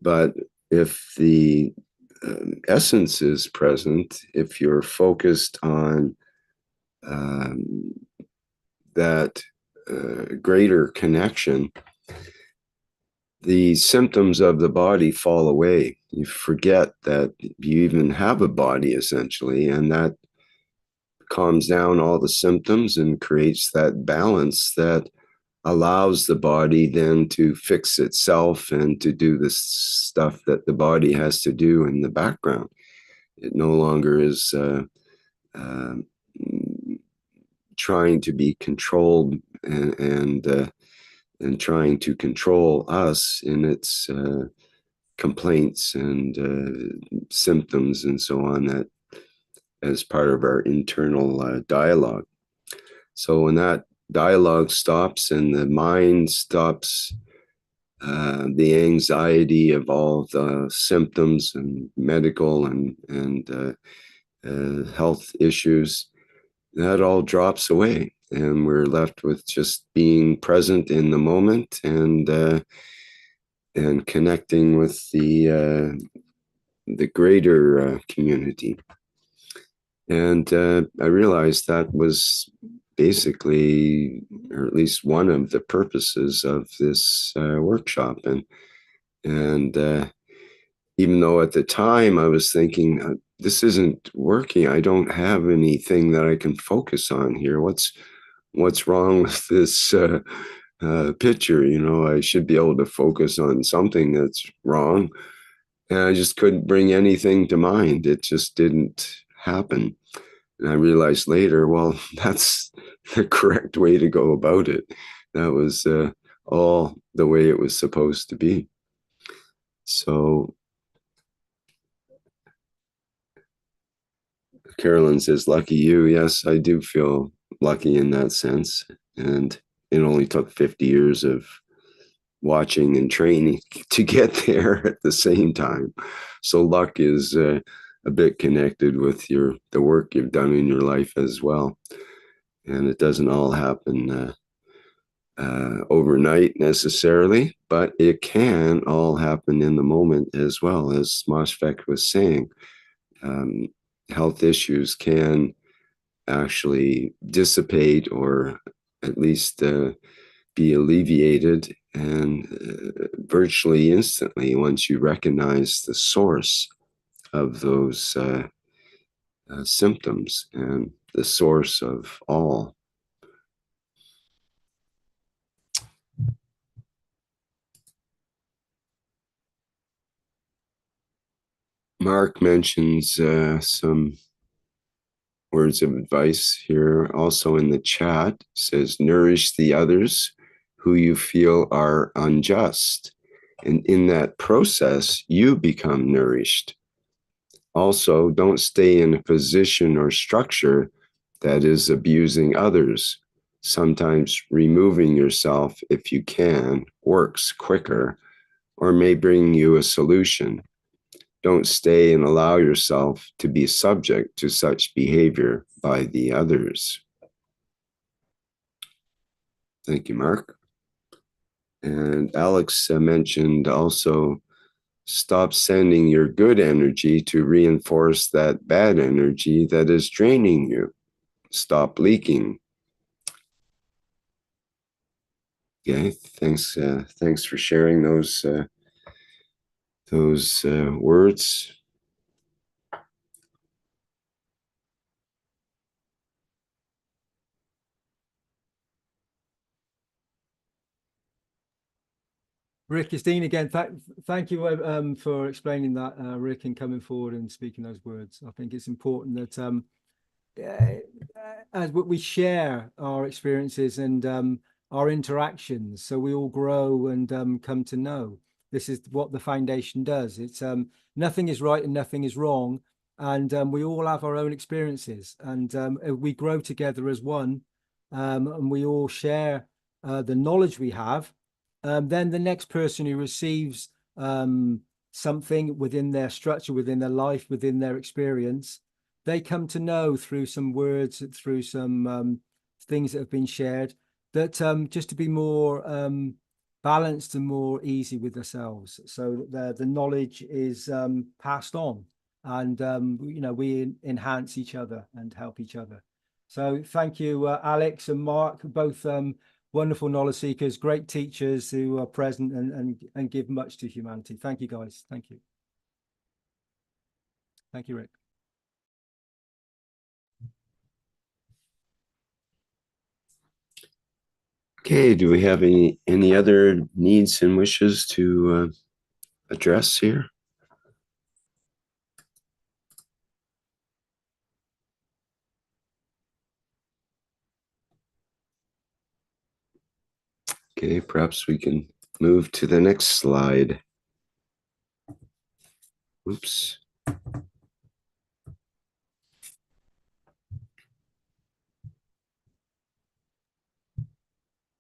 But if the essence is present, if you're focused on that greater connection, the symptoms of the body fall away. You forget that you even have a body, essentially, and that calms down all the symptoms and creates that balance that allows the body then to fix itself and to do the stuff that the body has to do in the background. It no longer is trying to be controlled and trying to control us in its complaints and symptoms and so on, that as part of our internal dialogue. So when that dialogue stops and the mind stops the anxiety of all the symptoms and medical and health issues, that all drops away, and we're left with just being present in the moment and connecting with the greater community. And I realized that was basically, or at least one of the purposes of this workshop. And even though at the time I was thinking, this isn't working, I don't have anything that I can focus on here. What's wrong with this picture? You know, I should be able to focus on something that's wrong. And I just couldn't bring anything to mind. It just didn't happen. And I realized later, well, that's the correct way to go about it. That was all the way it was supposed to be. So Carolyn says, lucky you. Yes, I do feel lucky in that sense. And it only took 50 years of watching and training to get there at the same time. So luck is a bit connected with the work you've done in your life as well. And it doesn't all happen overnight necessarily, but it can all happen in the moment as well. As Mosfeq was saying, health issues can actually dissipate, or at least be alleviated, and virtually instantly, once you recognize the source of those symptoms and the source of all. Mark mentions some words of advice here also in the chat. It says, nourish the others who you feel are unjust And in that process, you become nourished. Also, don't stay in a position or structure that is abusing others. Sometimes removing yourself, if you can, works quicker or may bring you a solution. Don't stay and allow yourself to be subject to such behavior by the others. Thank you, Mark. And Alex mentioned also, stop sending your good energy to reinforce that bad energy that is draining you. Stop leaking. Okay, thanks for sharing those words. Rick, it's Dean again. Thank you for explaining that, Rick, and coming forward and speaking those words. I think it's important that as we share our experiences and our interactions, so we all grow and come to know. This is what the foundation does. It's nothing is right and nothing is wrong, and we all have our own experiences, and we grow together as one, and we all share the knowledge we have. Then the next person who receives something within their structure, within their life, within their experience, they come to know through some words, through some things that have been shared, that just to be more balanced and more easy with themselves. So the knowledge is passed on, and you know, we enhance each other and help each other. So thank you, Alex and Mark, both wonderful knowledge seekers, great teachers who are present and give much to humanity. Thank you, guys. Thank you. Thank you, Rick. Okay, do we have any other needs and wishes to address here? Okay, perhaps we can move to the next slide. Oops.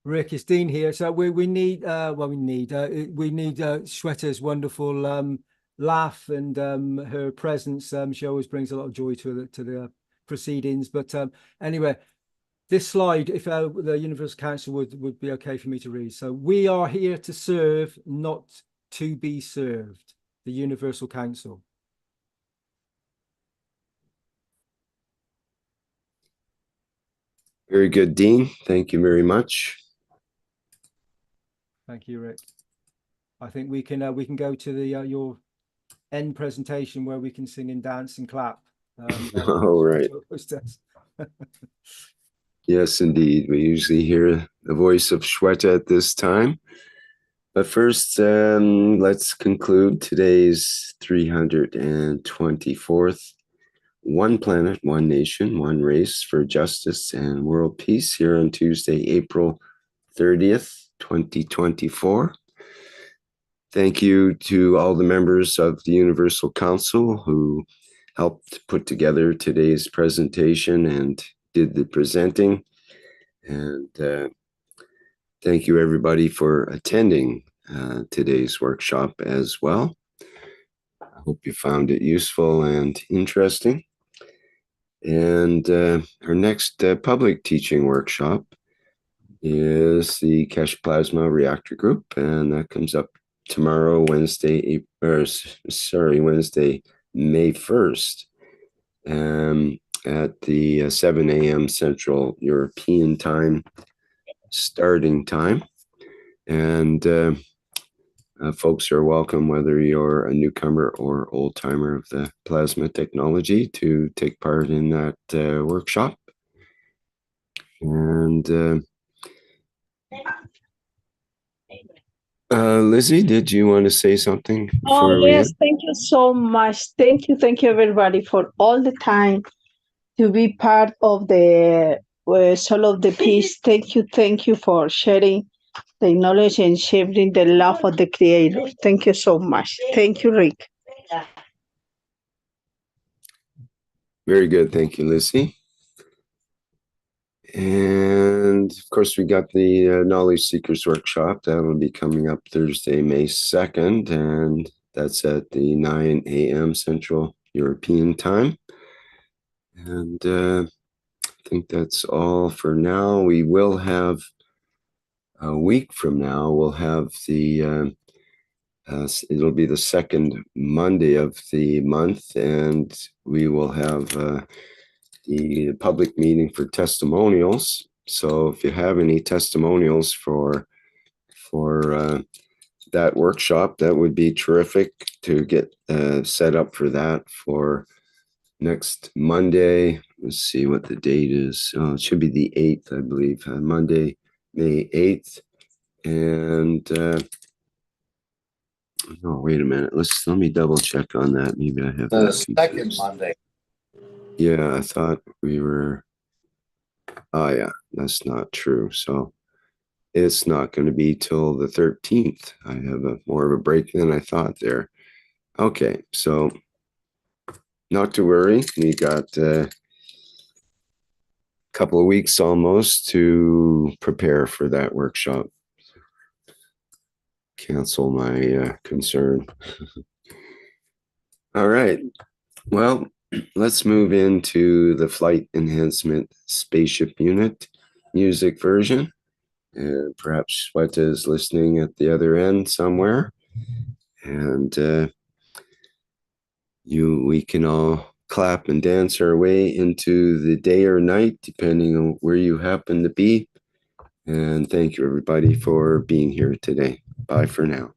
Rick, it's Dean here. So we need Shweta's wonderful laugh and her presence. She always brings a lot of joy to the proceedings. But anyway, this slide, if the Universal Council would be okay for me to read. So we are here to serve, not to be served. The Universal Council. Very good, Dean. Thank you very much. Thank you, Rick. I think we can go to the your end presentation where we can sing and dance and clap. All right. Yes, indeed. We usually hear the voice of Shweta at this time. But first, let's conclude today's 324th One Planet, One Nation, One Race for Justice and World Peace here on Tuesday, April 30th, 2024. Thank you to all the members of the Universal Council who helped put together today's presentation and did the presenting. And thank you everybody for attending today's workshop as well. I hope you found it useful and interesting. And our next public teaching workshop is the Keshe Plasma Reactor Group, and that comes up tomorrow, Wednesday, May 1st, at the 7 a.m. Central European Time starting time. And folks are welcome, whether you're a newcomer or old timer of the plasma technology, to take part in that workshop. And Lizzie, did you want to say something before we yes, end? thank you so much. Thank you everybody for all the time to be part of the Soul of the Peace. Thank you for sharing the knowledge and sharing the love of the Creator. Thank you so much. Thank you, Rick. Very good. Thank you, Lucy. And of course, we got the Knowledge Seekers Workshop. That will be coming up Thursday, May 2nd, and that's at the 9 a.m. Central European Time. And I think that's all for now. We will have a week from now, we'll have the, it'll be the second Monday of the month, and we will have the public meeting for testimonials. So if you have any testimonials for that workshop, that would be terrific to get set up for that for next Monday. Let's see what the date is. Oh, it should be the 8th, I believe. Monday, May 8th. And oh, wait a minute. Let me double check on that. Maybe I have The that second confused. Monday. Yeah, I thought we were. Oh, yeah, that's not true. So it's not going to be till the 13th. I have more of a break than I thought there. Okay, so not to worry. We got a couple of weeks almost to prepare for that workshop. Cancel my concern. All right. Well, let's move into the Flight Enhancement Spaceship Unit music version. And perhaps Shweta is listening at the other end somewhere. And we can all clap and dance our way into the day or night, depending on where you happen to be. And thank you, everybody, for being here today. Bye for now.